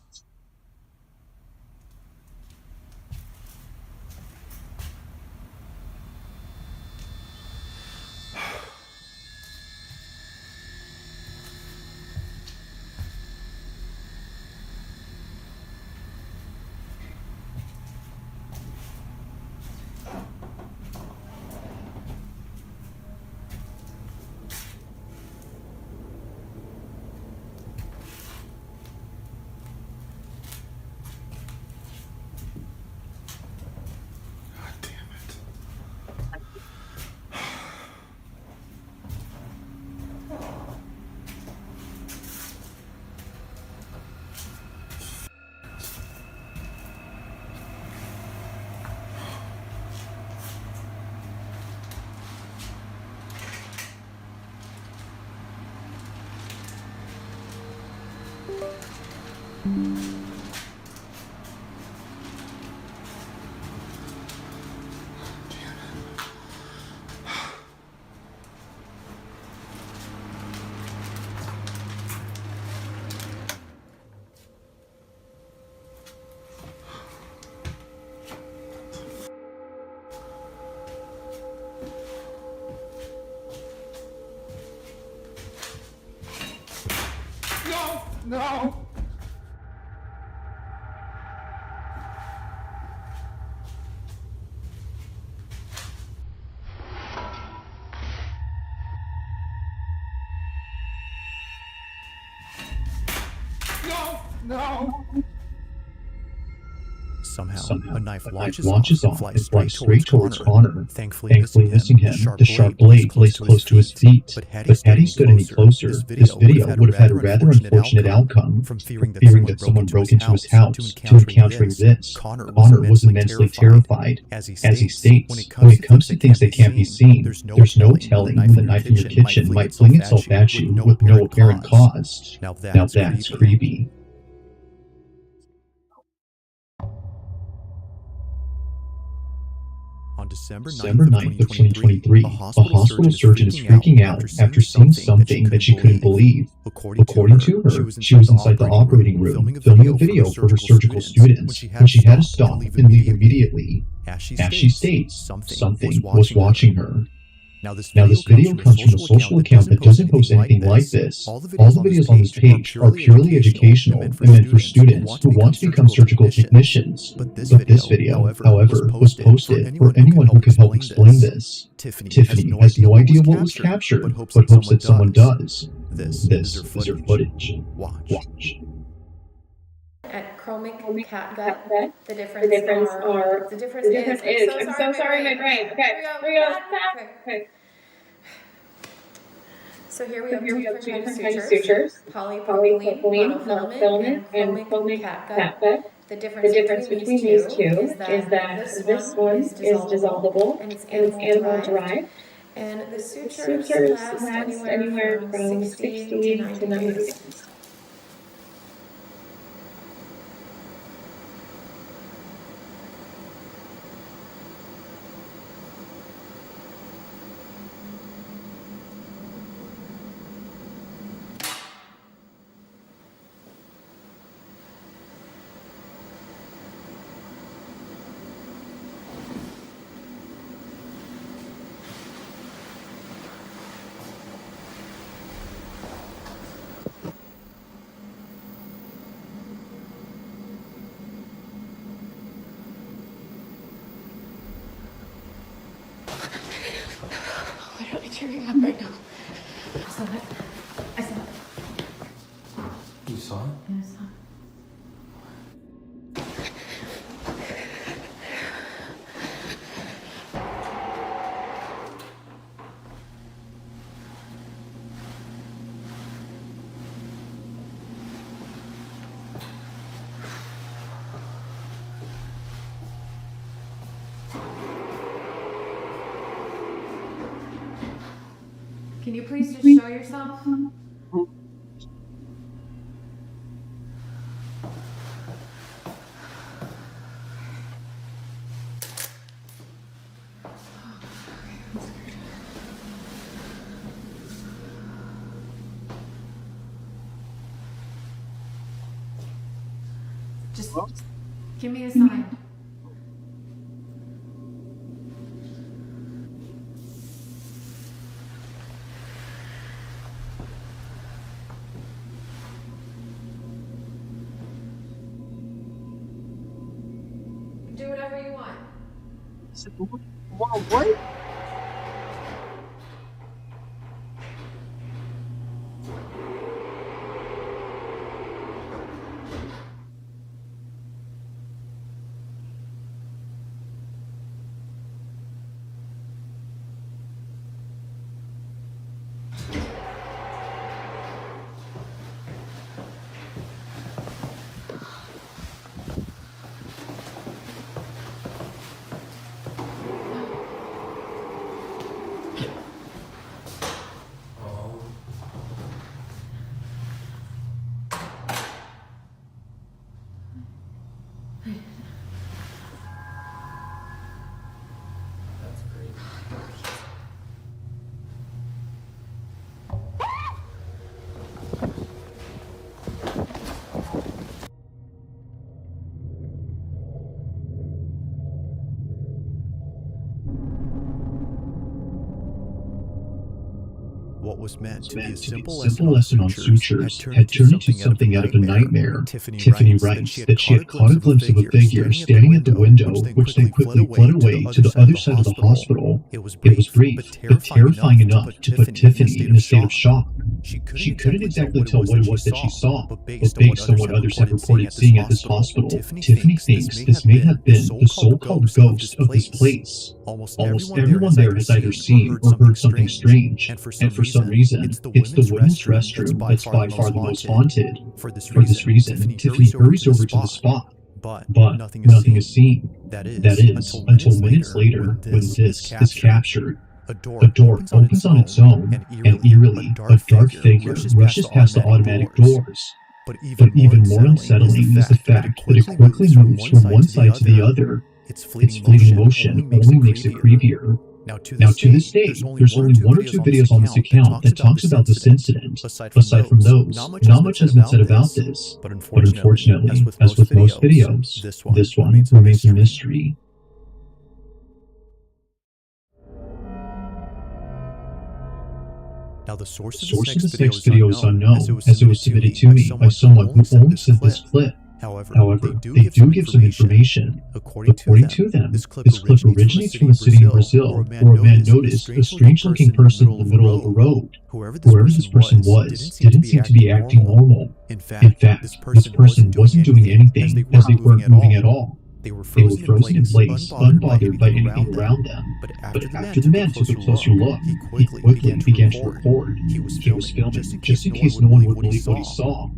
No! No! Somehow, a knife launches off off and flies straight towards Connor. Thankfully missing him, The sharp blade placed close to his feet. But had he stood any closer, this video would have had a rather unfortunate outcome. From fearing that someone broke into his house to encountering this, Connor was immensely terrified. As he states, when it comes to things that can't be seen, there's no telling when the knife in your kitchen might fling itself at you with no apparent cause. Now that's creepy. On December 9th of 2023, a hospital surgeon is freaking out after seeing something that she couldn't believe. According to her, she was inside the operating room filming a video for her surgical students when she had to stop and leave immediately. As she states, something was watching her. Now this video comes from a social account that doesn't post anything like this. All the videos on this page are purely educational and meant for students who want to become surgical technicians. But this video, however, was posted for anyone who can help explain this. Tiffany has no idea what was captured, but hopes that someone does. This is her footage. Watch. At chromic catgut, the difference is, I'm so sorry, my brain. Okay, here we go. Okay. So here we have two different kinds of sutures, polypropylene, monofilament, and chromic catgut. The difference between these two is that this one is dissolvable and it's animal derived. And the sutures last anywhere from 60 to 90 seconds. Literally tearing up right now. I saw it. You saw it? Yeah, I saw it. Can you please just show yourself? Just give me a sign. Do whatever you want. What? What was meant to be a simple lesson on sutures had turned into something out of a nightmare. Tiffany writes that she had caught a glimpse of a figure standing at the window, which then quickly fled away to the other side of the hospital. It was brief, but terrifying enough to put Tiffany in a state of shock. She couldn't exactly tell what it was that she saw, but based on what others had reported seeing at this hospital, Tiffany thinks this may have been the so-called ghost of this place. Almost everyone there has either seen or heard something strange, and for some reason, it's the women's restroom that's by far the most haunted. For this reason, Tiffany hurries over to the spot, but nothing is seen. That is, until minutes later, when this is captured. A door opens on its own, and eerily, a dark figure rushes past the automatic doors. But even more unsettling is the fact that it quickly moves from one side to the other. Its fleeting motion only makes it creepier. Now, to this date, there's only one or two videos on this account that talks about this incident. Aside from those, not much has been said about this. But unfortunately, as with most videos, this one remains a mystery. Now, the source of this next video is unknown, as it was submitted to me by someone who only sent this clip. However, they do give some information. According to them, this clip originates from a city in Brazil, where a man noticed a strange-looking person in the middle of the road. Whoever this person was didn't seem to be acting normal. In fact, this person wasn't doing anything, as they weren't moving at all. They were frozen in place, unbothered by anything around them. But after the man took a closer look, he quickly began to record. He was filming, just in case no one would believe what he saw.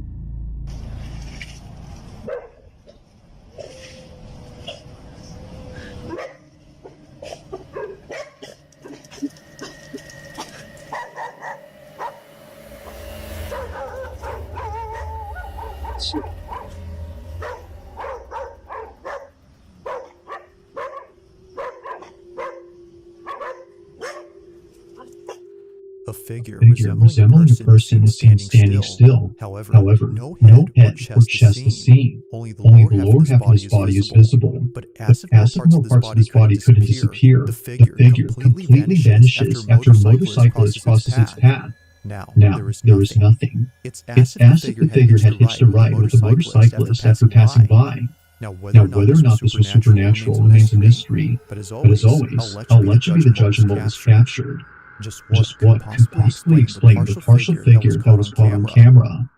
A figure resembling a person is seen standing still. However, no head or chest is seen. Only the lower half of his body is visible. But as if more parts of his body couldn't disappear, the figure completely vanishes after a motorcyclist crosses its path. Now, there is nothing. It's as if the figure had hitched a ride with a motorcyclist after passing by. Now, whether or not this was supernatural remains a mystery. But as always, I'll let you be the judge on what was captured. Just what could possibly explain the partial figure that was caught on camera.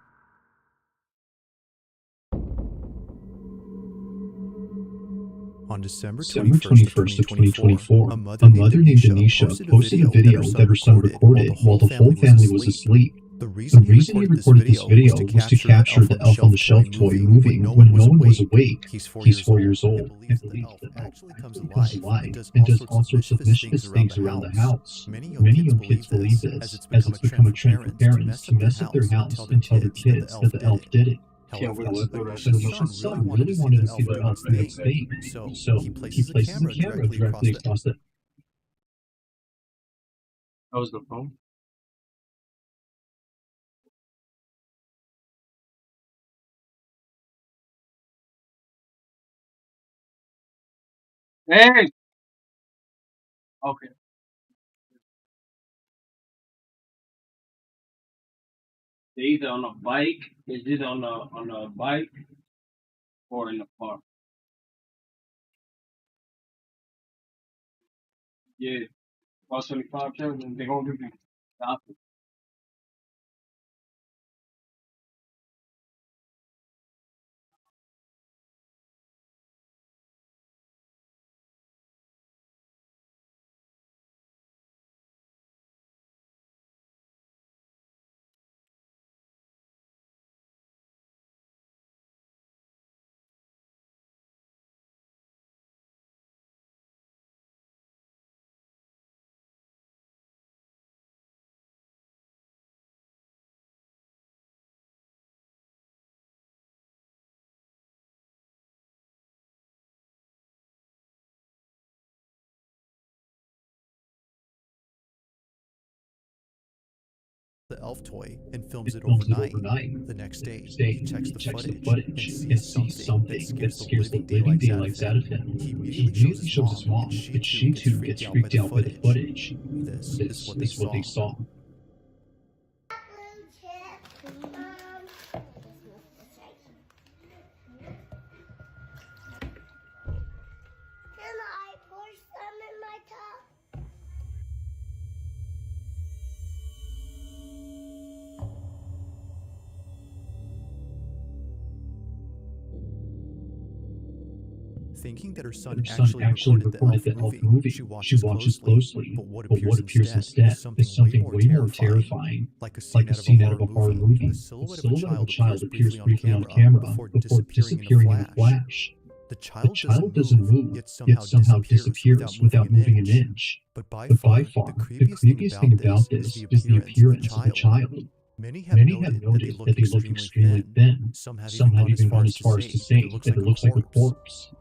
On December 21st of 2024, a mother named Anisha posted a video that her son recorded while the whole family was asleep. The reason he recorded this video was to capture the Elf on the Shelf toy moving when no one was awake. He's 4 years old and believes the elf actually comes alive and does all sorts of mischievous things around the house. Many young kids believe this, as it's become a trend for parents to mess up their house and tell their kids that the elf did it. However, Anisha's son really wanted to see the elf do its thing, so he places the camera directly across the... That was the phone? Hey! Okay. They're either on a bike, is it on a bike, or in the park? Yeah. About 75 children, and they're gonna give you stop it. the elf toy and films it overnight. The next day, he checks the footage and sees something that scares the living daylights out of him. He immediately shows his mom, but she too gets freaked out by the footage. This is what they saw. Can I pour some in my cup? Thinking that her son actually recorded the elf movie, she watches closely, but what appears instead is something way more terrifying, like a scene out of a horror movie. The silhouette of a child appears briefly on camera before disappearing in a flash. The child doesn't move, yet somehow disappears without moving an inch. But by far, the creepiest thing about this is the appearance of the child. Many have noted that they look extremely thin. Some have even gone as far as to say that it looks like a corpse.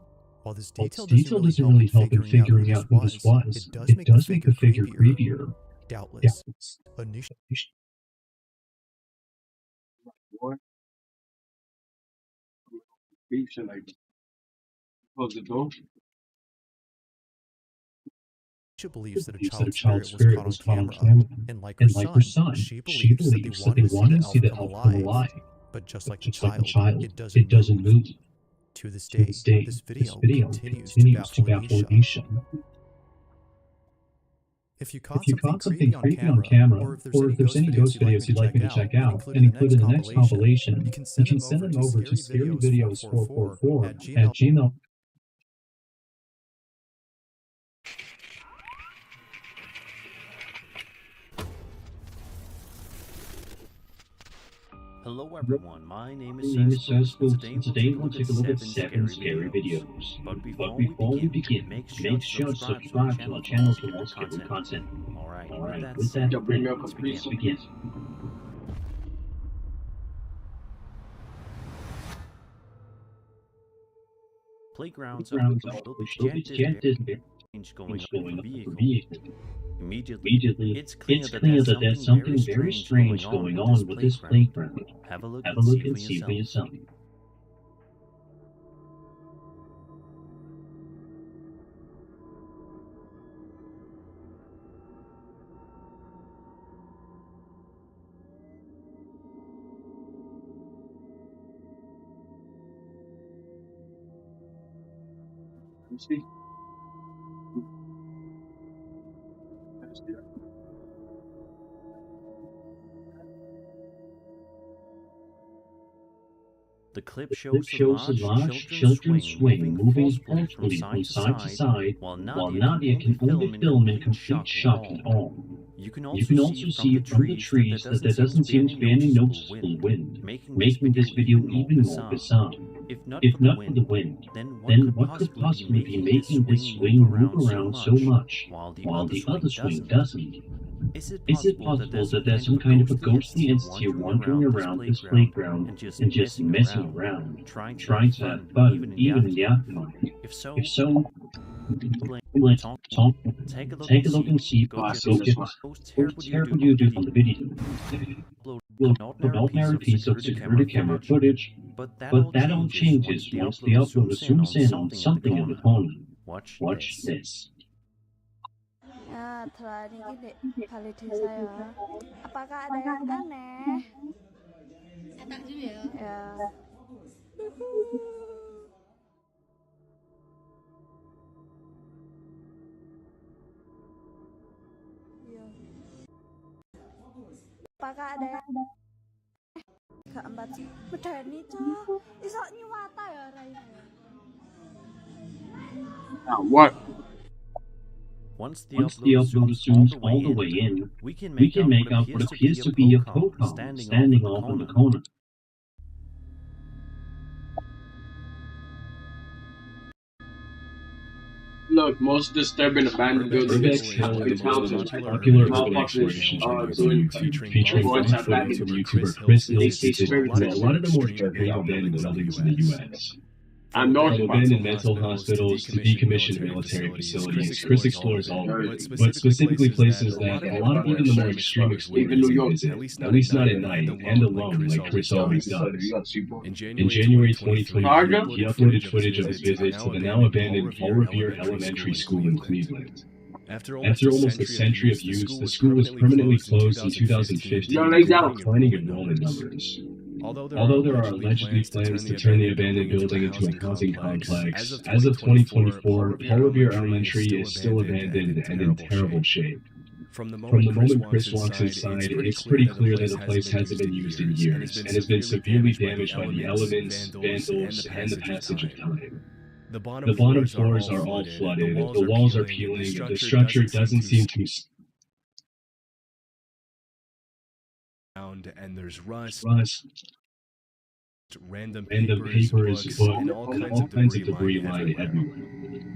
While this detail doesn't really help in figuring out who this was, it does make the figure creepier. Doubtless. Anisha. Close the door. She believes that a child's spirit was caught on camera, and like her son, she believes that they wanted to see the elf come alive. But just like a child, it doesn't move. To this day, this video continues to baffle Anisha. If you caught something creepy on camera, or if there's any ghost videos you'd like me to check out and include in the next compilation, you can send them over to scaryvideos444@gmail.com. Hello everyone, my name is Sesco, and today we'll take a look at 7 scary videos. But before we begin, make sure to subscribe to our channel for more scary content. Alright, with that, let's begin. Playgrounds are built with gigantic change going on with the vehicle. Immediately, it's clear that there's something very strange going on with this playground. Have a look and see for yourself. See? The clip shows a large children's swing moving forcefully from side to side, while Nadia can only film in complete shock and awe. You can also see from the trees that there doesn't seem to be any noticeable wind, making this video even more bizarre. If not for the wind, then what could possibly be making this swing move around so much, while the other swing doesn't? Is it possible that there's some kind of a ghostly entity wandering around this playground and just messing around, trying to have fun, even in the afterlife? If so, let's take a look and see what terrible you do on the video. We'll put an ordinary piece of security camera footage, but that all changes once the uploader zooms in on something in the corner. Watch this. Ya, telah ini kali saya. Apakah ada yang aneh? Tak juga ya. Ya. Apakah ada yang keempat medeni cah? Iso nyuwata ya rai. What? Once the upload zooms all the way in, we can make out what appears to be a pokemon standing off in the corner. Look, most disturbing abandoned buildings in towns and popular urban exploration channels on YouTube featuring footage of YouTuber Chris Ilse. A lot of the more disturbing abandoned buildings in the U.S. From abandoned mental hospitals to decommissioned military facilities, Chris explores all of it, but specifically places that a lot of even the more extreme explorers visit, at least not at night, and alone like Chris always does. In January 2023, he uploaded footage of his visit to the now abandoned Paul Revere Elementary School in Cleveland. After After almost a century of use, the school was permanently closed in 2015, declining enrollment numbers. Although there are allegedly plans to turn the abandoned building into a housing complex, as of 2024, Paul Revere Elementary is still abandoned and in terrible shape. From the moment Chris walks inside, it's pretty clear that the place hasn't been used in years, and has been severely damaged by the elements, vandals, and the passage of time. The bottom floors are all flooded, the walls are peeling, the structure doesn't seem to... And there's rust, random papers, books, and all kinds of debris lying everywhere.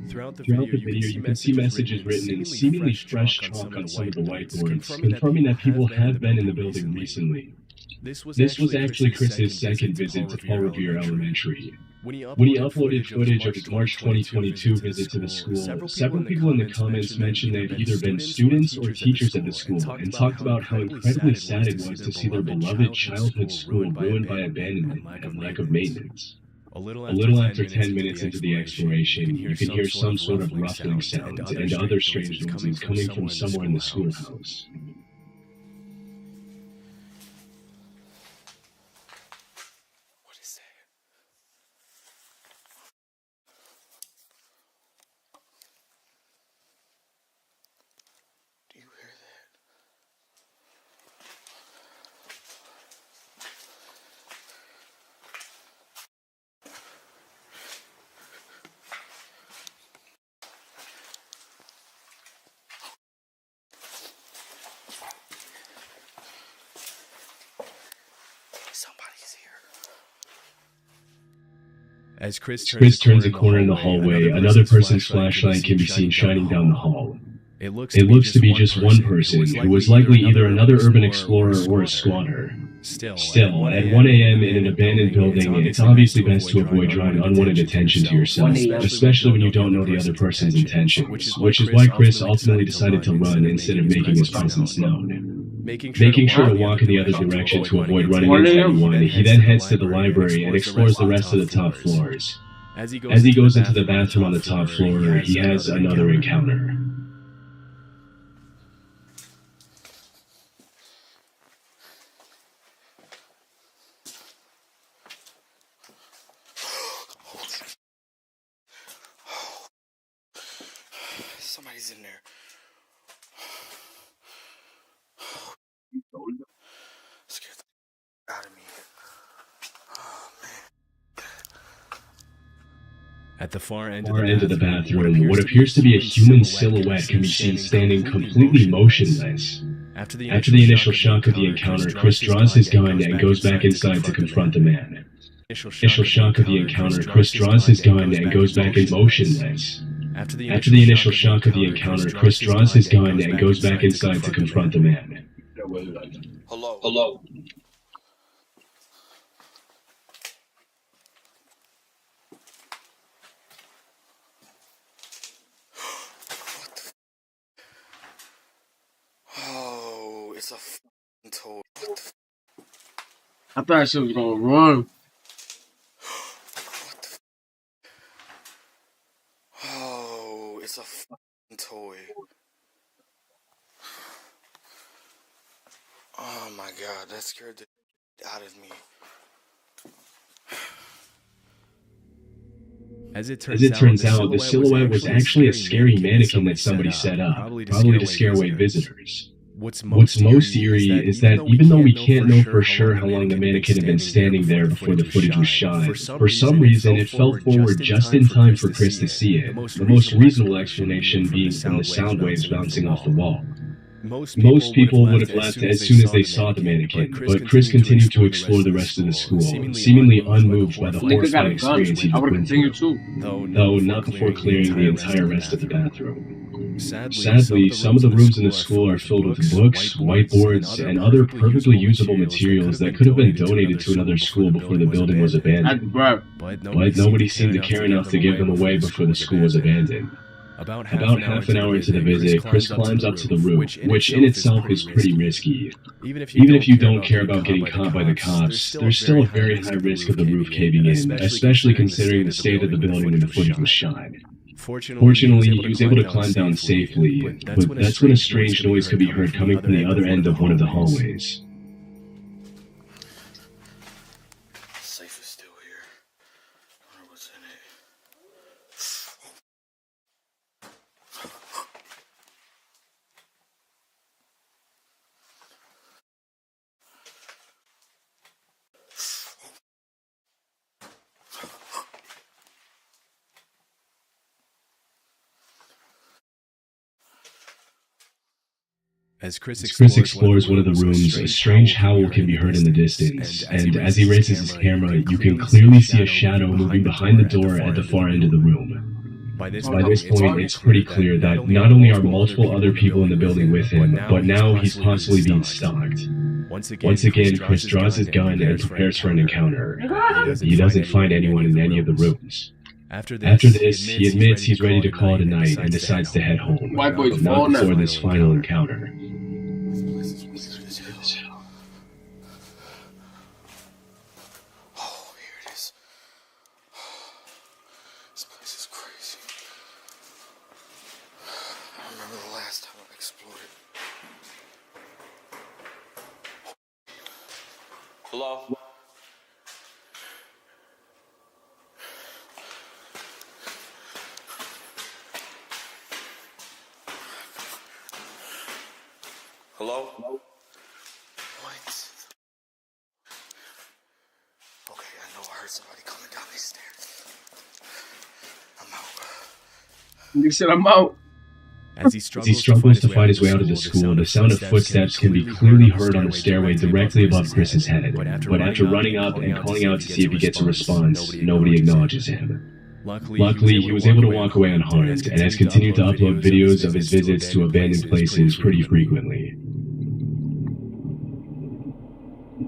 Throughout the video, you can see messages written in seemingly fresh chalk on some of the whiteboards, confirming that people have been in the building recently. This was actually Chris's second visit to Paul Revere Elementary. When he uploaded footage of his March 2022 visit to the school, several people in the comments mentioned they've either been students or teachers at the school, and talked about how incredibly sad it was to see their beloved childhood school ruined by abandonment and lack of maintenance. A little after 10 minutes into the exploration, you can hear some sort of ruffling sound and other strange noises coming from somewhere in the schoolhouse. As Chris turns a corner in the hallway, another person's flashlight can be seen shining down the hall. It looks to be just one person, who was likely either another urban explorer or a squatter. Still, at 1 a.m. in an abandoned building, it's obviously best to avoid drawing unwanted attention to yourself, especially when you don't know the other person's intentions, which is why Chris ultimately decided to run instead of making his presence known. Making sure to walk in the other direction to avoid running into anyone, he then heads to the library and explores the rest of the top floors. As he goes into the bathroom on the top floor, he has another encounter. Somebody's in there. Scared the out of me. Oh, man. At the far end of the bathroom, what appears to be a human silhouette can be seen standing completely motionless. After the initial shock of the encounter, Chris draws his gun and goes back inside to confront the man. Initial shock of the encounter, Chris draws his gun and goes back in motionless. After the initial shock of the encounter, Chris draws his gun and goes back inside to confront the man. Hello. Hello. Oh, it's a f***ing toy. What the I thought she was gonna run. Oh, it's a f***ing toy. Oh my god, that scared the out of me. As it turns out, the silhouette was actually a scary mannequin that somebody set up, probably to scare away visitors. What's most eerie is that even though we can't know for sure how long the mannequin had been standing there before the footage was shot, for some reason it fell forward just in time for Chris to see it, the most reasonable explanation being from the sound waves bouncing off the wall. Most people would have left as soon as they saw the mannequin, but Chris continued to explore the rest of the school, seemingly unmoved by the horrifying experience he went through, though not before clearing the entire rest of the bathroom. Sadly, some of the rooms in the school are filled with books, whiteboards, and other perfectly usable materials that could have been donated to another school before the building was abandoned. But nobody seemed to care enough to give them away before the school was abandoned. About half an hour into the visit, Chris climbs up to the roof, which in itself is pretty risky. Even if you don't care about getting caught by the cops, there's still a very high risk of the roof caving in, especially considering the state of the building when the footage was shot. Fortunately, he was able to climb down safely, but that's when a strange noise could be heard coming from the other end of one of the hallways. Safe is still here. I wonder what's in it. As Chris explores one of the rooms, a strange howl can be heard in the distance, and as he raises his camera, you can clearly see a shadow moving behind the door at the far end of the room. By this point, it's pretty clear that not only are multiple other people in the building with him, but now he's possibly being stalked. Once again, Chris draws his gun and prepares for an encounter. He doesn't find anyone in any of the rooms. After this, he admits he's ready to call it a night and decides to head home, but not before this final encounter. Oh, here it is. This place is crazy. I remember the last time I explored it. Hello? Hello? What? Okay, I know I heard somebody coming down these stairs. I'm out. He said, I'm out. As he struggles to find his way out of the school, the sound of footsteps can be clearly heard on the stairway directly above Chris's head. But after running up and calling out to see if he gets a response, nobody acknowledges him. Luckily, he was able to walk away unharmed and has continued to upload videos of his visits to abandoned places pretty frequently.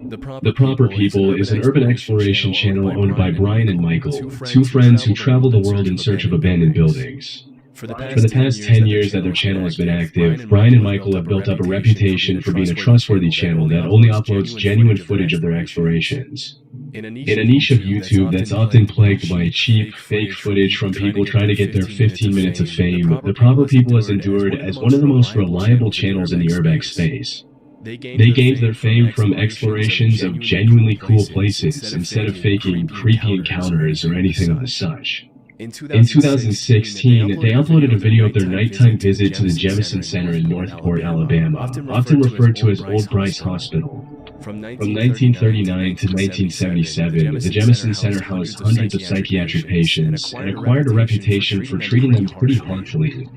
The Proper People is an urban exploration channel owned by Brian and Michael, two friends who travel the world in search of abandoned buildings. For the past 10 years that their channel has been active, Brian and Michael have built up a reputation for being a trustworthy channel that only uploads genuine footage of their explorations. In a niche of YouTube that's often plagued by cheap, fake footage from people trying to get their 15 minutes of fame, The Proper People has endured as one of the most reliable channels in the urbex space. They gained their fame from explorations of genuinely cool places instead of faking creepy encounters or anything of the such. In 2016, they uploaded a video of their nighttime visit to the Jemison Center in Northport, Alabama, often referred to as Old Bryce Hospital. From 1939 to 1977, the Jemison Center housed hundreds of psychiatric patients and acquired a reputation for treating them pretty harshly.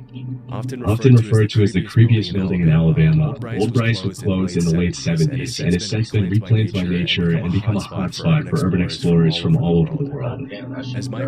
Often referred to as the creepiest building in Alabama, Old Bryce was closed in the late 70s and has since been reclaimed by nature and become a hotspot for urban explorers from all over the world.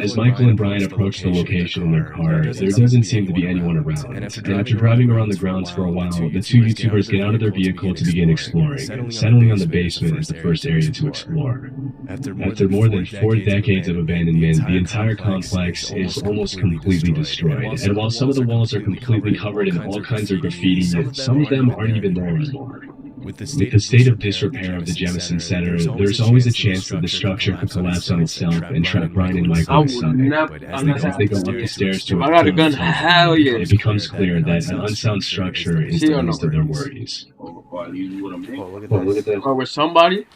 As Michael and Brian approach the location in their car, there doesn't seem to be anyone around, and after driving around the grounds for a while, the two YouTubers get out of their vehicle to begin exploring, settling on the basement as the first area to explore. After more than 4 decades of abandonment, the entire complex is almost completely destroyed, and while some of the walls are completely covered in all kinds of graffiti, some of them aren't even there anymore. With the state of disrepair of the Jemison Center, there's always a chance that the structure could collapse on itself and trap Brian and Michael inside. But as they go up the stairs to it becomes clear that an unsound structure is the least of their worries. Look at that. Or with somebody?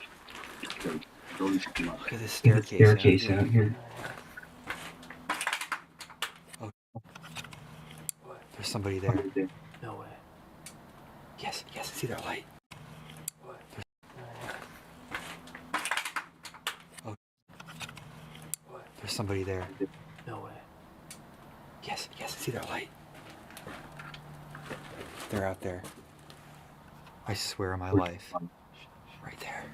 Look at the staircase out here. Oh. There's somebody there. No way. Yes, I see their light. There's somebody there. No way. Yes, I see their light. They're out there. I swear on my life. Right there.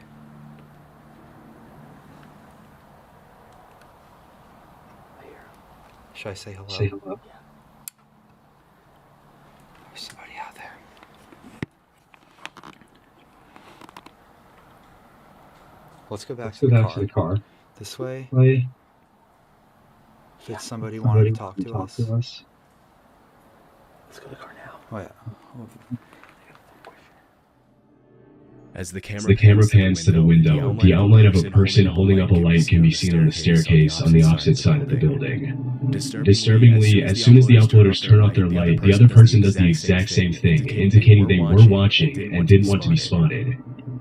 Should I say hello? Say hello. Yeah. There's somebody out there. Let's go back to the car. This way. Did somebody want to talk to us? Let's go to the car now. Oh yeah. As the camera pans to the window, the outline of a person holding up a light can be seen on the staircase on the opposite side of the building. Disturbingly, as soon as the uploaders turn off their light, the other person does the exact same thing, indicating they were watching and didn't want to be spotted.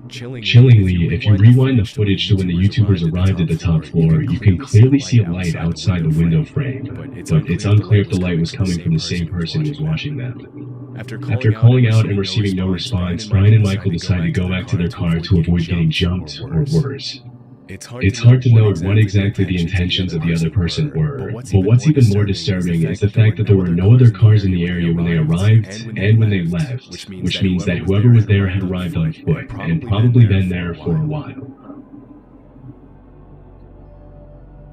Chillingly, if you rewind the footage to when the YouTubers arrived at the top floor, you can clearly see a light outside the window frame, but it's unclear if the light was coming from the same person who was watching them. After calling out and receiving no response, Brian and Michael decide to go back to their car to avoid getting jumped or worse. It's hard to know what exactly the intentions of the other person were, but what's even more disturbing is the fact that there were no other cars in the area when they arrived and when they left, which means that whoever was there had arrived on foot and probably been there for a while.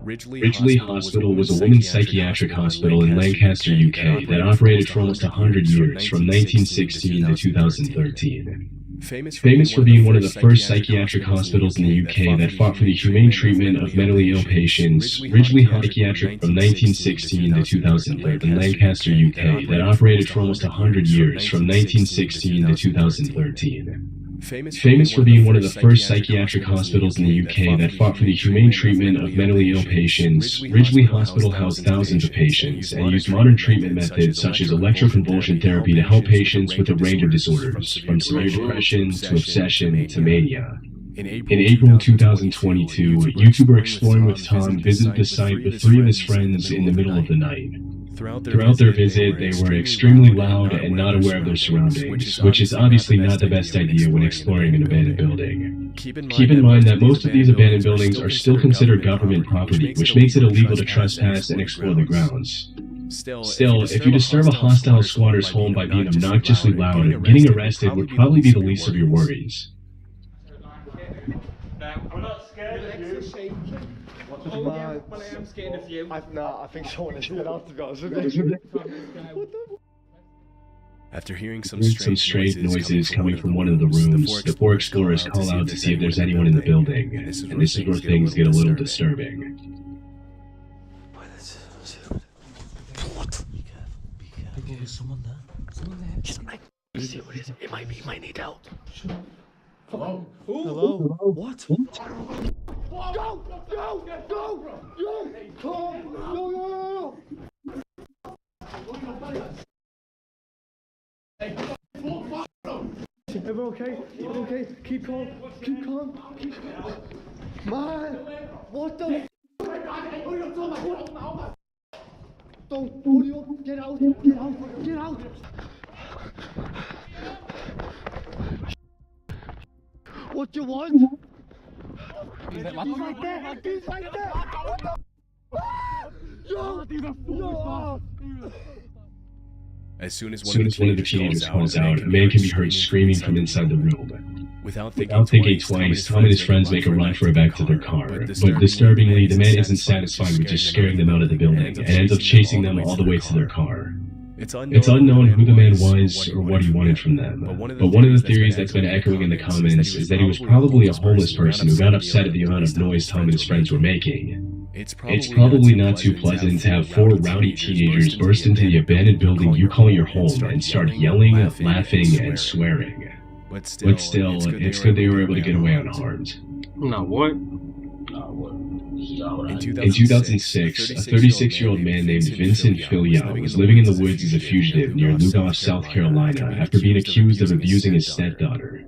Ridgely Hospital was a women's psychiatric hospital in Lancaster, UK that operated for almost 100 years, from 1916 to 2013. Famous for being one of the first psychiatric hospitals in the UK that fought for the humane treatment of mentally ill patients, Ridgely Psychiatric from 1916 to 2013 in Lancaster, UK that operated for almost 100 years, from 1916 to 2013. Famous for being one of the first psychiatric hospitals in the UK that fought for the humane treatment of mentally ill patients, Ridgely Hospital housed thousands of patients and used modern treatment methods such as electroconvulsion therapy to help patients with a range of disorders, from severe depression to obsession to mania. In April 2022, YouTuber Exploring with Tom visited the site with 3 of his friends in the middle of the night. Throughout their visit, they were extremely loud and not aware of their surroundings, which is obviously not the best idea when exploring an abandoned building. Keep in mind that most of these abandoned buildings are still considered government property, which makes it illegal to trespass and explore the grounds. Still, if you disturb a hostile squatter's home by being obnoxiously loud, getting arrested would probably be the least of your worries. I'm not scared of you. Oh, yeah, well, I am scared of you. I think someone is head out to be honest with you. After hearing some strange noises coming from one of the rooms, the 4 explorers call out to see if there's anyone in the building, and this is where things get a little disturbing. There's someone there. Someone there. Just like, see what it is. It might need help. Hello? Hello? What? Go! Go! Go! Yo! Go! Everyone okay? Everyone okay? Keep calm. Keep calm. Man! What the? Don't hurry up! Get out! Get out! Get out! What do you want? He's right there! He's right there! Yo! As soon as one of the teenagers calls out, a man can be heard screaming from inside the room. Without thinking twice, Tom and his friends make a run for it back to their car, but disturbingly, the man isn't satisfied with just scaring them out of the building, and ends up chasing them all the way to their car. It's unknown who the man was or what he wanted from them, but one of the theories that's been echoing in the comments is that he was probably a homeless person who got upset at the amount of noise Tom and his friends were making. It's probably not too pleasant to have 4 rowdy teenagers burst into the abandoned building you call your home and start yelling, laughing, and swearing. But still, it's good they were able to get away unharmed. No, what? In 2006, a 36-year-old man named Vincent Fillion was living in the woods as a fugitive near Lugoff, South Carolina, after being accused of abusing his stepdaughter.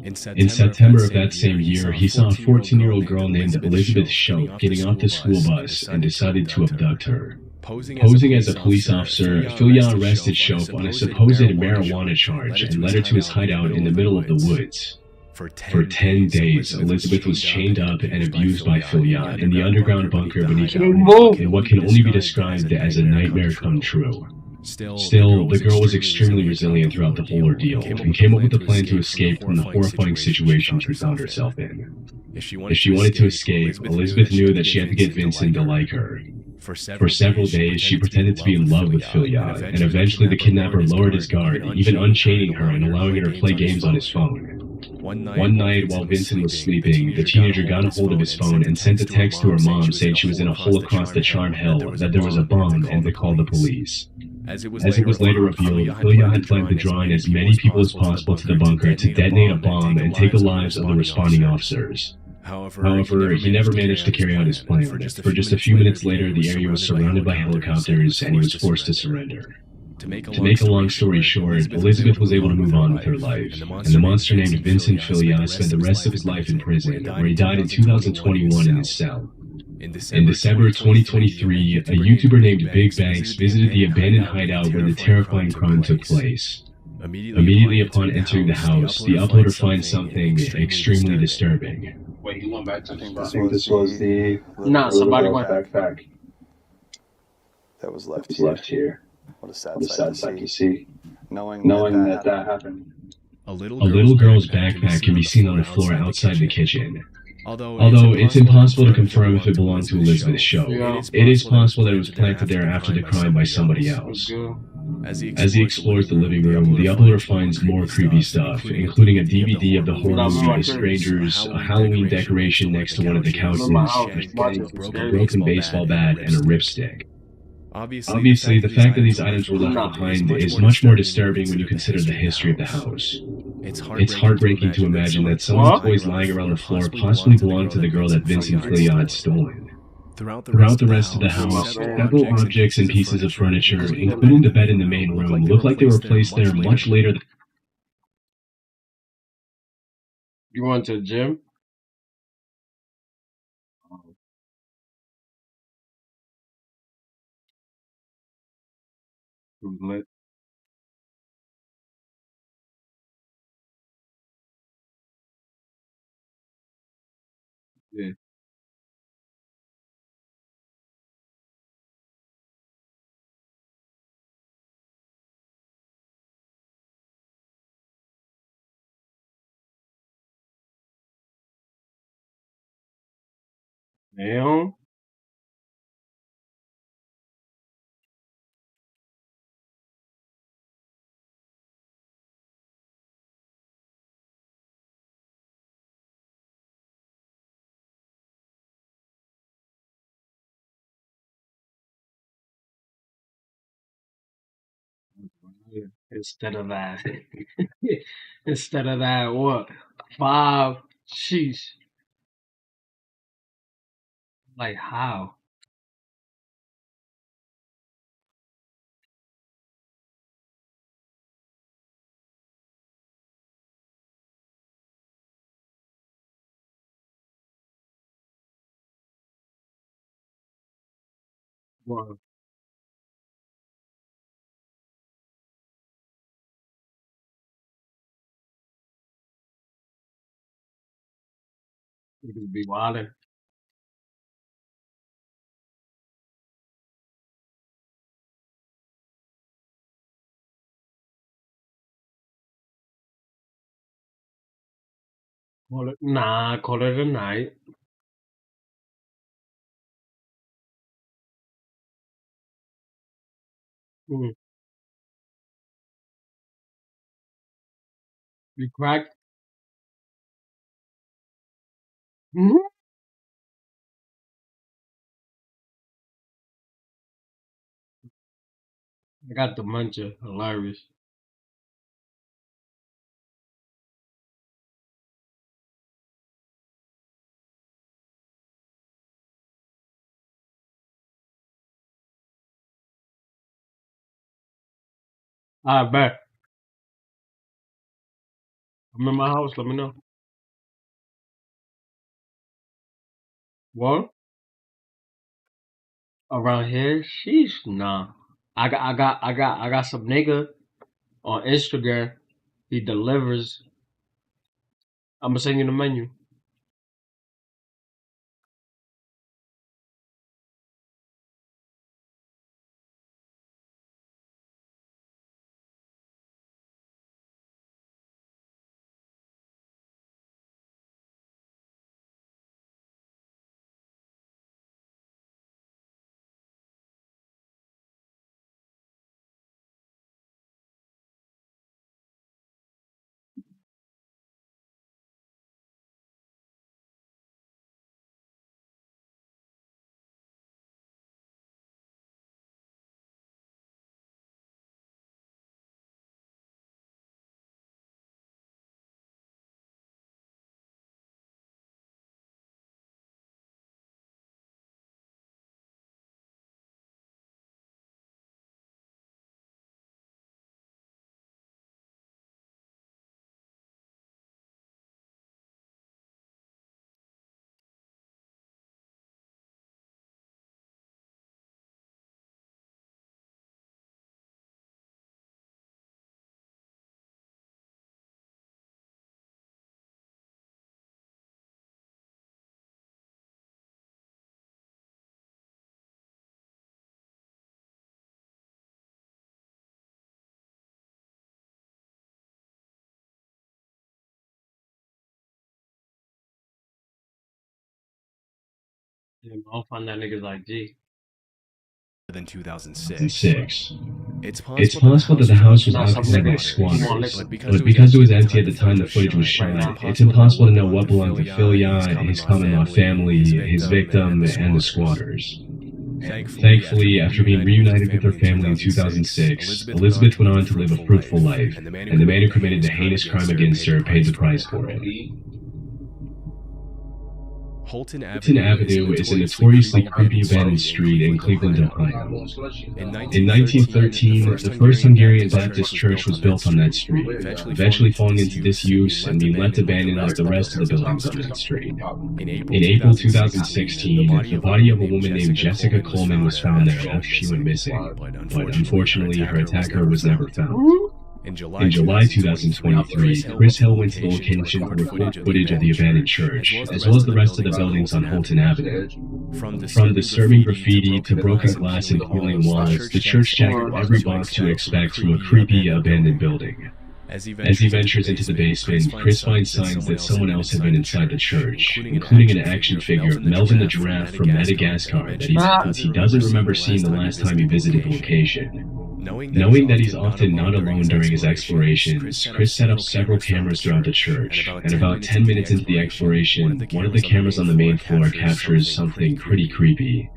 In September of that same year, he saw a 14-year-old girl named Elizabeth Shope getting off the school bus and decided to abduct her. Posing as a police officer, Fillion arrested Shope on a supposed marijuana charge and led her to his hideout in the middle of the woods. For 10 days, Elizabeth was chained up and abused by Fillion in the underground bunker beneath in what can only be described as a nightmare come true. Still, the girl was extremely resilient throughout the whole ordeal and came up with a plan to escape from the horrifying situation she found herself in. If she wanted to escape, Elizabeth knew that she had to get Vincent to like her. For several days, she pretended to be in love with Fillion, and eventually the kidnapper lowered his guard, even unchaining her and allowing her to play games on his phone. One night, while Vincent was sleeping, the teenager got a hold of his phone and sent a text to her mom saying she was in a hole across the Charm Hill, that there was a bomb, and to call the police. As it was later revealed, Ilya had planned to draw in as many people as possible to the bunker to detonate a bomb and take the lives of the responding officers. However, he never managed to carry out his plan. For just a few minutes later, the area was surrounded by helicopters and he was forced to surrender. To make a long story short, Elizabeth was able to move on with her life, and the monster named Vincent Filya spent the rest of his life in prison, where he died in 2021 in his cell. In December 2023, a YouTuber named Big Banks visited the abandoned hideout where the terrifying crime took place. Immediately upon entering the house, the uploader finds something extremely disturbing. Wait, he went back to I think this was the somebody went backpack that was left here. What a sad sight to see. Knowing that happened. A little girl's backpack can be seen on the floor outside the kitchen. Although it's impossible to confirm if it belonged to Elizabeth's show, it is possible that it was planted there after the crime by somebody else. As he explores the living room, the uploader finds more creepy stuff, including a DVD of the horror movie The Strangers, a Halloween decoration next to one of the couches, a broken baseball bat, and a ripstick. Obviously, the fact that these items were left behind is much more disturbing when you consider the history of the house. It's heartbreaking to imagine that some of the toys lying around the floor possibly belonged to the girl that Vincent Filya had stolen. Throughout the rest of the house, several objects and pieces of furniture, including the bed in the main room, look like they were placed there much later than... You went to the gym? Lit. Yeah. Damn. Instead of that, instead of that, what? 5 sheesh. Like how? What? It could be wilder. Call it a night. Mm. You cracked? Mhm. I got dementia. Hilarious. I bet. I'm in my house. Let me know. What? Around here? Sheesh, nah. I got some nigga on Instagram. He delivers. I'm gonna send you the menu. I'll find that nigga's IG. Than 2006. It's possible that the house was occupied by squatters, but because it was empty at the time the footage was shot, it's impossible to know what belonged to Filya, his common-law family, his victim, and the squatters. Thankfully, after being reunited with her family in 2006, Elizabeth went on to live a fruitful life, and the man who committed the heinous crime against her paid the price for it. Holton Avenue is a notoriously creepy abandoned street in Cleveland, Ohio. In 1913, the first Hungarian Baptist church was built on that street, eventually falling into disuse and being left abandoned like the rest of the buildings on that street. In April 2016, the body of a woman named Jessica Coleman was found there after she went missing, but unfortunately her attacker was never found. In July 2023, Chris Hill went to the location to record footage of the abandoned church, as well as the rest of the buildings on Holton Avenue. From disturbing graffiti to broken glass and peeling walls, the church checked every box you would expect from a creepy, abandoned building. As he ventures into the basement, Chris finds signs that someone else had been inside the church, including an action figure of Melvin the giraffe from Madagascar that he doesn't remember seeing the last time he visited the location. Knowing that he's often not alone during his explorations, Chris set up several cameras throughout the church, and about 10 minutes into the exploration, one of the cameras on the main floor captures something pretty creepy.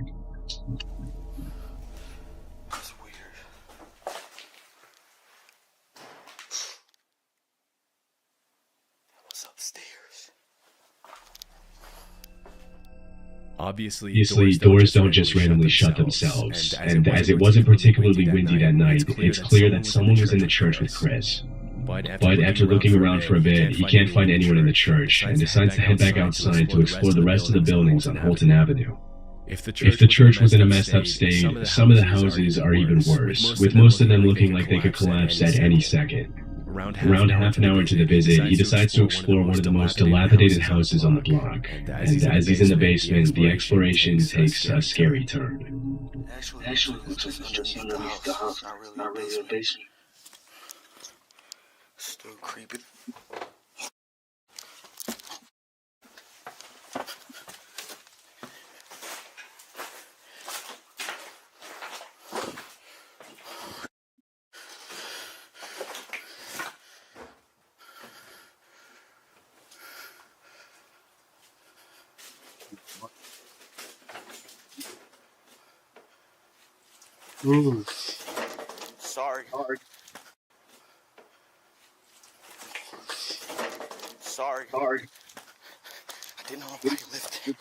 Obviously, doors don't just randomly shut themselves, and as it wasn't particularly windy that night, it's clear that someone was in the church with Chris. But after looking around for a bit, he can't find anyone in the church, and decides to head back outside to explore the rest of the buildings on Holton Avenue. If the church was in a messed up state, some of the houses are even worse, with most of them looking like they could collapse at any second. Around half an hour into the visit, he decides to explore one of the most dilapidated houses on the block, and as he's in the basement, the exploration takes a scary turn. Actually, looks like underneath the house, not really a basement. Still creepy. Ooh. Sorry. I didn't know nobody lived here.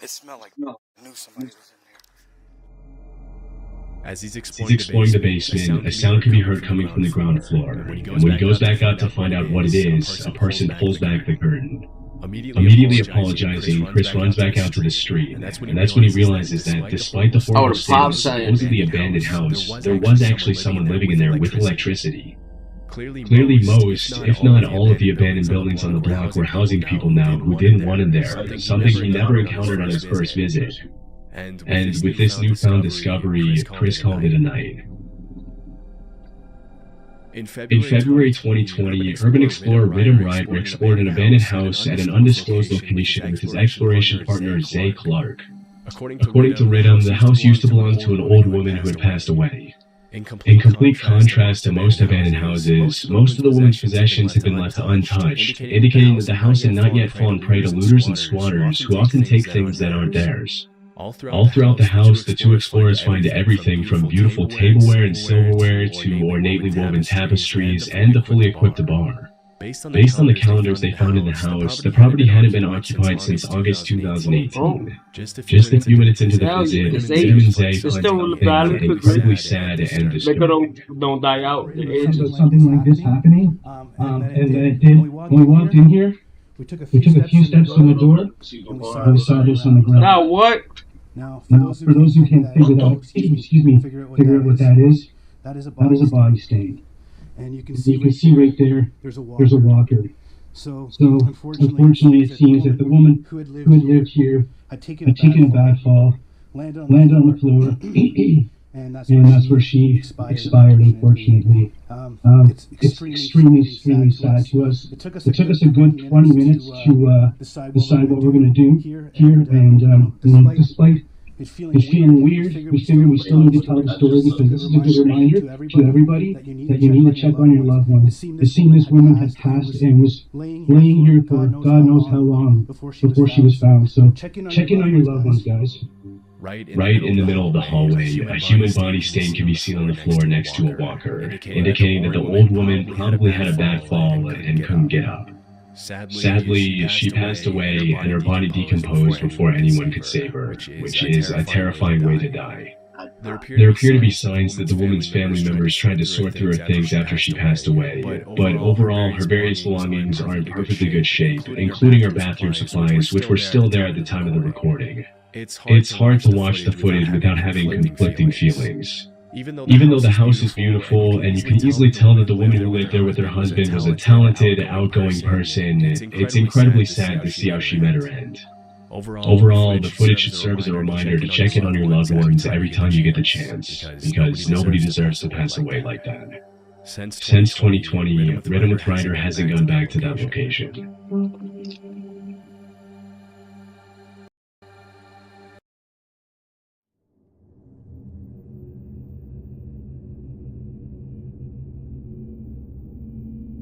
It smelled like I knew somebody was in there. As he's exploring the basement, a sound can be heard coming from the ground floor, and when he goes back out to find out what it is, a person pulls back the curtain. Immediately apologizing, Chris runs back out to the street, and that's when he realizes that despite the horrible state of the supposedly abandoned house, there was actually someone living in there with electricity. Clearly most, if not all of the abandoned buildings on the block were housing people now who didn't want him there, something he never encountered on his first visit. And with this newfound discovery, Chris called it a night. In February 2020, urban explorer Ridham Ryder explored an abandoned house at an undisclosed location with his exploration partner Zay Clark. According to Ridham, the house used to belong to an old woman who had passed away. In complete contrast to most abandoned houses, most of the woman's possessions had been left untouched, indicating that the house had not yet fallen prey to looters and squatters who often take things that aren't theirs. All throughout the house, the two explorers find everything from beautiful tableware and silverware to ornately woven tapestries and a fully equipped bar. Based on the calendars they found in the house, the property hadn't been occupied since August 2018. Just a few minutes into the visit, Ridham and Zay find something incredibly sad and disturbing. Don't die out. Something like this happening, and then it did. When we walked in here, we took a few steps from the door, and we saw this on the ground. Now what? Now, for those who can't figure out what that is, that is a body stain. And you can see right there, there's a walker. So unfortunately, it seems that the woman who had lived here had taken a bad fall, landed on the floor, and that's where she expired, unfortunately. It's extremely sad to us. It took us a good 20 minutes to decide what we're going to do here, and despite it's feeling weird, we figured we still need to tell the story because this is a good reminder to everybody that you need to check on your loved ones. The scene this woman had passed and was laying here for God knows how long before she was found. So check in on your loved ones, guys. Right in the middle of the hallway, a human body stain can be seen on the floor next to a walker, indicating that the old woman probably had a bad fall and couldn't get up. Sadly, she passed away and her body decomposed before anyone could save her, which is a terrifying way to die. There appear to be signs that the woman's family members tried to sort through her things after she passed away, but overall her various belongings are in perfectly good shape, including her bathroom supplies, which were still there at the time of the recording. It's hard to watch the footage without having conflicting feelings. Even though the house is beautiful, and you can easily tell that the woman who lived there with her husband was a talented, outgoing person, it's incredibly sad to see how she met her end. Overall, the footage should serve as a reminder to check in on your loved ones every time you get the chance, because nobody deserves to pass away like that. Since 2020, Rhythm with Ryder hasn't gone back to that location.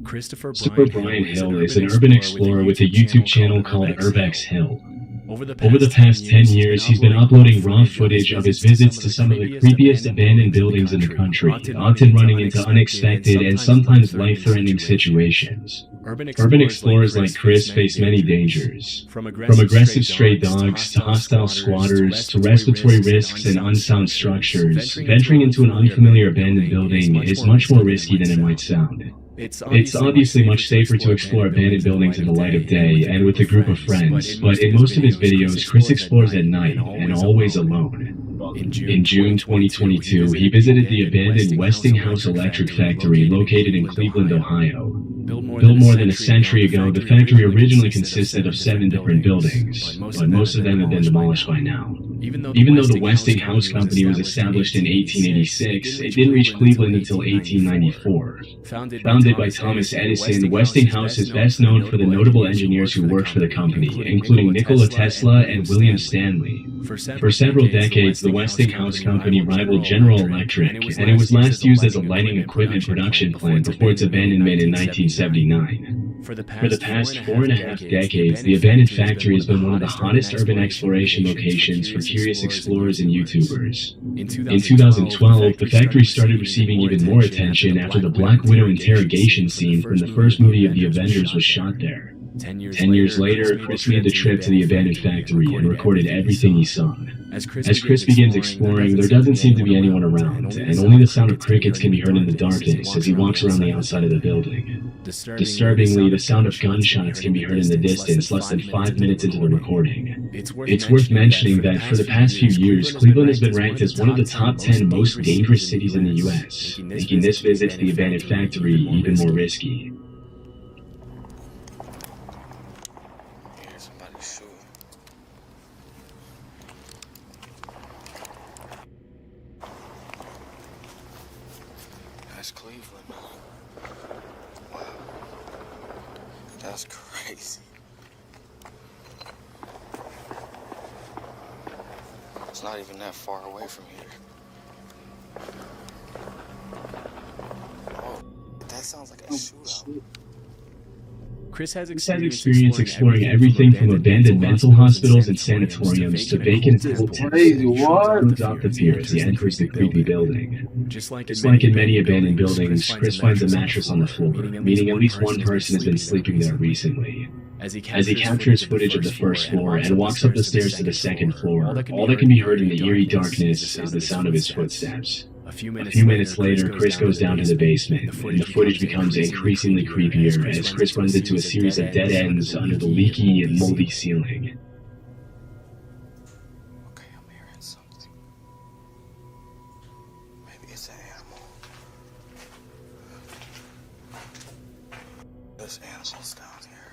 Christopher Brian Hill is an urban explorer with a YouTube channel called Urbex Hill. Over the past 10 years, he's been uploading raw footage of his visits to some of the creepiest abandoned buildings in the country, often running into unexpected and sometimes life-threatening situations. Urban explorers like Chris face many dangers, from aggressive stray dogs to hostile squatters to respiratory risks and unsound structures. Venturing into an unfamiliar abandoned building is much more risky than it might sound. It's obviously much safer to explore abandoned buildings in the light of day and with a group of friends, but in most of his videos, Chris explores at night and always alone. In June 2022, he visited the abandoned Westinghouse Electric Factory located in Cleveland, Ohio. Built more than a century ago, the factory originally consisted of 7 different buildings, but most of them have been demolished by now. Even though the Westinghouse Company was established in 1886, it didn't reach Cleveland until 1894. Founded by Thomas Edison, Westinghouse is best known for the notable engineers who worked for the company, including Nikola Tesla and William Stanley. For several decades, the Westinghouse Company rivaled General Electric, and it was last used as a lighting equipment production plant before its abandonment in 1979. For the past 4.5 decades, the abandoned factory has been one of the hottest urban exploration locations for curious explorers and YouTubers. In 2012, the factory started receiving even more attention after the Black Widow interrogation scene from the first movie of the Avengers was shot there. 10 years later, Chris made the trip to the abandoned factory and recorded everything he saw. As Chris begins exploring, there doesn't seem to be anyone around, and only the sound of crickets can be heard in the darkness as he walks around the outside of the building. Disturbingly, the sound of gunshots can be heard in the distance less than 5 minutes into the recording. It's worth mentioning that for the past few years, Cleveland has been ranked as one of the top 10 most dangerous cities in the US, making this visit to the abandoned factory even more risky. That's Cleveland. Wow. That's crazy. It's not even that far away from here. Oh, that sounds like a shootout. Chris has experience exploring everything from abandoned mental hospitals and sanatoriums to vacant hotels off the pier as he enters the creepy building. Just like in many abandoned buildings, Chris finds a mattress on the floor, meaning at least one person has been sleeping there recently. As he captures footage of the first floor and walks up the stairs to the second floor, all that can be heard in the eerie darkness is the sound of his footsteps. A few minutes later, Chris goes down to the basement, and the footage becomes increasingly creepier as Chris runs into a series of dead ends under the leaky and moldy ceiling. Okay, I'm hearing something. Maybe it's an animal. There's animals down here.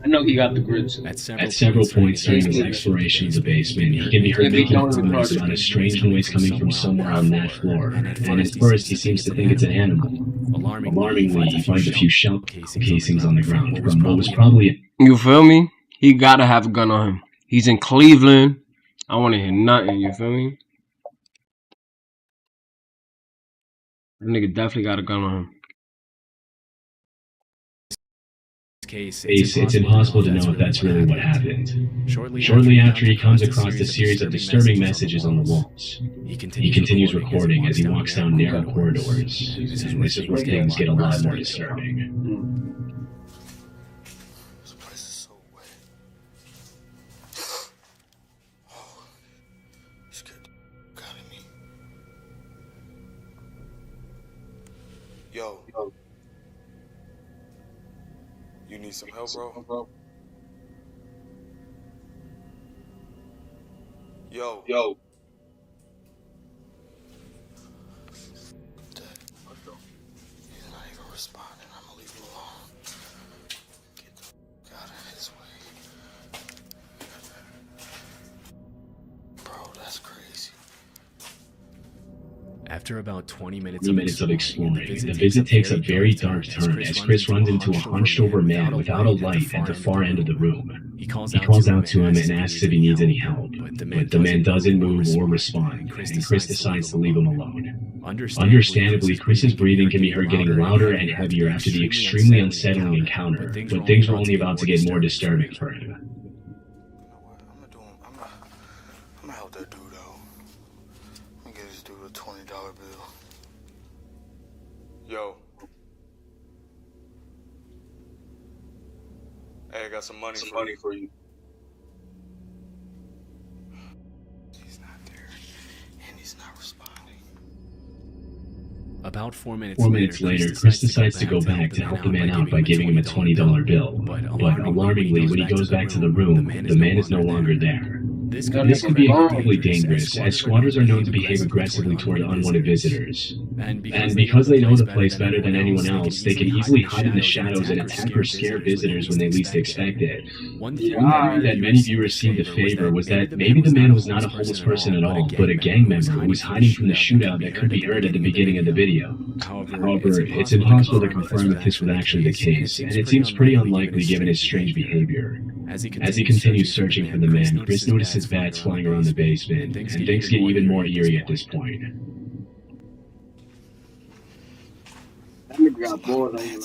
know he got the grits. At several points during his exploration of the basement, he can be heard making comments about a strange noise coming from somewhere on that floor, and at first he seems to think it's an animal. Alarmingly, he finds a few shell casings on the ground from what was probably You feel me? He gotta have a gun on him. He's in Cleveland. I wanna hear nothing, you feel me? That nigga definitely got a gun on him. It's impossible to know if that's really what happened. Shortly after, he comes across a series of disturbing messages on the walls. He continues recording as he walks down narrow corridors, and this is where things get a lot more disturbing. This place is so wet. Oh, scared the out of me. Yo. You need some help, bro? Yo. He's not even responding. I'm gonna leave him alone. Get the fuck out of his way. Bro, that's crazy. After about 20 minutes of exploring, the visit takes a very dark turn as Chris runs into a hunched-over man without a light at the far end of the room. He calls out to him and asks if he needs any help, but the man doesn't move or respond, and Chris decides to leave him alone. Understandably, Chris's breathing can be heard getting louder and heavier after the extremely unsettling encounter, but things were only about to get more disturbing for him. I'm gonna help that dude out. I'm gonna get this dude a $20 bill. Yo. Hey, I got some money for you. He's not there, and he's not responding. About 4 minutes later, Chris decides to go back to help the man out by giving him a $20 bill. But alarmingly, when he goes back to the room, the man is no longer there. This could be incredibly dangerous, as squatters are known to behave aggressively toward unwanted visitors. And because they know the place better than anyone else, they can easily hide in the shadows and attack or scare visitors when they least expect it. One theory that many viewers seemed to favor was that maybe the man was not a homeless person at all, but a gang member who was hiding from the shootout that could be heard at the beginning of the video. However, it's impossible to confirm if this was actually the case, and it seems pretty unlikely given his strange behavior. As he continues searching for the man, Chris notices bats flying around the basement, and things get even more eerie at this point. That nigga got balls on him.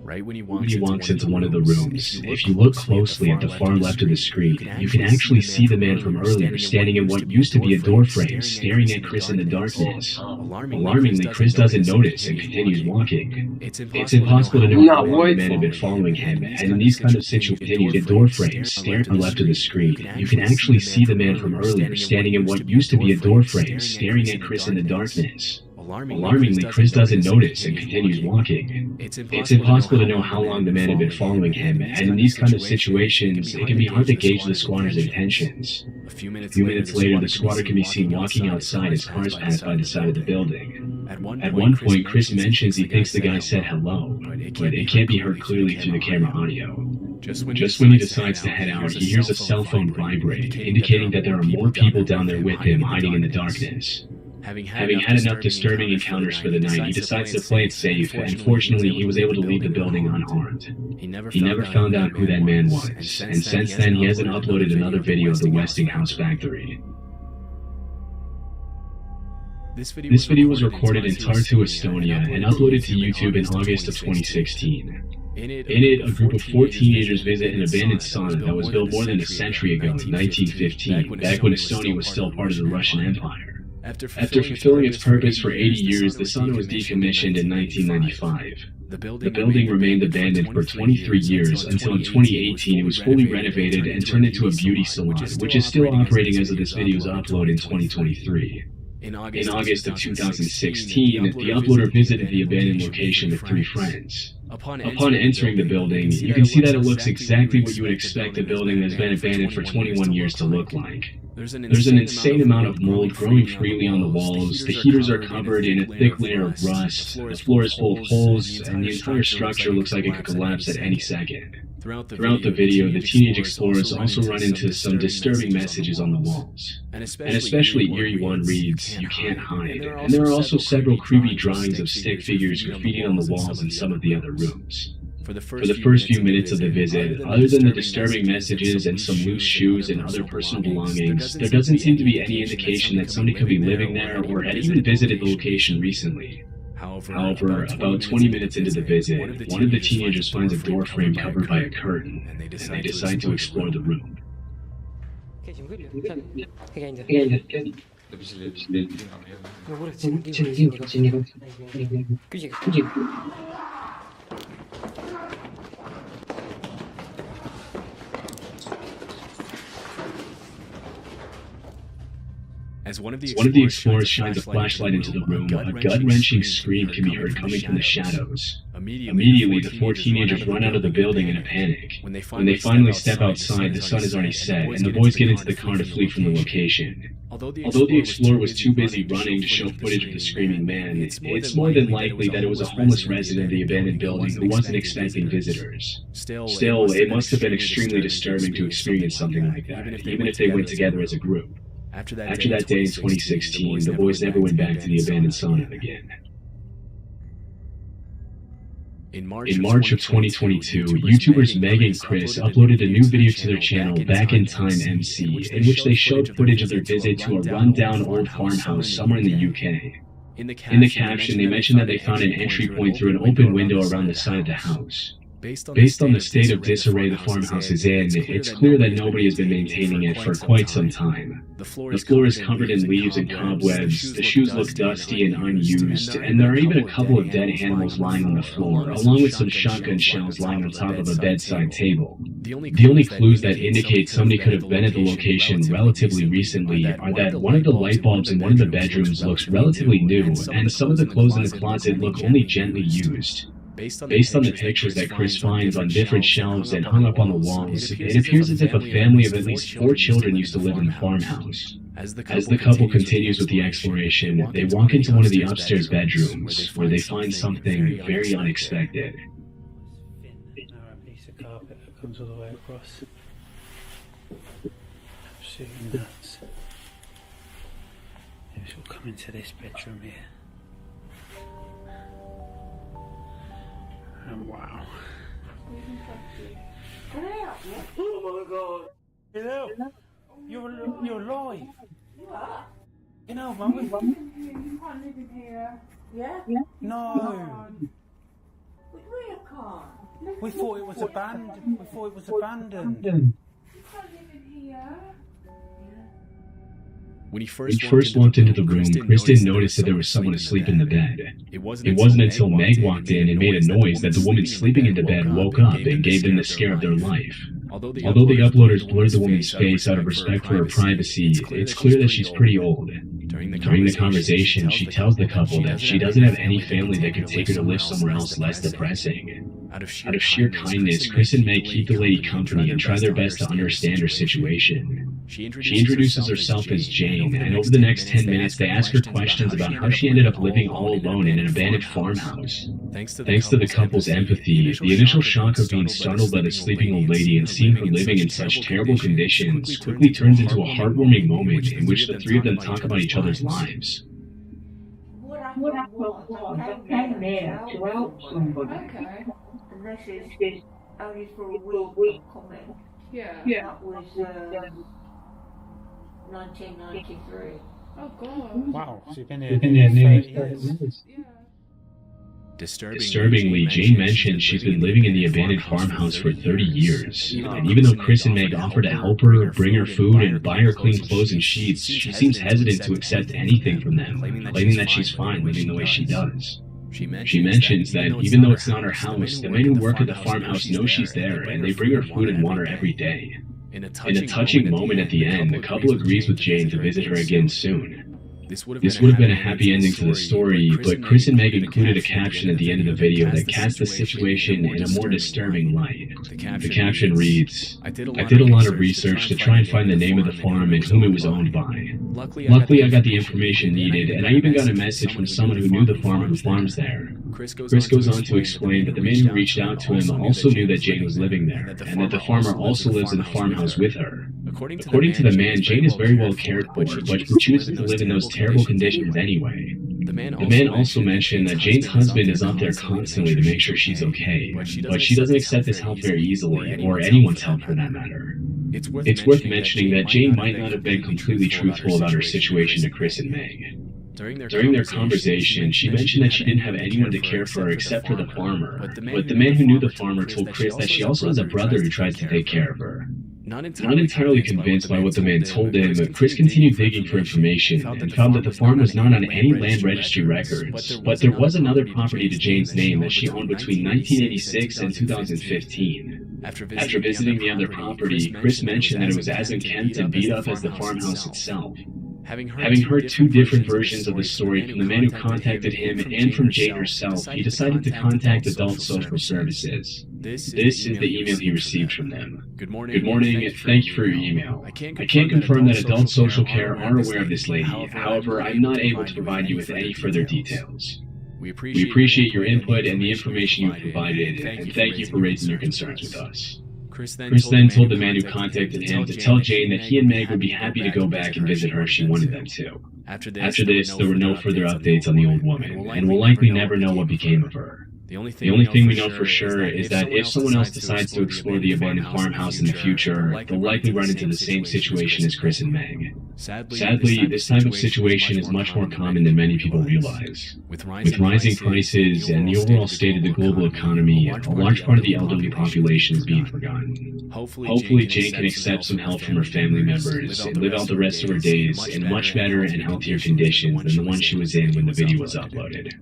Right when he walks into one of the rooms, if you look closely at the far left of the screen, you can actually see the man from earlier standing in what used to be a door frame, staring at Chris in the darkness. Alarmingly, Chris doesn't notice and continues walking. It's impossible to know how long the man had been following him, and in these kind of situations, a door frame staring to the left of the screen, you can actually see the man from earlier standing in what used to be a door frame, staring at Chris in the darkness. Alarmingly, Chris doesn't notice and continues walking. It's impossible to know how long the man had been following him, and in these kind of situations, it can be hard to gauge the squatter's intentions. A few minutes later, the squatter can be seen walking outside as cars pass by the side of the building. At one point, Chris mentions he thinks the guy said hello, but it can't be heard clearly through the camera audio. Just when he decides to head out, he hears a cell phone vibrate, indicating that there are more people down there with him hiding in the darkness. Having had enough disturbing encounters for the night, he decides to play it safe, and fortunately he was able to leave the building unharmed. He never found out who that man was, and since then he hasn't uploaded another video of the Westinghouse factory. This video was recorded in Tartu, Estonia, and uploaded to YouTube in August of 2016. In it, a group of 4 teenagers visit an abandoned sauna that was built more than a century ago in 1915, back when Estonia was still part of the Russian Empire. After fulfilling its purpose for 80 years, the sauna was decommissioned in 1995. The building remained abandoned for 23 years until in 2018 it was fully renovated and turned into a beauty salon, which is still operating as of this video's upload in 2023. In August of 2016, the uploader visited the abandoned location with 3 friends. Upon entering the building, you can see that it looks exactly what you would expect a building that's been abandoned for 21 years to look like. There's an insane amount of mold growing freely on the walls, the heaters are covered in a thick layer of rust, the floor is full of holes, and the entire structure looks like it could collapse at any second. Throughout the video, the teenage explorers also run into some disturbing messages on the walls. And especially eerie one reads, "You can't hide." And there are also several creepy drawings of stick figures graffitied on the walls in some of the other rooms. For the first few minutes of the visit, other than the disturbing messages and some loose shoes and other personal belongings, there doesn't seem to be any indication that somebody could be living there or had even visited the location recently. However, about 20 minutes into the visit, one of the teenagers finds a door frame covered by a curtain, and they decide to explore the room. As one of the explorers shines a flashlight into the room, a gut-wrenching scream can be heard coming from the shadows. Immediately, the four teenagers run out of the building in a panic. When they finally step outside, the sun is already set, and the boys get into the car to flee from the location. Although the explorer was too busy running to show footage of the screaming man, it's more than likely that it was a homeless resident of the abandoned building who wasn't expecting visitors. Still, it must have been extremely disturbing to experience something like that, even if they went together as a group. After that day in 2016, the boys never went back to the abandoned sauna again. In March of 2022, YouTubers Meg and Chris uploaded a new video to their channel, Back in Time MC, in which they showed footage of their visit to a run-down old farmhouse somewhere in the UK. In the caption, they mentioned that they found an entry point through an open window around the side of the house. Based on the state of disarray the farmhouse is in, it's clear that nobody has been maintaining it for quite some time. The floor is covered in leaves and cobwebs, the shoes look dusty and unused, and there are even a couple of dead animals lying on the floor, along with some shotgun shells lying on top of a bedside table. The only clues that indicate somebody could have been at the location relatively recently are that one of the light bulbs in one of the bedrooms looks relatively new, and some of the clothes in the closet look only gently used. Based on the pictures that Chris finds on different shelves and hung up on the walls, it appears as if a family of at least 4 children used to live in the farmhouse. As the couple continues with the exploration, they walk into one of the upstairs bedrooms, where they find something very unexpected. A piece of carpet that comes all the way across. Absolutely nuts. Yes, we'll come into this bedroom here. And wow. Oh my god. Hello. You're alive. You know, Mum. You can't live in here. Yeah? No. We can't. We thought it was abandoned. You can't live in here. When he first walked into the room, Chris didn't notice that there was someone asleep in the bed. It wasn't until Meg walked in and made a noise that the woman sleeping in the bed woke up and gave them the scare of their life. Although the uploaders blurred the woman's face out of respect for her privacy, it's clear that she's pretty old. During the conversation, she tells the couple that she doesn't have any family that could take her to live somewhere else less depressing. Out of sheer kindness, Chris and Meg keep the lady company and try their best to understand her situation. She introduces herself as Jane, and over the next 10 minutes they ask her questions about how she ended up living all alone in an abandoned farmhouse. Thanks to the couple's empathy, the initial shock of being startled by the sleeping old lady and seeing her living in such terrible conditions quickly turns into a heartwarming moment in which the three of them talk about each other's lives. What I thought came there to help somebody. Okay. And this is only for a week comment. Yeah. That was 1993. Oh god. Wow, she's been here nearly 30 years. Yeah. Disturbingly, Jane mentioned she's been living in the abandoned farmhouse for 30 years, and even though Chris and Meg offer to help her, bring her food, and buy her clean clothes and sheets, she seems hesitant to accept anything from them, claiming that she's fine living the way she does. She mentions that even though it's not her house, the men who work at the farmhouse know she's there, and they bring her food and water every day. In a touching moment at the end, the couple agrees with Jane to visit her again soon. This would have been a happy ending to the story, but Chris and Meg included a caption at the end of the video that cast the situation in a more disturbing light. The caption reads, "I did a lot of research to try and find the name of the farm and whom it was owned by. Luckily, I got the information needed, and I even got a message from someone who knew the farmer who farms there." Chris goes on to explain that the man who reached out to him also knew that Jane was living there, and that the farmer also lives in the farmhouse with her. According to the man, Jane is very well cared for, but she chooses to live in those terrible conditions anyway. The man also mentioned that Jane's husband is up there constantly to make sure she's okay, but she doesn't accept his help very easily, or anyone's help for that matter. It's worth mentioning that Jane might not have been completely truthful about her situation to Chris and Meg. During their conversation, she mentioned that she didn't have anyone to care for her except for the farmer, but the man who knew the farmer told Chris that she also has a brother who tries to take care of her. Not entirely convinced by what the man told him, Chris continued digging for information and found that the farm was not on any land registry records, but there was another property to Jane's name that she owned between 1986 and 2015. After visiting the other property, Chris mentioned that it was as unkempt and beat up as the farmhouse itself. Having heard two different versions of the story from the man who contacted him and from Jane herself, he decided to contact Adult Social Services. This is the email he received from them. Good morning, thank you for your email. I can't confirm that Adult Social Care are aware of this lady, however, I'm not able to provide you with any further details. We appreciate your input and the information you provided, and thank you for raising your concerns with us. Chris then told the man who contacted him to tell Jane that he and Meg would be happy to go back and visit her if she wanted them to. After this, there were no further updates on the old woman, and we'll likely never know what became of her. The only thing we know for sure is that if someone else decides to explore the abandoned farmhouse in the future, they'll likely run into the same situation as Chris and Meg. Sadly, this type of situation is much more common than many people realize. With rising prices and the overall state of the global economy, a large part of the elderly population is being forgotten. Hopefully, Jane can accept some help from her family members and live out the rest of her days in much better and healthier conditions than the one she was in when the video was uploaded.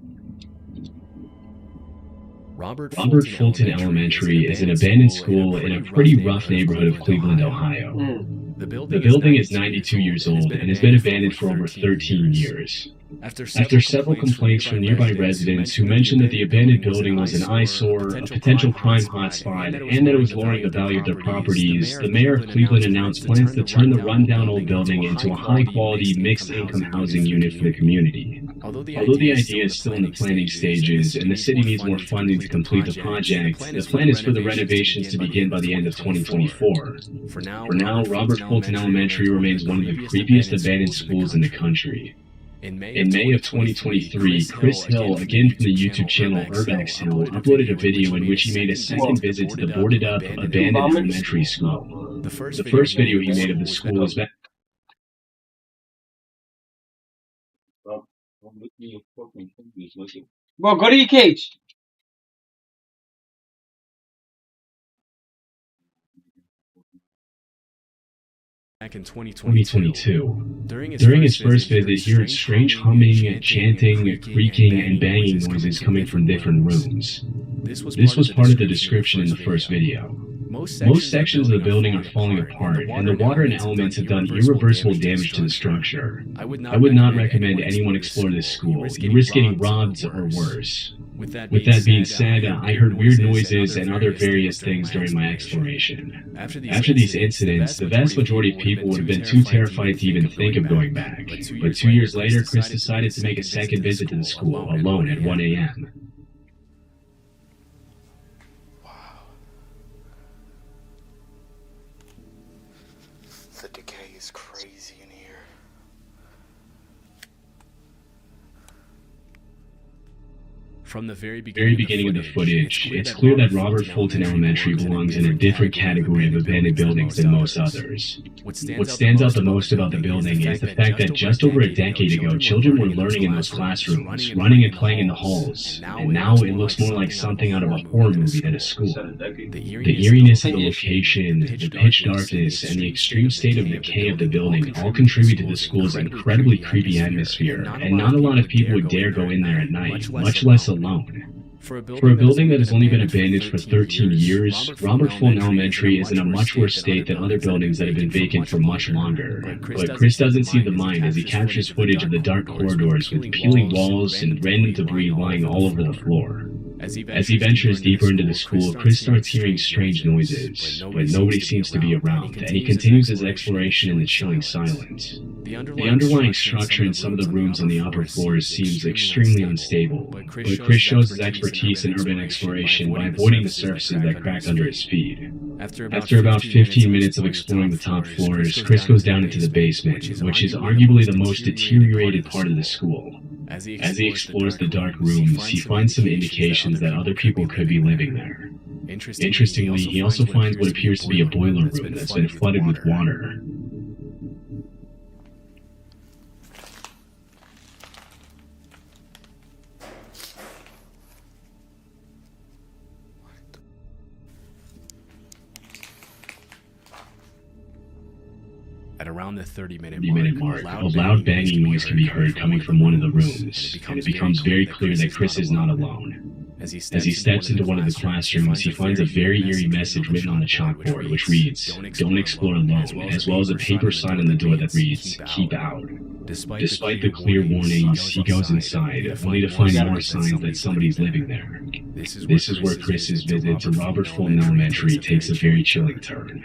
Robert Fulton Elementary is an abandoned school in a pretty rough neighborhood of Cleveland, Ohio. The building is 92 years old and has been abandoned for over 13 years. After several complaints from nearby residents who mentioned that the abandoned building was an eyesore, a potential crime hotspot, and that it was lowering the value of their properties, the mayor of Cleveland announced plans to turn the rundown old building into a high-quality, mixed-income housing unit for the community. Although the idea is still in the planning stages and the city needs more funding to complete the project, the plan is for the renovations to begin by the end of 2024. For now, Robert Fulton Elementary remains one of the creepiest abandoned schools in the country. In May of 2023, Chris Hill, again from the YouTube channel Urbex Hill, uploaded a video in which he made a second visit to the boarded-up, abandoned elementary school. The first video he made of the school is back. Bro, go to your cage. Back in 2022. During his first visit, he heard strange humming, chanting, creaking, and banging noises coming from different rooms. This was part of the description in the first video. Most sections of the building are falling apart, and the water and elements have done irreversible damage to the structure. I would not recommend anyone explore this school. You risk getting robbed or worse. With that being said, I heard weird noises and other various things during my exploration. After these incidents, the vast majority of people would have been too terrified to even think of going back. But 2 years later, Chris decided to make a second visit to the school, alone at 1 a.m. The decay is crazy in here. From the very beginning of the footage, it's clear that Robert Fulton Elementary belongs in a different category of abandoned buildings than most others. What stands out the most about the building is the fact that just over a decade ago, children were learning in those classrooms, running and playing in the halls, and now it looks more like something out of a horror movie than a school. The eeriness of the location, the pitch darkness, and the extreme state of decay of the building all contribute to the school's incredibly creepy atmosphere, and not a lot of people would dare go in there at night, much less alone. For a building that has only been abandoned for 13 years, Robert Fulton Elementary is in a much worse state than other buildings that have been vacant for much longer. But Chris doesn't see the mind as he captures footage of the dark corridors with peeling walls and random debris lying all over the floor. As he ventures deeper into the school, Chris starts hearing strange noises, but nobody seems to be around, and he continues his exploration in the chilling silence. The underlying structure in some of the rooms on the upper floors seems extremely unstable, but Chris shows his expertise in urban exploration by avoiding the surfaces that crack under his feet. After about 15 minutes of exploring the top floors, Chris goes down into the basement, which is arguably the most deteriorated part of the school. As he explores the dark rooms, he finds some indications that other people could be living there. Interestingly, he also finds what appears to be a boiler room that's been flooded with water. At around the 30-minute mark, a loud banging noise can be heard coming from one of the rooms, and it becomes very clear that Chris is not alone. As he steps into one of the classrooms, he finds a very eerie message written on the chalkboard, which reads, "Don't explore alone," as well as a paper sign on the door that reads, "Keep out." Despite the clear warnings, he goes inside, only to find more signs that somebody's living there. This is where Chris's visit to Robert Fulton Elementary takes a very chilling turn.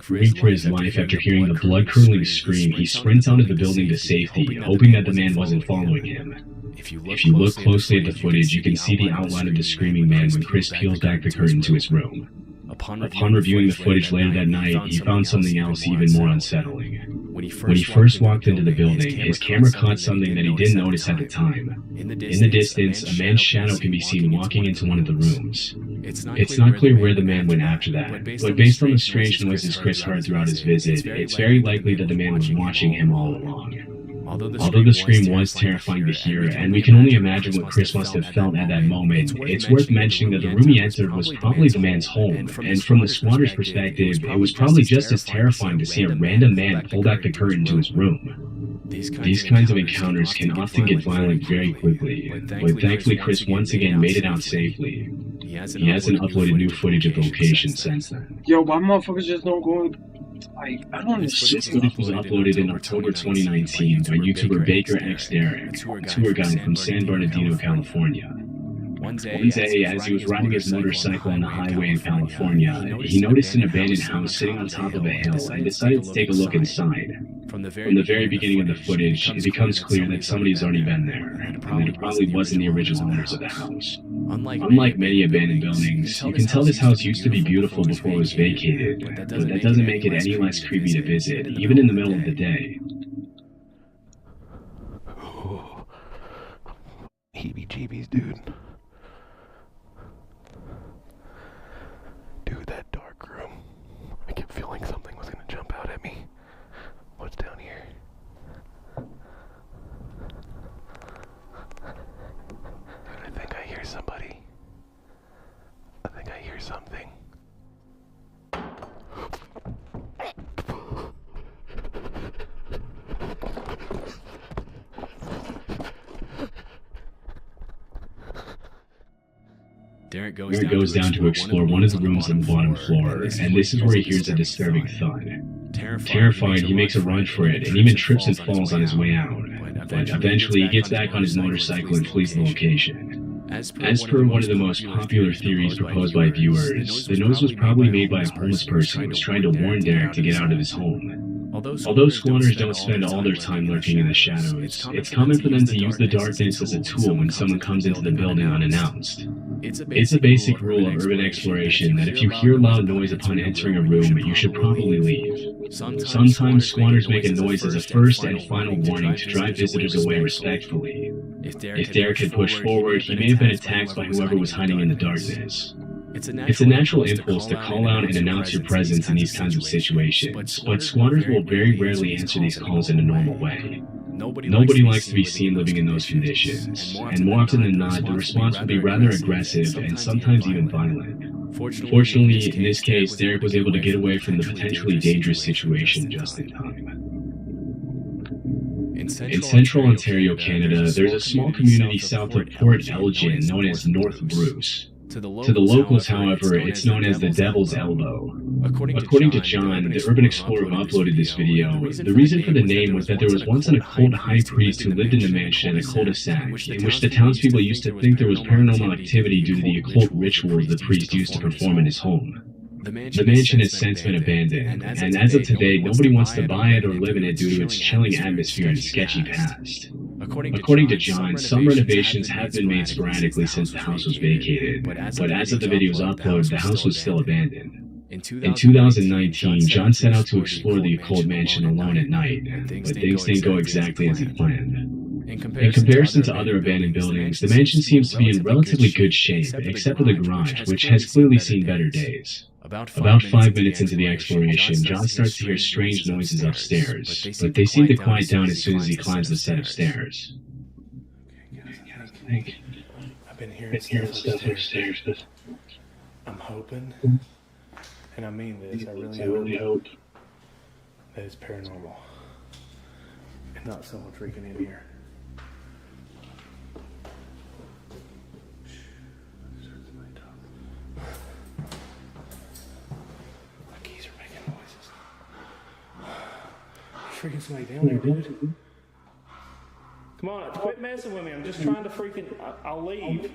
Fearing for his life after hearing the blood-curdling scream, he sprints out of the building to safety, hoping that the man wasn't following him. If you look closely at the footage, you can see the outline of the screaming man when Chris peels back the curtain to his room. Upon reviewing the footage later that night, he found something else even more unsettling. When he first walked into the building, his camera caught something that he didn't notice at the time. In the distance, a man's shadow can be seen walking into one of the rooms. It's not clear where the man went after that, but based on the strange noises Chris heard throughout his visit, it's very likely that the man was watching him all along. Although the scream was terrifying to hear, and we can only imagine what Chris must have felt at that moment, it's worth mentioning that the room he entered was probably the man's home, and from the squatter's perspective, it was probably just as terrifying to see a random man pull back the curtain to his room. These kinds of encounters can often get violent very quickly, but thankfully Chris once again made it out safely. He hasn't uploaded new footage of the location since then. Yo, why motherfuckers just don't go? I don't understand. This footage was uploaded in October 2019 by YouTuber Baker X Derek, a tour guide from San Bernardino, California. One day, as he was riding his motorcycle on the highway in California, he noticed an abandoned house sitting on top of a hill and decided to take a look inside. From the very beginning of the footage, it becomes clear that somebody's already been there, and that it probably wasn't the original owners of the house. Unlike many abandoned buildings, you can tell this house used to be beautiful before it was vacated, but that doesn't make it any less creepy to visit, even in the middle of the day. Heebie-jeebies, dude. Dude, that dark room. I kept feeling something was gonna jump out at me. What's down here? Dude, I think I hear somebody. I think I hear something. Derek goes down to explore one of the rooms on the bottom floor, and this is where he hears a disturbing thud. Terrified, he makes a run for it, and even trips and falls on his way out. But eventually, he gets back on his motorcycle and flees the location. As per one of the most popular theories proposed by viewers, the noise was probably made by a homeless person who was trying to warn Derek to get out of his home. Although squatters don't spend all their time lurking in the shadows, it's common for them to use the darkness as a tool when someone comes into the building unannounced. It's a basic rule of urban exploration that if you hear loud noise upon entering a room, you should probably leave. Sometimes squatters make a noise as a first and final warning to drive visitors away respectfully. If Derek had pushed forward, he may have been attacked by whoever was hiding in the darkness. It's a natural impulse to call out and announce your presence in these kinds of situations, but squatters will very rarely answer these calls in a normal way. Nobody likes to be seen living in those conditions, and more often than not, the response will be rather aggressive and sometimes even violent. Fortunately, in this case, Derek was able to get away from the potentially dangerous situation just in time. In central Ontario, Canada, there's a small community south of Port Elgin known as North Bruce. To the locals, however, it's known as the Devil's Elbow. According to John, the urban explorer who uploaded this video, the reason for the name was that there was once an occult high priest who lived in the mansion at a cul-de-sac, in which the townspeople used to think there was paranormal activity due to the occult rituals the priest used to perform in his home. The mansion has since been abandoned, and as of today, nobody wants to buy it or live in it due to its chilling atmosphere and sketchy past. According to John, some renovations have been made sporadically since the house was vacated, but as of the video's upload, the house was still abandoned. In 2019, John set out to explore the occult mansion alone at night, but things didn't go exactly as he planned. In comparison to other abandoned buildings, the mansion seems to be in relatively good shape, except for the garage, which has clearly seen better days. About 5 minutes into the exploration, John starts to hear strange noises upstairs, but they seem to quiet down as soon as he climbs the set of stairs. I've been hearing stuff upstairs. I'm hoping, and I mean this, I really hope that it's paranormal and not someone freaking in here. Freaking somebody down there, dude. Come on, quit messing with me. I'm just trying to freaking. I'll leave.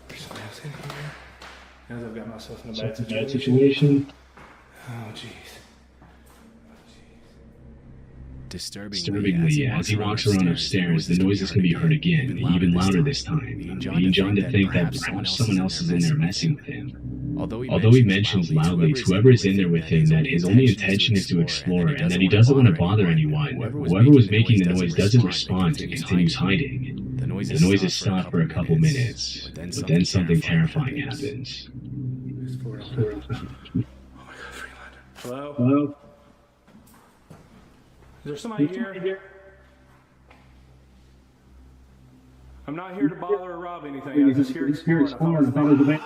There's somebody else in here. Now that I've got myself in a bad situation. Oh, jeez. Disturbingly, as he walks around upstairs, the noises can be heard again, even louder this time, leading John to think that perhaps someone else is in there messing with him. Although he mentions loudly to whoever is in there with him that his only intention is to explore and that he doesn't want to bother anyone, whoever was making the noise doesn't respond and continues hiding. The noises stop for a couple minutes, but then something terrifying happens. Hello? Hello? Is there somebody here? I'm not here to bother or rob anything. I was just here exploring. I thought it was a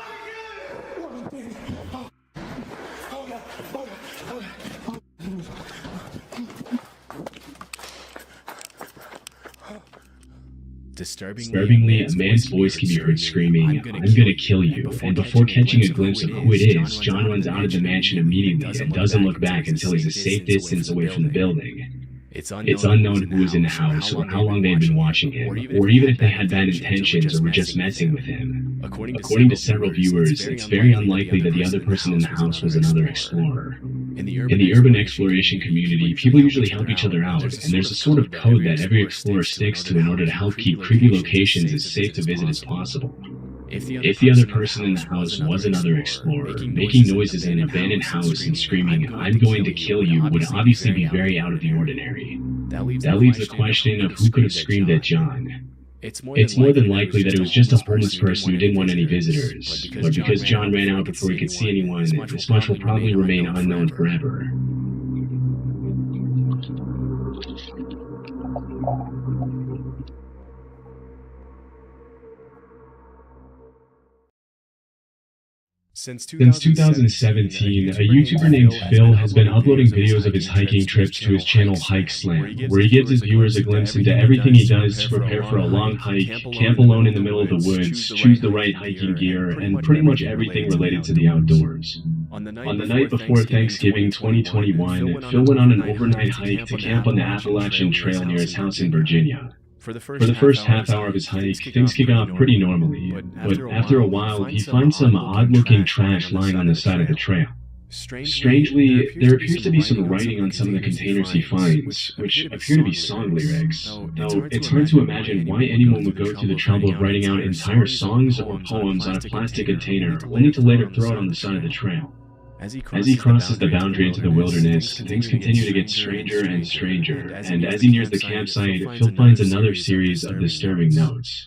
Disturbingly, a man's voice can be heard screaming, "I'm gonna kill you," and before catching a glimpse of who it is, John runs out of the mansion immediately and doesn't look back until he's a safe distance away from the building. It's unknown who was in the house or how long they had been watching him, or even if they had bad intentions or were just messing with him. According to several viewers, it's very unlikely that the other person in the house was another explorer. In the urban exploration community, people usually help each other out, and there's a sort of code that every explorer sticks to in order to help keep creepy locations as safe to visit as possible. If the other person in the house was another explorer, making noises in an abandoned house and screaming, "I'm going to kill you," would obviously be very out of the ordinary. That leaves the question of who could have screamed at John. It's more than likely that it was just a homeless person who didn't want any visitors, but because John ran out before he could see anyone, this much will probably remain unknown forever. Since 2017, a YouTuber named Phil has been uploading videos of his hiking trips to his channel Hike Slam, where he gives his viewers a glimpse into everything he does to prepare for a long hike, camp alone in the middle of the woods, choose the right hiking gear, and pretty much everything related to the outdoors. On the night before Thanksgiving 2021, Phil went on an overnight hike to camp on the Appalachian Trail near his house in Virginia. For the first half hour of his hike, things kick off pretty normally, but after a while, he finds some odd-looking trash lying on the side of the trail. Strangely, there appears to be some writing on some of the containers he finds, which appear to be song lyrics, though it's hard to imagine why anyone would go through the trouble of writing out entire songs or poems on a plastic container, only to later throw it on the side of the trail. As he crosses the boundary into the wilderness, things continue to get stranger and stranger, and as he nears the campsite, Phil finds another series of disturbing notes.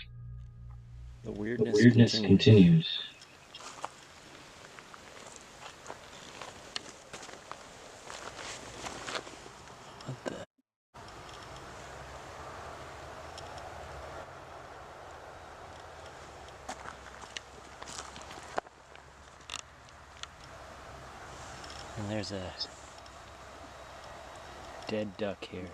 The The weirdness, weirdness continues. What the? And there's a dead duck here.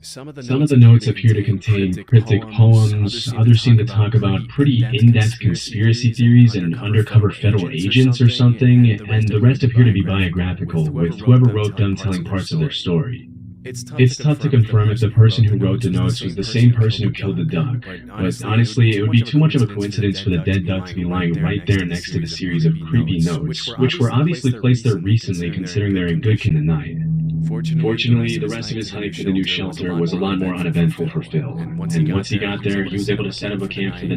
Some of the notes appear to contain cryptic poems, others seem to talk about pretty in-depth conspiracy theories and undercover federal agents or something, and the rest appear to be biographical, with whoever wrote them telling parts of their story. It's tough to confirm if the person who wrote the notes was the same person who killed the duck, but honestly, it would be too much of a coincidence for the dead duck to be lying right there next to the series of creepy notes, which were obviously placed there recently considering they're in good condition. Fortunately, the rest of his hike to the new shelter was a lot more uneventful for Phil, and once he got there, he was able to set up a camp for the